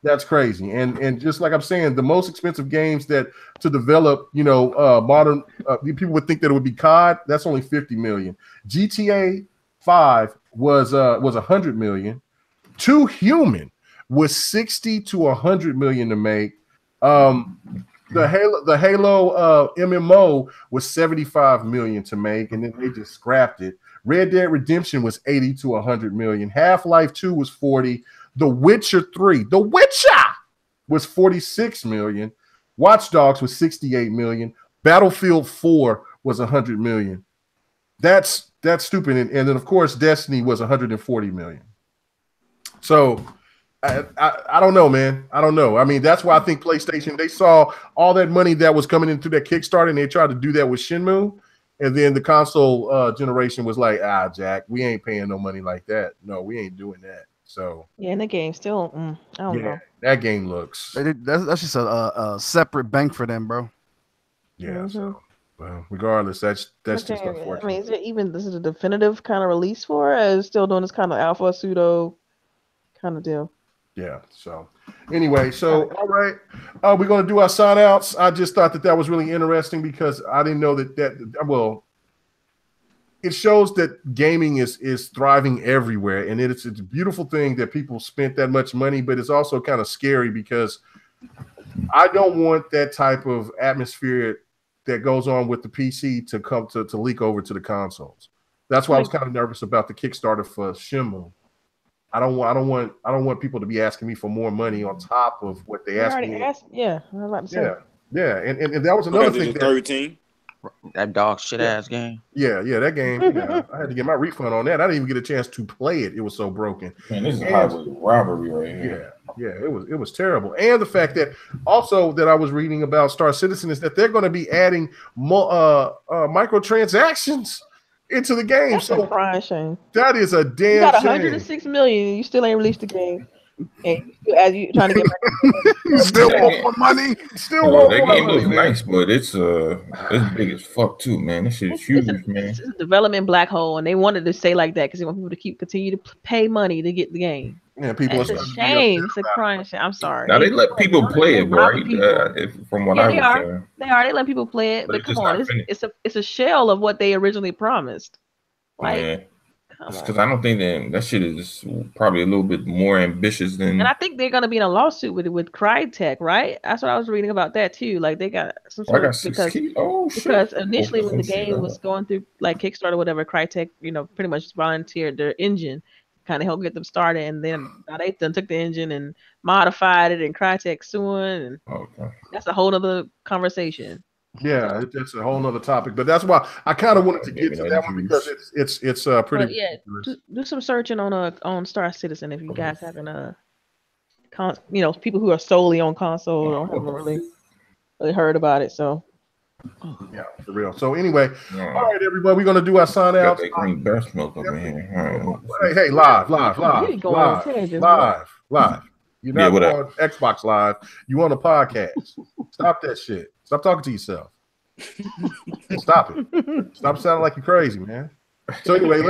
That's crazy. And just like I'm saying, the most expensive games that to develop, modern people would think that it would be COD. That's only 50 million. GTA 5 was 100 million. 2 Human was 60 to 100 million to make. The Halo MMO was 75 million to make, and then they just scrapped it. Red Dead Redemption was 80 to 100 million. Half-Life 2 was 40. The Witcher 3, was 46 million. Watch Dogs was 68 million. Battlefield 4 was 100 million. That's stupid. And then of course Destiny was 140 million. So I don't know, man. I don't know. I mean, that's why I think PlayStation, they saw all that money that was coming into that Kickstarter, and they tried to do that with Shenmue. And then the console generation was like, Jack, we ain't paying no money like that. No, we ain't doing that. So yeah, and the game still, I don't know. That game looks. That's just a separate bank for them, bro. Yeah. So, well, regardless, that's just unfortunate. I mean, this is a definitive kind of release for it? Or is it still doing this kind of alpha pseudo kind of deal? Yeah. So anyway, all right, we're gonna do our sign outs. I just thought that was really interesting because I didn't know that. It shows that gaming is thriving everywhere, and it's a beautiful thing that people spent that much money, but it's also kind of scary because I don't want that type of atmosphere that goes on with the PC to come to leak over to the consoles. That's why I was kind of nervous about the Kickstarter for Shenmue. I don't want people to be asking me for more money on top of what they asked me. Yeah, I was about to say. Yeah, and that was another thing. 13. That dog shit ass game. Yeah, that game. I had to get my refund on that. I didn't even get a chance to play it. It was so broken. Man, this is highway robbery right here. Yeah, it was terrible. And the fact that also that I was reading about Star Citizen is that they're going to be adding microtransactions into the game. That's a crying shame. That is a damn. You got 106 million. And you still ain't released the game. And as you trying to get back, you still want more money. That game looks nice, but it's big as fuck too, man. This shit is huge, man. It's a development black hole, and they wanted to say like that because they want people to continue to pay money to get the game. Yeah, people. It's a shame. It's a crying shame. I'm sorry. Now they let people play it, right? From what I was saying, they let people play it. But come on, it's a shell of what they originally promised. Like, Yeah. come Because on. I don't think that shit is probably a little bit more ambitious than. And I think they're gonna be in a lawsuit with Crytek, right? That's what I was reading about that too. Like they got some Oh, I sort got of 6 keys. Oh shit! because initially when the Let me see game was that. going through like Kickstarter or whatever, Crytek, pretty much volunteered their engine, kind of helped get them started, and then now they done took the engine and modified it, and Crytek suing, and Okay. that's a whole other conversation. Yeah, it's a whole nother topic, but that's why I kind of wanted to get to that one because it's pretty. But yeah, do some searching on Star Citizen if you guys haven't people who are solely on console or haven't really heard about it. So yeah, for real. So anyway, all right, everybody, we're gonna do our sign Got out. that green bear smoke over here. All right. Hey, live. You're not on Xbox Live. You on a podcast. Stop that shit. Stop talking to yourself. Stop it. Stop sounding like you're crazy, man. So anyway,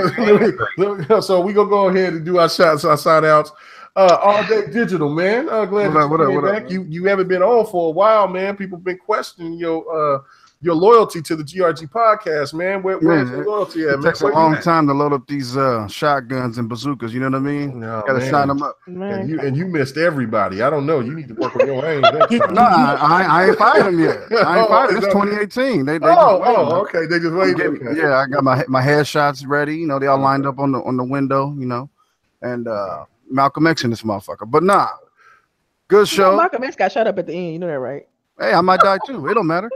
so we gonna go ahead and do our shots, our sign outs. All Day Digital, man. Glad that you came back. You haven't been on for a while, man. People have been questioning your loyalty to the GRG podcast, man. Where's your loyalty at, man? It takes a long time to load up these shotguns and bazookas. You know what I mean? No, gotta shine them up. And you missed everybody. I don't know. You need to work on your aim. No, I ain't fired them yet. I ain't fired them. It's 2018. They okay. They just waited. Okay. Yeah, I got my headshots ready. You know, they all lined up on the window. You know, and Malcolm X in this motherfucker. But nah, good show. Malcolm X got shot up at the end. You know that, right? Hey, I might die too. It don't matter.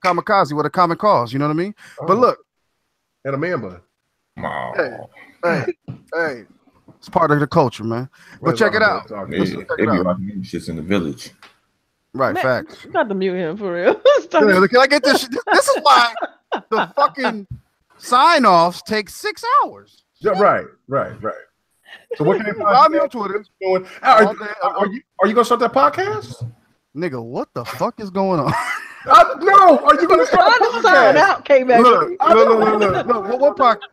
Kamikaze with a common cause. You know what I mean? But look, and a man bun. Hey, it's part of the culture, man. But check it out. They be rocking shits in the village. Right, man, facts. You got to mute him for real. Can I get this? This is why the fucking sign-offs take 6 hours. Yeah, right. So what can they find me on Twitter? Are you gonna start that podcast? Nigga, what the fuck is going on? No, are you gonna start a sign out, Kmega? Look.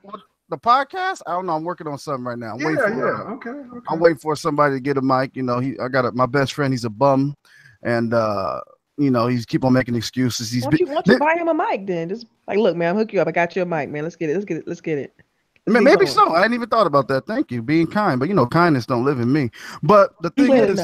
What the podcast? I don't know. I'm working on something right now. Okay. I'm waiting for somebody to get a mic. You know, my best friend. He's a bum, and he's keep on making excuses. Why don't you buy him a mic then? Just like, look, man, I'll hook you up. I got you a mic, man. Let's get it. Maybe so. I hadn't even thought about that. Thank you, being kind. But kindness don't live in me. But the thing is,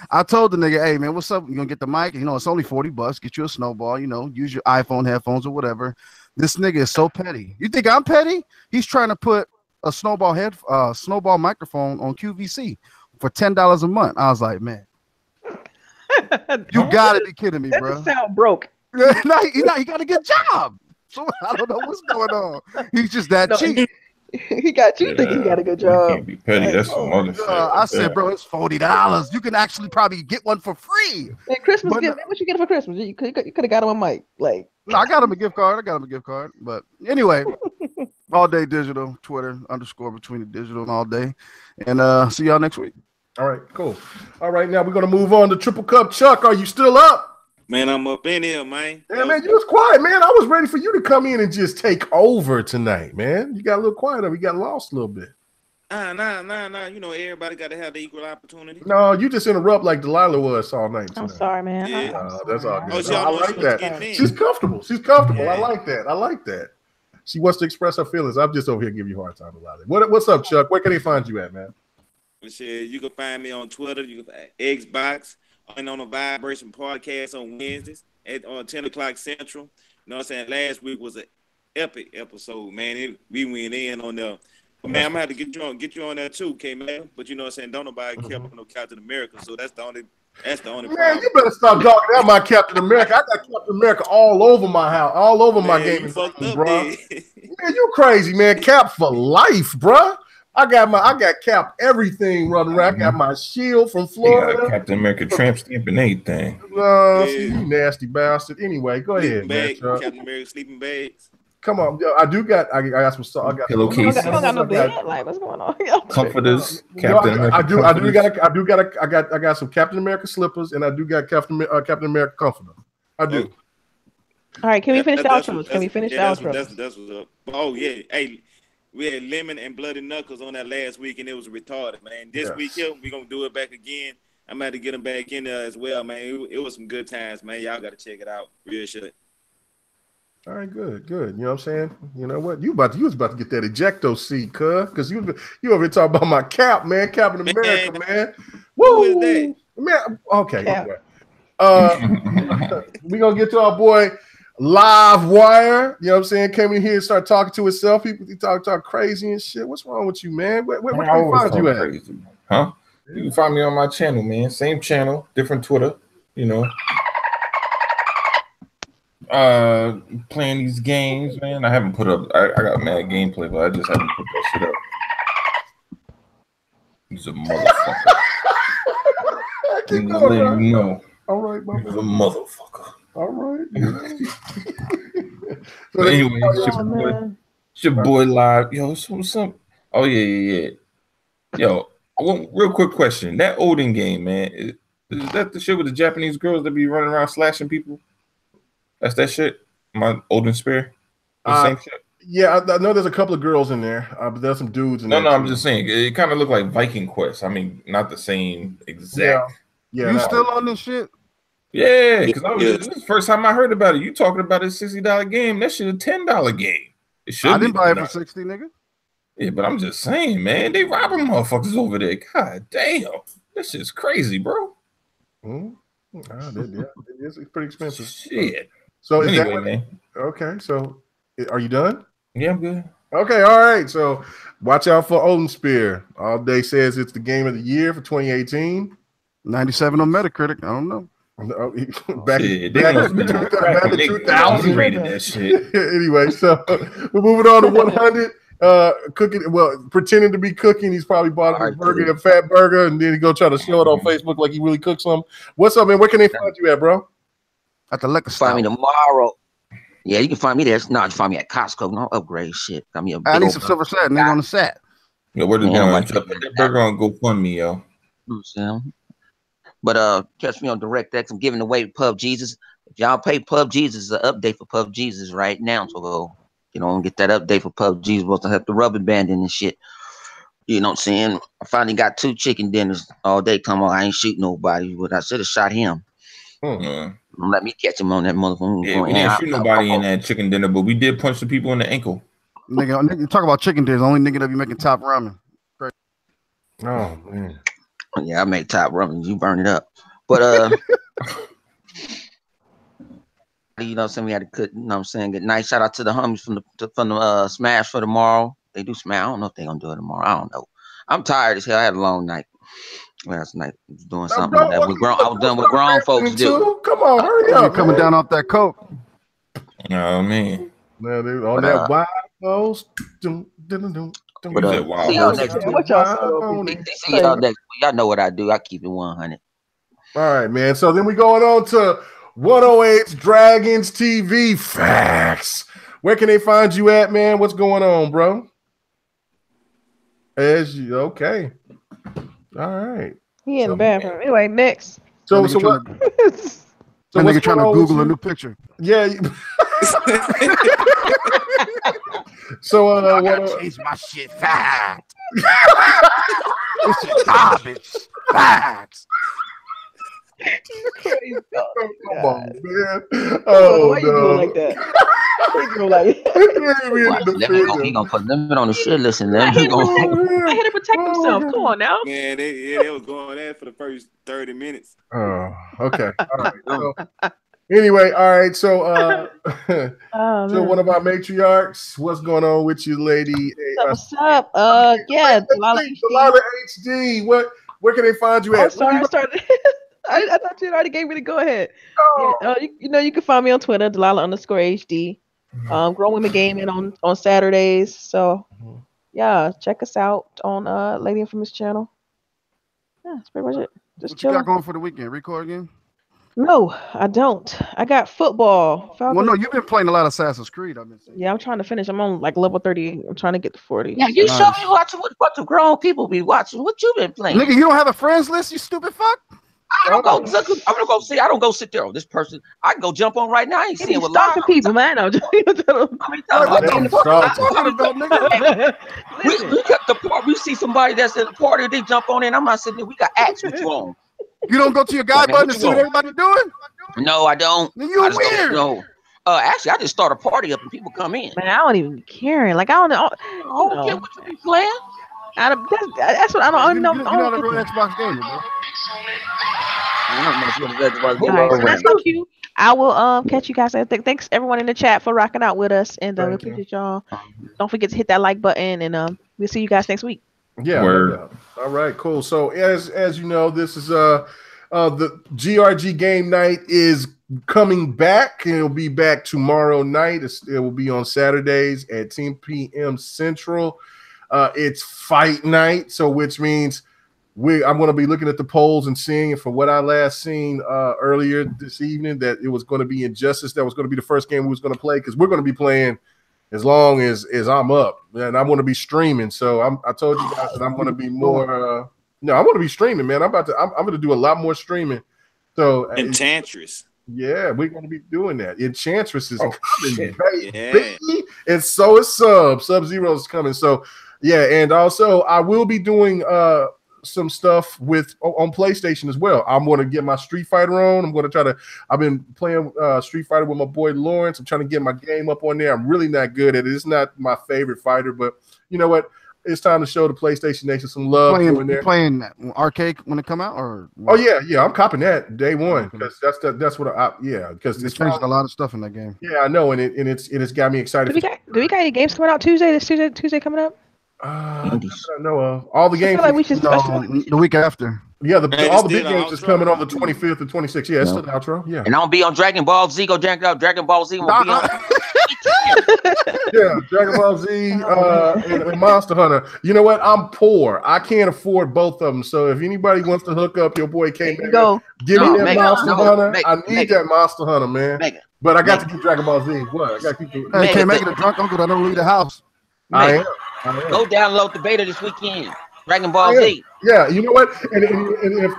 I told the nigga, hey man, what's up? You gonna get the mic? It's only $40. Get you a snowball. Use your iPhone headphones or whatever. This nigga is so petty. You think I'm petty? He's trying to put a snowball microphone on QVC for $10 a month. I was like, man, you gotta be kidding me, bro. That sound broke. He got a good job. So I don't know what's going on. He's just that cheap. He got you thinking he got a good job. You can't be petty. That's some other shit. I said, bro, it's $40. You can actually probably get one for free. Man, Christmas gift. What you get for Christmas? You could have got him a mic. Like, no, I got him a gift card. But anyway, All Day Digital, Twitter _between the digital and all day. And see y'all next week. All right, cool. All right, now we're gonna move on to Triple Cup. Chuck, are you still up? Man, I'm up in here, man. Yeah, man, you was quiet, man. I was ready for you to come in and just take over tonight, man. You got a little quiet, or you got lost a little bit. Nah. Everybody got to have the equal opportunity. No, you just interrupt like Delilah was all night tonight. I'm sorry, man. Yeah. That's all good. I like that. She's comfortable. Yeah. I like that. She wants to express her feelings. I'm just over here giving you a hard time about it. What's up, Chuck? Where can they find you at, man? You can find me on Twitter. You can find Xbox. And on the Vibration podcast on Wednesdays at 10 o'clock Central. You know what I'm saying? Last week was an epic episode, man. We went in on there. But man, I'm gonna have to get you on there too, Kmega. But you know what I'm saying? Don't nobody care about no Captain America, so that's the only man, problem. You better stop talking about my Captain America. I got Captain America all over my house, all over my gaming room, bro. Man, you crazy, man. Cap for life, bro. I got Cap everything running around. I got my shield from Florida. Captain America tramp stamp and everything. You nasty bastard. Anyway, go ahead, man. Captain America sleeping bags. Come on, I got some. I got pillowcases. I got no bed. Like, what's going on? Comforters. Captain America. I got some Captain America slippers, and I do got Captain America comforter. I do. All right, can we finish the outros? That's what's up. Oh yeah, hey. We had Lemon and Bloody Knuckles on that last week, and it was retarded, man. This week here, we're going to do it back again. I'm going to have to get them back in there as well, man. It was some good times, man. Y'all got to check it out. Real shit. All right, good. You know what I'm saying? You know what? You was about to get that ejecto seat, cuz, because you over here talking about my cap, man. Captain America, man. Who is that? Man, okay. Cap. We gonna get to our boy LiveWire. You know what I'm saying? Came in here and start talking to himself. People talk crazy and shit. What's wrong with you, man? Where can we find you at? Crazy. Huh? You can find me on my channel, man. Same channel, different Twitter, you know. Playing these games, man. I haven't put up. I got mad gameplay, but I just haven't put that shit up. He's a motherfucker. Keep going, you know. All right, my He's a motherfucker. All right. But anyway, it's your boy Live. Yo, some. Oh yeah. Yo, real quick question. That Odin game, man, is that the shit with the Japanese girls that be running around slashing people? That's that shit. My Odin Spear. Same shit. Yeah, I know there's a couple of girls in there, but there's some dudes in there. No, I'm just saying it kind of looked like Viking Quest. I mean, not the same exact. Yeah. You still on this shit? Yeah, because this is the first time I heard about it. You talking about a $60 game? That shit a $10 game. It should. I didn't buy it for $60, nigga. Yeah, but I'm just saying, man, they robbing motherfuckers over there. God damn, this shit's crazy, bro. It's pretty expensive. Shit. So anyway, man. Okay, so are you done? Yeah, I'm good. Okay, all right. So watch out for Odin Spear. All Day says it's the game of the year for 2018. 97 on Metacritic. I don't know. Back in 2000 rated that shit. Anyway, so we're moving on to 100. Pretending to be cooking. He's probably bought a burger, a fat burger, and then he go try to show it on Facebook like he really cooked some. What's up, man? Where can they find you at, bro? At the liquor store. Find me tomorrow. Yeah, you can find me there. No, you find me at Costco. No upgrade shit. Got me a I need some silver satin. Nigga on the set. Yeah, where the that burger on GoFundMe, yo. But catch me on DirectX. I'm giving away PUBG. If y'all pay PUBG, is an update for PUBG right now. So get that update for PUBG. Supposed to have the rubber banding and shit. You know what I'm saying? I finally got 2 chicken dinners all day. Come on, I ain't shoot nobody, but I should have shot him. Don't let me catch him on that motherfucker. Yeah, we didn't shoot nobody in that chicken dinner, but we did punch the people in the ankle. Nigga, talk about chicken dinners. Only nigga that be making top ramen. Great. Oh man. Yeah, I make top ramen. You burn it up. But we had to cook. You know what I'm saying? Good night. Shout out to the homies from the Smash for tomorrow. They do Smash. I don't know if they're gonna do it tomorrow. I don't know. I'm tired as hell. I had a long night last night. I was doing something that I was done with grown folks do. Come on, hurry up. You're coming down off that coke. Oh man. No, dude, on that wild post. But see y'all next week. See y'all next week. Y'all know what I do. I keep it 100. All right, man. So then we going on to 108's Dragons TV Facts. Where can they find you at, man? What's going on, bro? Okay. All right. He in the bathroom. Anyway, next. So what? So nigga trying to Google a new picture. Yeah. So I gotta change my shit fast. This is garbage. Facts. Come on, man. Why you doing like that? He gonna put limit on the shit. Listen, I had to protect himself. Come on now. Man, they was going there for the first 30 minutes. Oh, okay. All right. So, anyway, all right. So, so one of our matriarchs, what's going on with you, lady? What's up? Yeah, Delilah HD. Where can they find you at? Oh, sorry, I started. I thought you already gave me the go ahead. Oh. Yeah, you can find me on Twitter, Delilah_HD. Grown Women Gaming on Saturdays. So yeah, check us out on Lady Infamous channel. Yeah, that's pretty much it. Just what you got going for the weekend? Record again? No, I don't. I got football. Well, no, you've been playing a lot of Assassin's Creed. I've been saying. Yeah, I'm trying to finish. I'm on like level 30. I'm trying to get to 40. Yeah, you show me watching what the grown people be watching. What you been playing? Nigga, you don't have a friends list, you stupid fuck? I'm gonna go see. I don't go sit there. Oh, this person, I can go jump on right now. I ain't seeing what stalking people, man. We kept the part. We see somebody that's in the party, they jump on in. I'm not sitting there. We got acts with you on. You don't go to your guy button to see what everybody doing? No, I don't. You weird. No, Actually, I just start a party up and people come in. Man, I don't even care. Like I don't know. I don't care what you be playing. That's what I don't know. You're not a real Xbox gamer, bro. I don't know what Xbox All gamer right, so is. that's my cue. I will catch you guys. Thanks everyone in the chat for rocking out with us, and we appreciate y'all. Don't forget to hit that like button, and we'll see you guys next week. Yeah. All right, cool. So as you know, this is the GRG game night is coming back, and it'll be back tomorrow night. It will be on Saturdays at 10 p.m. Central. It's fight night, so which means I'm going to be looking at the polls and seeing, from what I last seen earlier this evening, that it was going to be Injustice. That was going to be the first game we was going to play, because we're going to be playing as long as I'm up, and I'm going to be streaming. So I told you guys that I'm going to be more. No, I'm going to be streaming, man. I'm going to do a lot more streaming. So Enchantress. Yeah, we're going to be doing that. Enchantress is coming, Yeah. baby. And so is Sub-Zero is coming. So yeah, and also I will be doing some stuff on PlayStation as well. I'm going to get my Street Fighter on. I'm going to try to. I've been playing Street Fighter with my boy Lawrence. I'm trying to get my game up on there. I'm really not good at it. It's not my favorite fighter, but you know what? It's time to show the PlayStation Nation some love. Playing arcade when it come out, or what? Oh yeah, I'm copping that day one, because that's what because it's changed a lot of stuff in that game. Yeah, I know, and it's got me excited. Do we got any games coming out Tuesday? Tuesday coming up? I don't know of all the games. I feel like we should the week after. Yeah, all the big games is coming on the 25th and 26th. Yeah, it's still the outro. Yeah, and I'll be on Dragon Ball Z. Go check out Dragon Ball Z. Will be on. Yeah, Dragon Ball Z and Monster Hunter. You know what? I'm poor. I can't afford both of them. So if anybody wants to hook up your boy Kmega, give me that Monster Hunter. I need that Monster Hunter, man. But I got to keep Dragon Ball Z. What? I got to keep. Hey, Kmega the drunk uncle that don't leave the house. I am. Go download the beta this weekend. Dragon Ball Z. Yeah, you know what? And if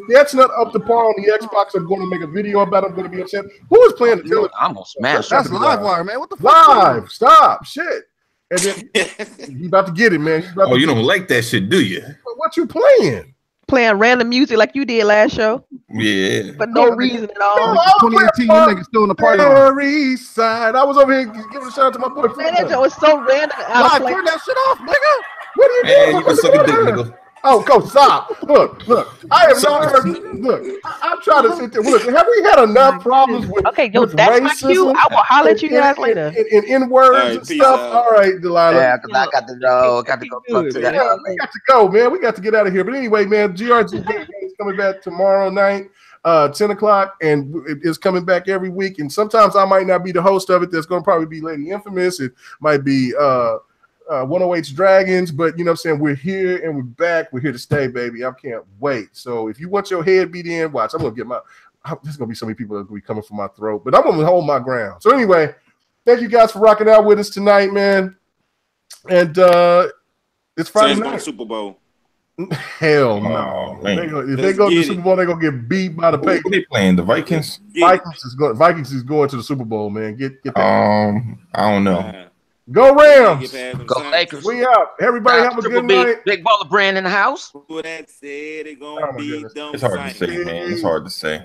that's not up to par on the Xbox, I'm going to make a video about it. I'm going to be upset. Who is playing the television? I'm gonna smash. That's LiveWire, man. What the fuck? Live. Stop. Shit. And then he about to get it, man. You don't like that shit, do you? What you playing? Playing random music like you did last show. Yeah. For no reason at all. 2018, you niggas still in the party. East Side. I was over here giving a shout out to my boy. Man, that joke was so random. Turn that shit off, nigga. What are you doing? You can suck a dick, nigga. Oh, go stop. Look. I have not heard. Look, I'm trying to sit there. Look, have we had enough problems with that's racism? my cue. I will holler at you guys later. And N-words and stuff. All right, Delilah. Yeah, because I got to go. Got to go talk to that. Yeah, we got to go, man. We got to get out of here. But anyway, man, GRG is coming back tomorrow night, 10 o'clock, and it's coming back every week. And sometimes I might not be the host of it. There's going to probably be Lady Infamous. It might be 108's Dragons, but you know what I'm saying? We're here and we're back. We're here to stay, baby. I can't wait. So if you want your head beat in, watch. I'm going to get there's going to be so many people that will be coming from my throat, but I'm going to hold my ground. So anyway, thank you guys for rocking out with us tonight, man. And it's Friday night. Super Bowl. Hell no. If they go to the Super Bowl, they're going to get beat by the Patriots. Who they playing? The Vikings? Vikings is going to the Super Bowl, man. Get that. I don't know. Go Rams. Go Lakers. We out. Everybody have a good night. Big baller brand in the house. Who that said it gonna be? It's hard to say, man. It's hard to say.